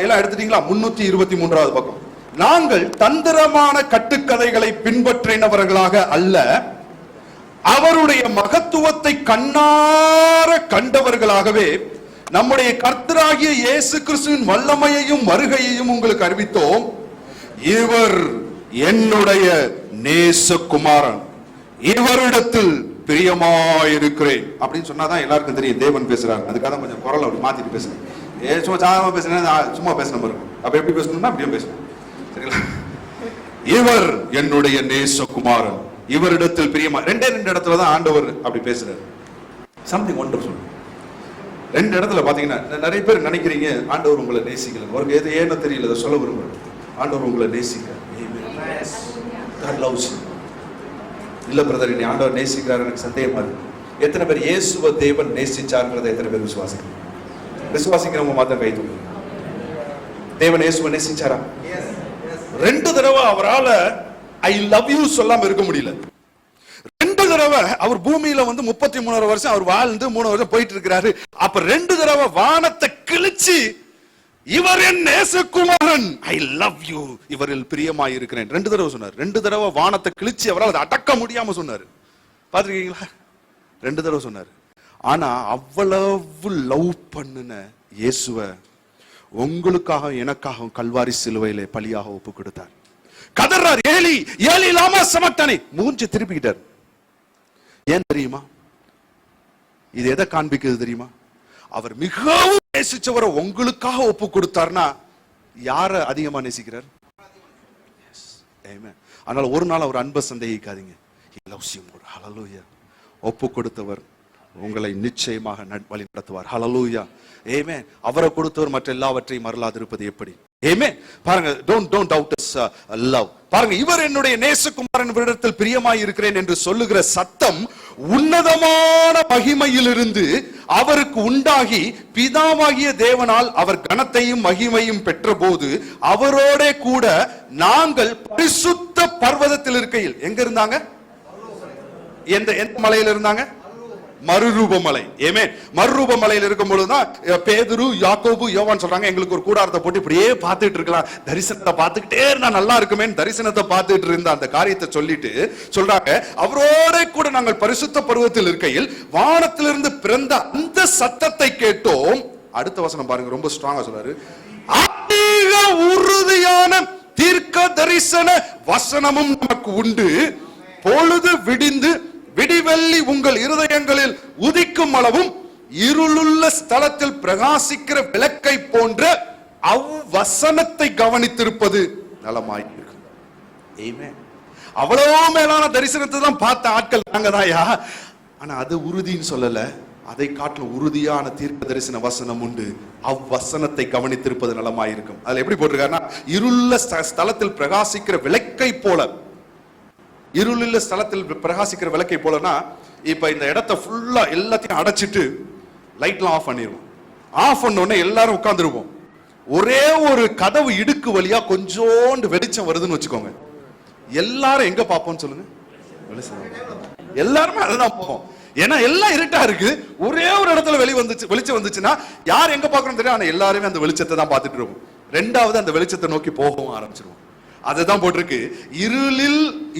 எல்லாம் எடுத்துட்டீங்களா? 323வது பக்கம். நாங்கள் தந்திரமான கட்டுக்கதைகளை பின்பற்றினவர்களாக அல்ல, அவருடைய மகத்துவத்தை கண்ணார கண்டவர்களாகவே நம்முடைய கர்த்தராகிய இயேசு கிறிஸ்துவின் வல்லமையையும் வருகையையும் உங்களுக்கு அறிவித்தோம். இவர் என்னுடைய நேசகுமாரன், இவரிடத்தில் பிரியமாயிருக்கிறேன் அப்படின்னு சொன்னாதான் எல்லாருக்கும் தெரியும் தேவன் பேசுறாங்க. அதுக்காக கொஞ்சம் குரல் அப்படி மாத்திட்டு பேசுறேன். சும்மா சாதாரணமா பேசுறேன், சும்மா பேசின மாதிரி இருக்கும். அப்ப எப்படி பேசணும்னா அப்படியே பேசணும். சரிங்களா? இவர் என்னுடைய நேசகுமாரன், இவரிடத்தில் பிரியமா. 2 இடத்துல தான் ஆண்டவர் அப்படி பேசுறாரு. Something wonderful. 2 இடத்துல பாத்தீங்கன்னா நிறைய பேர் நினைக்கிறீங்க ஆண்டவர் உங்களை நேசிக்கல. ஒரு எது ஏன்னு தெரியல, அதை சொல்ல விரும்புறேன். ஆண்டவர் உங்களை நேசிக்க இல்ல பிரதர், நீ ஆண்டவர் நேசிக்கிறார் எனக்கு சந்தேகமா இருக்கு. எத்தனை பேர் இயேசுவை தேவன் நேசிச்சார்ன்றதை எத்தனை பேர் விசுவாசிக்கிறவங்க மாத்திரம் கை தூக்கு. தேவன் இயேசுவை நேசிச்சாரா? 2 தடவை அவரால் ஐ லவ் யூ சொல்லாம இருக்க முடியல. 2 தடவை அவர் பூமியில 33 வருஷம் அவர் வாழ்ந்து 3 வருஷம் போயிட்டு இருக்கிறாரு. அப்ப 2 தடவை வானத்தை கிழிச்சு இவர் என் நேசகுமாரன், ஐ லவ் யூ, இவரில் பிரியமாய் இருக்கிறேன். 2 தடவை சொன்னார். 2 தடவை வானத்தை கிழிச்சு அவரால் அதை அடக்க முடியாம சொன்னார். பாத்துருக்கீங்களா? 2 தடவை சொன்னார். ஆனா அவ்வளவு லவ் பண்ணுன இயேசுவ உங்களுக்காக எனக்காக கல்வாரி சிலுவையிலே பலியாக ஒப்பு கொடுத்தார். கதறார், ஏலி ஏலி லாமா சமக்தானே, மூஞ்சி திருப்பிக்கிட்டார். ஏன் தெரியுமா? இது எதை காண்பிக்கிறது தெரியுமா? அவர் மிகவும் நேசிச்சவரை உங்களுக்காக ஒப்பு கொடுத்தார்னா யார அதிகமா நேசிக்கிறார்? அதனால ஒரு நாள் அவர் அன்பை சந்தேகிக்காதீங்க. He loves you more. Hallelujah. ஒப்பு கொடுத்தவர் உங்களை நிச்சயமாக வழி நடத்துவார். ஹல்லேலூயா. ஆமென். அவரை கொடுத்தவர் மற்ற எல்லாவற்றையும் மறலாதிருப்பது எப்படி? ஆமென். பாருங்க, don't doubt his love. பாருங்க, இவர் என்னுடைய நேசகுமாரன், இவரிடத்தில் பிரியமாய் இருக்கிறேன் என்று சொல்லுகிற சத்தம் உன்னதமான மகிமையிலிருந்து அவருக்கு உண்டாகி பிதாவாகிய தேவனால் அவர் கனத்தையும் மகிமையும் பெற்ற போது அவரோட கூட நாங்கள் பரிசுத்த பர்வதத்தில் இருக்கையில், எங்க இருந்தாங்க? எந்த மலையில இருந்தாங்க? மறுரூபமலை. ஆமென். மறுரூபமலையில் இருக்கும் பொழுதுதான் பேதுரு, யாக்கோபு, யோவான் சொல்றாங்க, எங்களுக்கு ஒரு கூடாரத்தை போட்டு இப்படியே பார்த்துட்டு இருக்கலாம், தரிசனத்தை பார்த்துக்கிட்டே இருந்தா நல்லா இருக்குமே, தரிசனத்தை பார்த்துட்டு இருந்த அந்த காரியத்தை சொல்லிட்டு சொல்றாங்க, அவரோட கூட நாங்கள் பரிசுத்த பருவத்தில் இருக்கையில் வானத்திலிருந்து பிறந்த அந்த சத்தத்தை கேட்டோம். அடுத்த வசனம் பாருங்க, ரொம்ப ஸ்ட்ராங்கா சொல்றாரு, அதிக உறுதியான தீர்க்க தரிசன வசனமும் நமக்கு உண்டு, பொழுது விடிந்து விடிவெள்ளி உங்கள் இருதயங்களில் உதிக்கும் அளவும் இருளுள்ள ஸ்தலத்தில் பிரகாசிக்கிற விளக்கை போன்ற அவ்வசனத்தை கவனித்திருப்பது நலமாயிருக்கும். ஆமென். அவ்வளவு மேலான தரிசனத்தை தான் பார்த்த ஆட்கள் நாங்க தான்யா. ஆனா அது உறுதின்னு சொல்லல, அதை காட்டிலும் உறுதியான தீர்க்க தரிசன வசனம் உண்டு, அவ்வசனத்தை கவனித்திருப்பது நலமாயிருக்கும். அதுல எப்படி போட்டிருக்காருன்னா, இருளுள்ள ஸ்தலத்தில் பிரகாசிக்கிற விளக்கை போல. இருளுள்ள ஸ்தலத்தில் பிரகாசிக்கிற விளக்கை போலனா, இப்ப இந்த இடத்தை ஃபுல்லா எல்லாத்தையும் அடைச்சிட்டு லைட்லாம் ஆஃப் பண்ணிடுவோம். ஆஃப் பண்ண உடனே எல்லாரும் உட்கார்ந்துருவோம். ஒரே ஒரு கதவு இடுக்கு வழியா கொஞ்சோண்டு வெளிச்சம் வருதுன்னு வச்சுக்கோங்க, எல்லாரும் எங்க பார்ப்போம்னு சொல்லுங்க? எல்லாருமே அதுதான் பார்ப்போம். ஏன்னா எல்லாம் இருட்டா இருக்கு, ஒரே ஒரு இடத்துல வெளிச்சம் வந்துச்சுன்னா யார் எங்க பார்க்கணும் தெரியும், ஆனா எல்லாருமே அந்த வெளிச்சத்தை தான் பார்த்துட்டு இருப்போம். ரெண்டாவது அந்த வெளிச்சத்தை நோக்கி போகவும் ஆரம்பிச்சிருவோம். அதுதான் போட்டிருக்கு,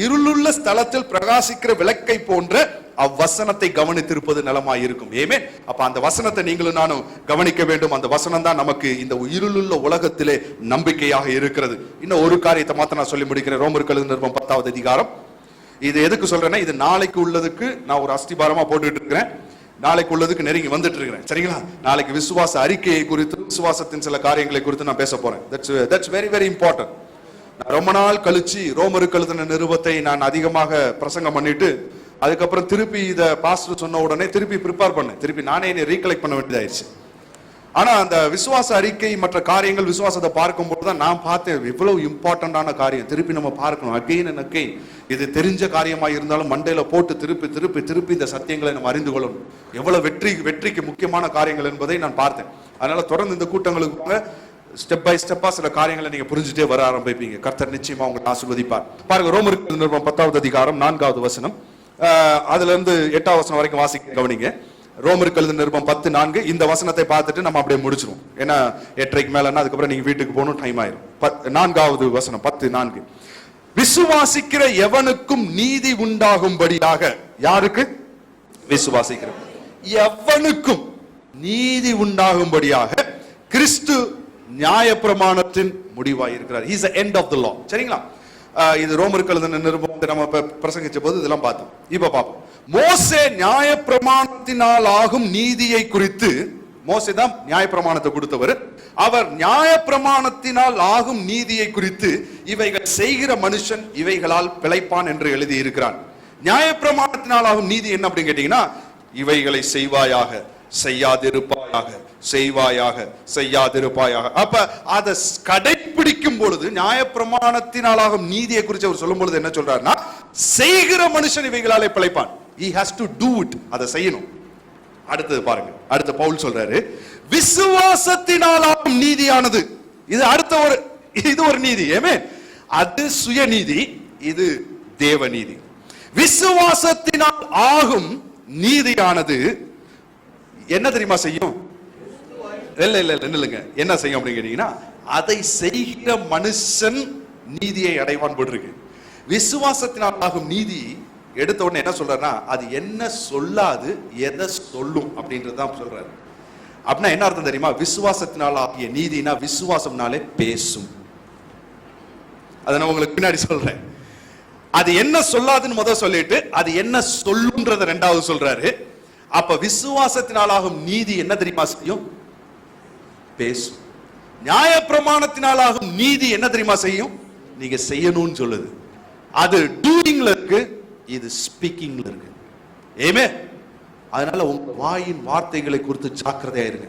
இருளுள்ள ஸ்தலத்தில் பிரகாசிக்கிற விளக்கை போன்ற அவ்வசனத்தை கவனித்திருப்பது நலமாய் இருக்கும். ஆமென். அப்ப அந்த வசனத்தை நீங்களும் நானும் கவனிக்க வேண்டும். அந்த வசனம் தான் நமக்கு இந்த இருளுள்ள உலகத்திலே நம்பிக்கையாக இருக்கிறது. இன்னும் ஒரு காரியத்தை மாத்த நான் சொல்லி முடிக்கிறேன். ரோமருக்கு எழுதின நிருபம் 10வது அதிகாரம். இது எதுக்கு சொல்றேன்னா, இது நாளைக்கு உள்ளதுக்கு நான் ஒரு அஸ்திபாரமா போட்டுட்டு இருக்கிறேன். நாளைக்கு உள்ளதுக்கு நெருங்கி வந்துட்டு இருக்கிறேன். சரிங்களா? நாளைக்கு விசுவாச அறிக்கையை குறித்து, விசுவாசத்தின் சில காரியங்களை குறித்து நான் பேச போறேன். That's very very important. ரொம்ப நாள் கழிச்சு ரோமருக்கு எழுதின நிருபத்தை நான் அதிகமாக பிரசங்கம் பண்ணிட்டு, அதுக்கப்புறம் திருப்பி இத பாஸ்டர் சொன்ன உடனே திருப்பி ப்ரிப்பேர் பண்ணேன். திருப்பி நானே ரீகலெக்ட் பண்ண வேண்டியதாயிருச்சு. ஆனா அந்த விசுவாச அறிக்கை மற்ற காரியங்கள் விசுவாசத்தை பார்க்கும்போது தான் நான் பார்த்தேன், இவ்வளவு இம்பார்ட்டன்டான காரியம் திருப்பி நம்ம பார்க்கணும். Again and again. இது தெரிஞ்ச காரியமா இருந்தாலும் மண்டையில போட்டு திருப்பி திருப்பி திருப்பி இந்த சத்தியங்களை நம்ம அறிந்து கொள்ளணும். எவ்வளவு வெற்றிக்கு முக்கியமான காரியங்கள் என்பதை நான் பார்த்தேன். அதனால தொடர்ந்து இந்த கூட்டங்களுக்கு ஸ்டெப் பை ஸ்டெப்பா சில காரியங்களை நீங்க புரிஞ்சுட்டே வர ஆரம்பிப்பீங்க. கர்த்தர் நிச்சயமா உங்களை ஆசீர்வதிப்பார். பாருங்க, ரோமருக்கு நிருபம் 10வது அதிகாரம் 4வது வசனம், அதுல இருந்து 8வது வசனம் வரைக்கும் வாசிக்க கவனிங்க. ரோமருக்கு எழுதின நிருபம் 10:4. இந்த வசனத்தை பார்த்துட்டு நம்ம அப்படியே முடிச்சிருவோம். ஏன்னா 8:30 மேலன்னா அதுக்கப்புறம் நீங்க வீட்டுக்கு போகணும், டைம் ஆயிரும். 4வது வசனம் 10:4. விசுவாசிக்கிற எவனுக்கும் நீதி உண்டாகும்படியாக. யாருக்கு? விசுவாசிக்கிற எவனுக்கும் நீதி உண்டாகும்படியாக கிறிஸ்து நியாயப்பிரமாணத்தின் முடிவாய் இருக்கிறார். He is the end of the law. சரிங்களா? இது ரோமருக்கு எழுதின நிருபத்தை நம்ம பிரசங்கிச்ச போது இதெல்லாம் பார்த்தோம். இப்ப பார்ப்போம். மோசே நியாயப்பிரமாணத்தினால் ஆகும் நீதியை குறித்து, மோசே தான் நியாயப்பிரமாணத்தை கொடுத்தவர், அவர் நியாயப்பிரமாணத்தினால் ஆகும் நீதியை குறித்து இவைகள் செய்கிற மனுஷன் இவைகளால் பிழைப்பான் என்று எழுதி இருக்கிறான். நியாயப்பிரமாணத்தினால் ஆகும் நீதி என்ன அப்படின்னு கேட்டீங்கன்னா, இவைகளை செய்வாயாக, செய்யாதிருப்பாயாக, செய்வாயாக, செய்யாதிருப்பாயாக. அப்ப அதை கடைபிடிக்கும் பொழுது நியாயப்பிரமாணத்தினாலாகும் நீதியை குறித்து அவர் சொல்லும் பொழுது என்ன சொல்றாருன்னா, செய்கிற மனுஷன் இவைகளாலே பிழைப்பான். He has to do it. அதை செய்யணும். அடுத்தது பாருங்க, அடுத்த பவுல் சொல்றாரு, விசுவாசத்தினாலாகும் நீதியானது. இது ஒரு நீதி. ஆமென். அது சுயநீதி, இது தேவ நீதி. விசுவாசத்தினால் ஆகும் நீதியானது என்ன தெரியுமா செய்யும்? இல்லைங்க, என்ன செய்யும் அப்படின்னு கேட்டீங்கன்னா, அதை செய்கிற மனுஷன் நீதியை அடைவான் போட்டிருக்கு. விசுவாசத்தினால் ஆகும் நீதி எடுத்த உடனே என்ன சொல்றாருன்னா, அது என்ன சொல்லாது எதை சொல்லும் அப்படின்றதுதான் சொல்றாரு. அப்படின்னா என்ன அர்த்தம் தெரியுமா? விசுவாசத்தினால் ஆகிய நீதினா விசுவாசம்னாலே பேசும். அதை நான் உங்களுக்கு பின்னாடி சொல்றேன். அது என்ன சொல்லாதுன்னு முதல் சொல்லிட்டு அது என்ன சொல்லுன்றத ரெண்டாவது சொல்றாரு. அப்ப விசுவாசத்தினாலாகும் நீதி என்ன தெரியுமா செய்யும்? பேசும். நியாயப்பிரமாணத்தினாலாகும் நீதி என்ன தெரியுமா செய்யும்? நீங்க செய்யணும்னு சொல்லுது. அது டூயிங்ல இருக்கு, இது ஸ்பீக்கிங்ல இருக்கு. ஆமென். அதனால உங்க வாயின் வார்த்தைகளை குறித்து ஜாக்கிரதையா இருங்க.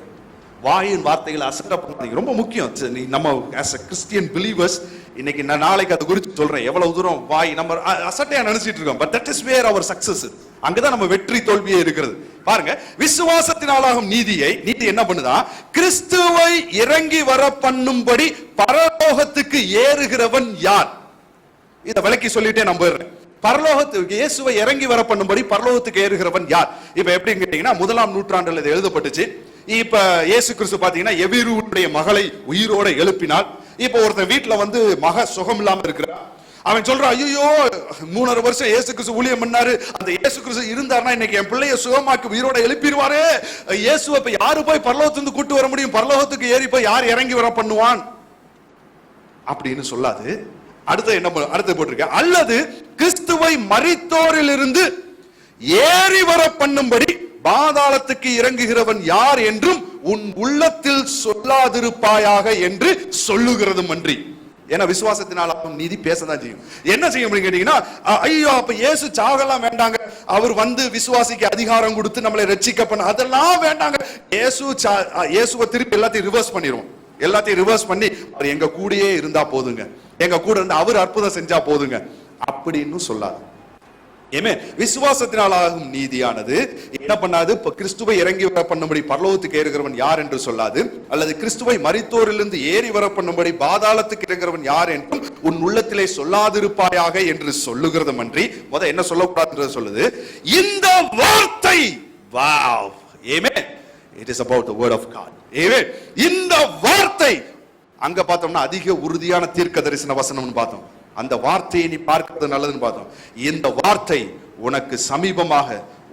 வாயின் வார்த்தைகளை அசட்டை பண்ணாதீங்க, ரொம்ப முக்கியம். நம்ம as a Christian believers இன்னைக்கு நான் நாளைக்கு அதை குறித்து சொல்றேன். எவ்வளவு தூரம் வாய் நம்ம அசட்டையா நினைச்சிட்டு இருக்கோம். But that is where our success. அங்கதான் நம்ம வெற்றி தோல்வியே இருக்கிறது. பாருங்க, விசுவாசத்தினாலாகும் நீதி என்ன பண்ணுதா? கிறிஸ்துவை இறங்கி வர பண்ணும்படி பரலோகத்துக்கு ஏறுகிறவன் யார்? இதை விளக்கி சொல்லிட்டே நான் போயிடுறேன். பரலோகத்துக்கு இயேசுவை இறங்கி வர பண்ணும்படி பரலோகத்துக்கு ஏறுகிறவன் யார்? இப்ப எப்படி கேட்டீங்கன்னா, 1ஆம் நூற்றாண்டுல இது எழுதப்பட்டுச்சு. இப்ப இயேசு கிறிஸ்து பாத்தீங்கன்னா எபிரூவுடைய மகளை உயிரோட எழுப்பினால். இப்ப ஒருத்தன் வீட்டுல மக சுகம் இல்லாம இருக்கிறான். அவன் சொல்றான், ஐயோ 3.5 வருஷம் இயேசு கிறிஸ்து ஊழியம் பண்ணாரு, அந்த இயேசு கிறிஸ்து இருந்தாருன்னா இன்னைக்கு என் பிள்ளைய சுகமாக்கி உயிரோட எழுப்பிடுவாரு. இயேசுவை இப்ப யாரு போய் பரலோகத்துக்கு கூட்டு வர முடியும்? பரலோகத்துக்கு ஏறி போய் யார் இறங்கி வர பண்ணுவான் அப்படின்னு சொல்லாது. அடுத்து போட்டிருக்க, அல்லது கிறிஸ்துவை மரித்தோரிலிருந்து ஏறி வர பண்ணும்படி பாதாளத்துக்கு இறங்குகிறவன் யார் என்றும் உன் உள்ளத்தில் சொல்லாதிருப்பாயாக என்று சொல்லுகிறதும் அன்றி. ஏன்னா விசுவாசத்தினால் நீதி பேசதான் செய்யும். என்ன செய்ய முடியும் கேட்டீங்கன்னா, ஐயோ அப்ப இயேசு சாகலாம் வேண்டாங்க, அவர் விசுவாசிக்கு அதிகாரம் கொடுத்து நம்மளை ரட்சிக்க பண்ண, அதெல்லாம் வேண்டாங்க. இயேசுவை திருப்பி எல்லாத்தையும் ரிவர்ஸ் பண்ணிடுவோம். எல்லாத்தையும் ரிவர்ஸ் பண்ணி அவர் எங்க கூடயே இருந்தா போதுங்க, எங்க கூட இருந்து அவர் அற்புதம் செஞ்சா போதுங்க அப்படின்னு சொல்லாது. ஏமே, விசுவாசத்தினாலாகும் நீதியானது என்ன பண்ணாது? கிறிஸ்துவை இறங்கி வர பண்ணும்படி பரலோகத்துக்கு ஏறுகிறவன் யார் என்று சொல்லாது, அல்லது கிறிஸ்துவை மரித்தோரிலிருந்து ஏறி வர பண்ணும்படி பாதாளத்துக்கு இறங்குகிறவன் யார் என்றும் உன் உள்ளத்திலே சொல்லாதிருப்பாயாக என்று சொல்லுகிறதும் அன்றி. என்ன சொல்லக்கூடாது சொல்லுது? இந்த வார்த்தை. Wow, amen. It is about the word of God. ஆமென். இந்த வார்த்தை அங்க பார்த்தோம்னா அதிக உறுதியான தீர்க்க தரிசன வசனம்னு பார்த்தோம். அந்த வார்த்தையை நீ பார்க்கிறது நல்லதுன்னு பார்த்தோம். இந்த வார்த்தை உனக்கு சமீபமாக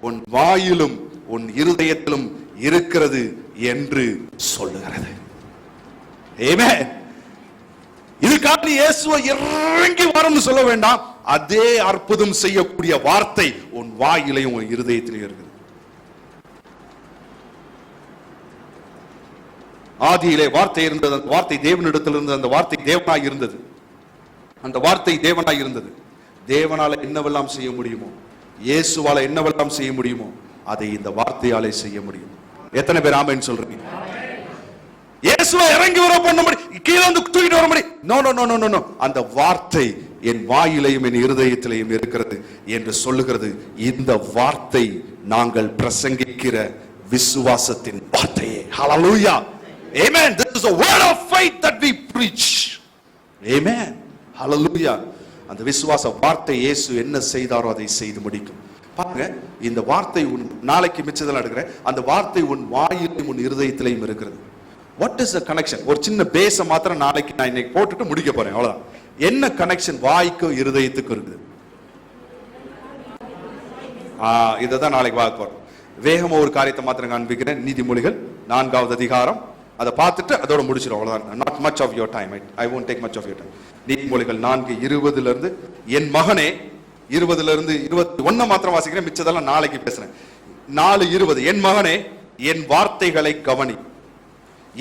உன் வாயிலும் உன் இருதயத்திலும் இருக்கிறது என்று சொல்லுகிறது. ஆமென். இதுக்காக இயேசுவை இறங்கி வரும்னு சொல்ல வேண்டாம். அதே அற்புதம் செய்யக்கூடிய வார்த்தை உன் வாயிலையும் உன் இருதயத்திலையும் இருக்குது. ஆதியிலே வார்த்தை இருந்தது, அந்த வார்த்தை தேவனிடத்தில் இருந்தது, அந்த வார்த்தை தேவனாய் இருந்தது, அந்த வார்த்தை தேவனாய் இருந்தது. தேவனால என்னவெல்லாம் செய்ய முடியுமோ, இயேசுவால என்னவெல்லாம் செய்ய முடியுமோ அதை இந்த வார்த்தையாலே செய்ய முடியும். எத்தனை பேர் ஆமென் சொல்றீங்க? இயேசுவை இறங்கி வர பண்ணும்படி, கீழே வந்து தூக்கிட்டு வர முடியும். No no no no no, அந்த வார்த்தை என் வாயிலையும் என் இருதயத்திலையும் இருக்கிறது என்று சொல்லுகிறது. இந்த வார்த்தை நாங்கள் பிரசங்கிக்கிற விசுவாசத்தின் வார்த்தையே. ஹல்லேலூயா. Amen. This is a word of faith that we preach. Amen. Hallelujah. அந்த விசுவாச வார்த்தை இயேசு என்ன செய்தாரோ அதை செய்து முடிக்கும். பாருங்க, இந்த வார்த்தை உன் நாளைக்கு மிச்சதெல்லாம் எடுக்கிறேன். அந்த வார்த்தை உன் வாயிலும் உன் இருதயத்திலையும் இருக்கிறது. What is the connection? ஒரு சின்ன பேஸ மாத்திரம் நாளைக்கு நான் இன்னைக்கு போட்டுட்டு முடிக்க போறேன், அவ்வளவுதான். என்ன கனெக்ஷன் வாய்க்கும் இருதயத்துக்கும் இருக்குது? இதான் நாளைக்கு பார்க்க போறோம். வேகமா ஒரு காரியத்தை மாத்திரம் காண்பிக்கிறேன். நீதிமொழிகள் 4வது அதிகாரம், அதை பார்த்துட்டு அதோட முடிச்சிடும், அவ்வளவுதான். Not much of your time. I won't take much of your time. நீதிமொழிகள் 4:20 என் மகனே, 20 21 மாத்திரம் வாசிக்கிறேன், மிச்சதெல்லாம் நாளைக்கு பேசுறேன். 4:20 என் மகனே, என் வார்த்தைகளை கவனி,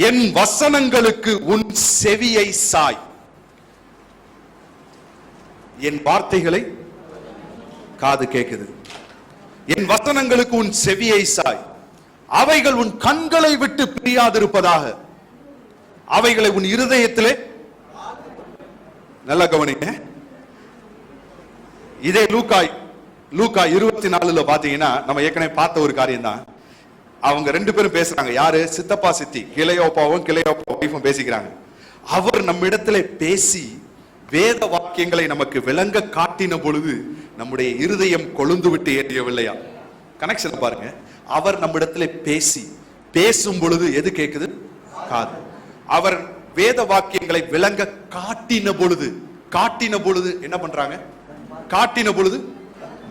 என் வசனங்களுக்கு உன் செவியை சாய். என் வார்த்தைகளை காது கேக்குது, என் வசனங்களுக்கு உன் செவியை சாய். அவைகள் உன் கண்களை விட்டு பிரியாதிருப்பதாக, அவைகளை உன் இருதயத்திலே. நல்லா கவனிங்க. இதே லூக்கா 24 பாத்தீங்கன்னா நம்ம ஏற்கனவே பார்த்த ஒரு காரியம் தான். அவங்க 2 பேரும் பேசுறாங்க. யாரு? சித்தப்பா சித்தி, கிளையோப்பாவும் கிளையோப்பாவும் பேசிக்கிறாங்க. அவர் நம்மிடத்திலே பேசி வேத வாக்கியங்களை நமக்கு விளங்க காட்டின பொழுது நம்முடைய இருதயம் கொழுந்து விட்டு ஏறியவில்லையா? கனெக்ஷன் பாருங்க. அவர் நம்மிடத்திலே பேசும் பொழுது எது கேக்குது? காது. அவர் வேத வாக்கியங்களை விளங்க காட்டின பொழுது என்ன பண்றாங்க? காட்டின பொழுது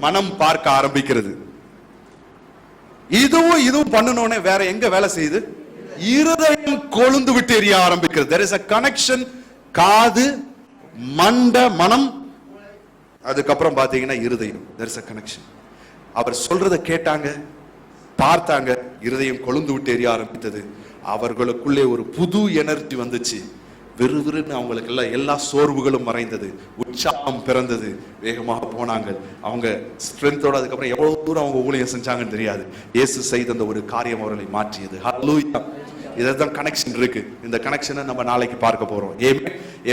மனம் பார்க்க ஆரம்பிக்கிறது. இதுவும் பண்ணனோனே வேற எங்க வேலை செய்யுது? இருதயம் கொழுந்து விட்டு எரிய ஆரம்பிக்கிறது. there is a connection. காது, மனம், அதுக்கப்புறம் பாத்தீங்கன்னா இருதயம். there is a connection. அவர் சொல்றத கேட்டாங்க, பார்த்தாங்க, இருதயம் கொழுந்து விட்டு எரிய ஆரம்பித்தது. அவர்களுக்குள்ளே ஒரு புது எனர்ஜி வந்துச்சு. விறுவிறுன்னு அவங்களுக்கு எல்லாம் எல்லா சோர்வுகளும் மறைந்தது, உற்சாகம் பிறந்தது, வேகமாக போனாங்க. அவங்க ஸ்ட்ரென்த்தோட அதுக்கப்புறம் எவ்வளவு தூரம் அவங்க ஊழியம் செஞ்சாங்கன்னு தெரியாது. இயேசு செய்த அந்த ஒரு காரியம் அவர்களை மாற்றியது. ஹல்லேலூயா. இததான் கனெக்ஷன் இருக்கு. இந்த கனெக்ஷனை நம்ம நாளைக்கு பார்க்க போறோம்.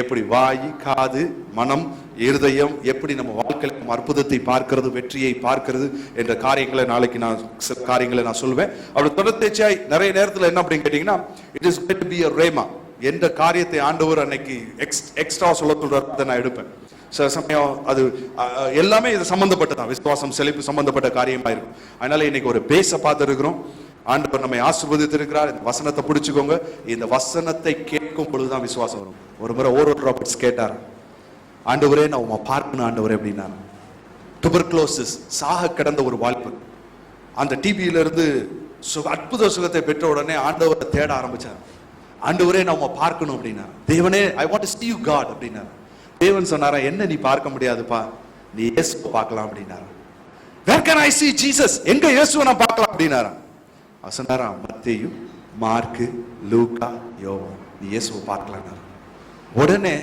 எப்படி வாய், காது, மனம், இருதயம் எப்படி நம்ம வாழ்க்கையில் அற்புதத்தை பார்க்கிறது, வெற்றியை பார்க்கிறது என்ற காரியங்களை நாளைக்கு நான் சொல்வேன். அப்படி தொடர்ச்சியாய் நிறைய நேரத்தில் என்ன அப்படின்னு கேட்டீங்கன்னா, it is going to be a rhema. எந்த காரியத்தை ஆண்டவர் அன்னைக்கு எக்ஸ்ட்ரா சொல்ல சொல்றதை நான் எடுப்பேன். சில சமயம் அது எல்லாமே இது சம்பந்தப்பட்டதான், விசுவாசம் செழிப்பு சம்பந்தப்பட்ட காரியமா இருக்கும். அதனால இன்னைக்கு ஒரு பேச பார்த்துருக்கிறோம். ஆண்டவர் நம்மை ஆசீர்வதித்திருக்கிறார். இந்த வசனத்தை பிடிச்சுக்கோங்க. இந்த வசனத்தை கேட்கும் பொழுதுதான் விசுவாசம் வரும். ஒரு முறை ஓரோட் ராபர்ட்ஸ் கேட்டார், ஆண்டவரே நான் உம்மை பார்க்கணும் ஆண்டவரே அப்படின்னாரு. டுபர்குலோசிஸ், சாக கிடந்த ஒரு வாழ்வு. அந்த டிபியில இருந்து அற்புத சுகத்தை பெற்ற உடனே ஆண்டவரை தேட ஆரம்பிச்சார். ஆண்டவரே நான் உம்மை பார்க்கணும் அப்படின்னாரு. தேவனே, I want to see you God அப்படின்னாரு. தேவன் சொன்னாரா, என்ன நீ பார்க்க முடியாதுப்பா, நீ இயேசுவை பார்க்கலாம் அப்படின்னாரு. Where can I see Jesus? எங்க இயேசுவை நான் பார்க்கலாம் அப்படின்னாரா. சொன்னாரா, மத்தேயு, மார்க்கு, லூக்கா, யோவான், நீ இயேசுவை பார்க்கலாம். உடனே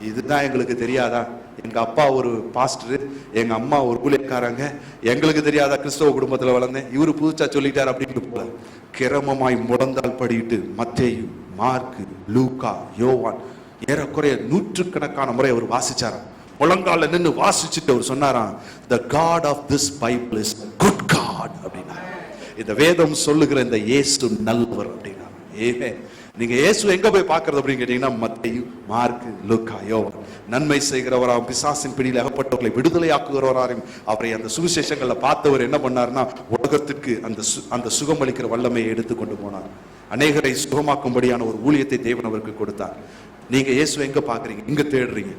இதுதான் எங்களுக்கு தெரியாதா? எங்க அப்பா ஒரு பாஸ்டர், எங்க அம்மா ஒரு ஊழியக்காரங்க, எங்களுக்கு தெரியாதா கிறிஸ்தவ குடும்பத்துல வளர்ந்தேன், இவரு புதுச்சா சொல்லிட்டார் அப்படின்னு போல கிரமமாய் முடந்தால் படிட்டு மத்தேயு, மார்க்கு, லூக்கா, யோவான் ஏறக்குறைய நூற்றுக்கணக்கான முறை அவர் வாசிச்சாராம். முழங்கால நின்று வாசிச்சுட்டு அவர் சொன்னாராம், the God of this Bible is good God அப்படின்னா. இந்த வேதம் சொல்லுகிற இந்த இயேசு நல்லவர் அப்படின்னா. நீங்க இயேசு எங்க போய் பார்க்கறது அப்படின்னு கேட்டீங்கன்னா, மத்தேயு, மார்க்கு, லூக்கா, யோவான். நன்மை செய்கிறவராம், பிசாசின் பிடியில் அகப்பட்டவர்களை விடுதலை ஆக்குகிறவராம் அவரை அந்த சுவிசேஷங்கள்ல பார்த்தவர் என்ன பண்ணார்னா, உலகத்திற்கு அந்த சுகமளிக்கிற வல்லமையை எடுத்துக்கொண்டு போனார். அநேகரை சுகமாக்கும்படியான ஒரு ஊழியத்தை தேவன் அவருக்கு கொடுத்தார். நீங்க இயேசு எங்க பாக்குறீங்க, எங்க தேடுறீங்க?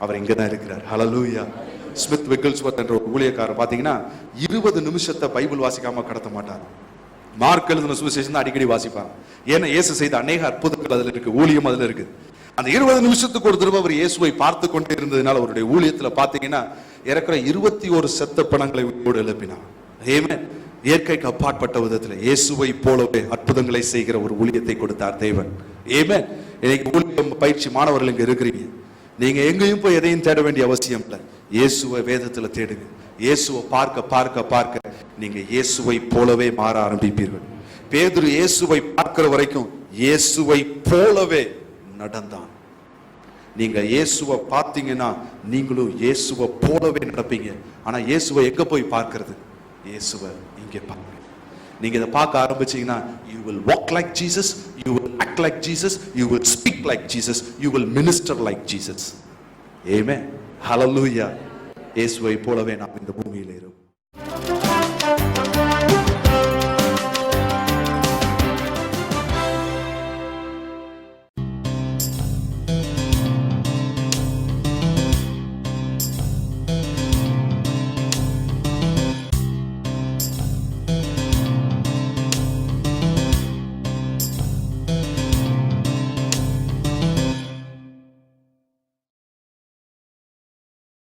அவர் இங்கதான் இருக்கிறார். ஹல்லேலூயா. ஸ்மித் விக்கிள்ஸ்வர்த் என்ற ஒரு ஊழியக்காரர் பாத்தீங்கன்னா 20 நிமிஷத்தை பைபிள் வாசிக்காம கடத்த மாட்டார். மார்க் எழுதின சுவிசேஷம் தான் அடிக்கடி வாசிப்பாங்க. ஏன்னா இயேசு செய்த அநேக அற்புதங்கள் அதுல இருக்கு, ஊழியம் அதுல இருக்கு. அந்த 20 நிமிஷத்துக்கு ஒரு தடவை அவர் இயேசுவை பார்த்து கொண்டே இருந்ததுனால அவருடைய ஊழியத்துல பாத்தீங்கன்னா ஏறக்குறை 21 செத்த பணங்களை எழுப்பினார். ஆமென். இயற்கைக்கு அப்பாற்பட்ட விதத்துல இயேசுவை போலவே அற்புதங்களை செய்கிற ஒரு ஊழியத்தை கொடுத்தார் தேவன். ஆமென். இன்னைக்கு ஊழியம் பயிற்சி மாணவர்கள் இங்க இருக்கிறீங்க. நீங்க எங்கேயும் போய் எதையும் தேட வேண்டிய அவசியம் இல்லை. இயேசுவை வேதத்துல தேடுங்க. இயேசுவை பார்க்க பார்க்க பார்க்க நீங்க இயேசுவை போலவே மாற ஆரம்பிப்பீர்கள். பேதுரு இயேசுவை பார்க்கிற வரைக்கும் இயேசுவை போலவே நடந்தான். நீங்க இயேசுவை பார்த்தீங்கன்னா நீங்களும் இயேசுவை போலவே நடப்பீங்க. ஆனா இயேசுவை எங்க போய் பார்க்கிறது? இயேசுவை இங்கே பாருங்க. நீங்க இதை பார்க்க ஆரம்பிச்சீங்கன்னா you will walk like Jesus, you will act like Jesus, you will speak like Jesus, you will minister like Jesus. Amen. Hallelujah. இயேசுவை போலவே நாம் இந்த பூமியில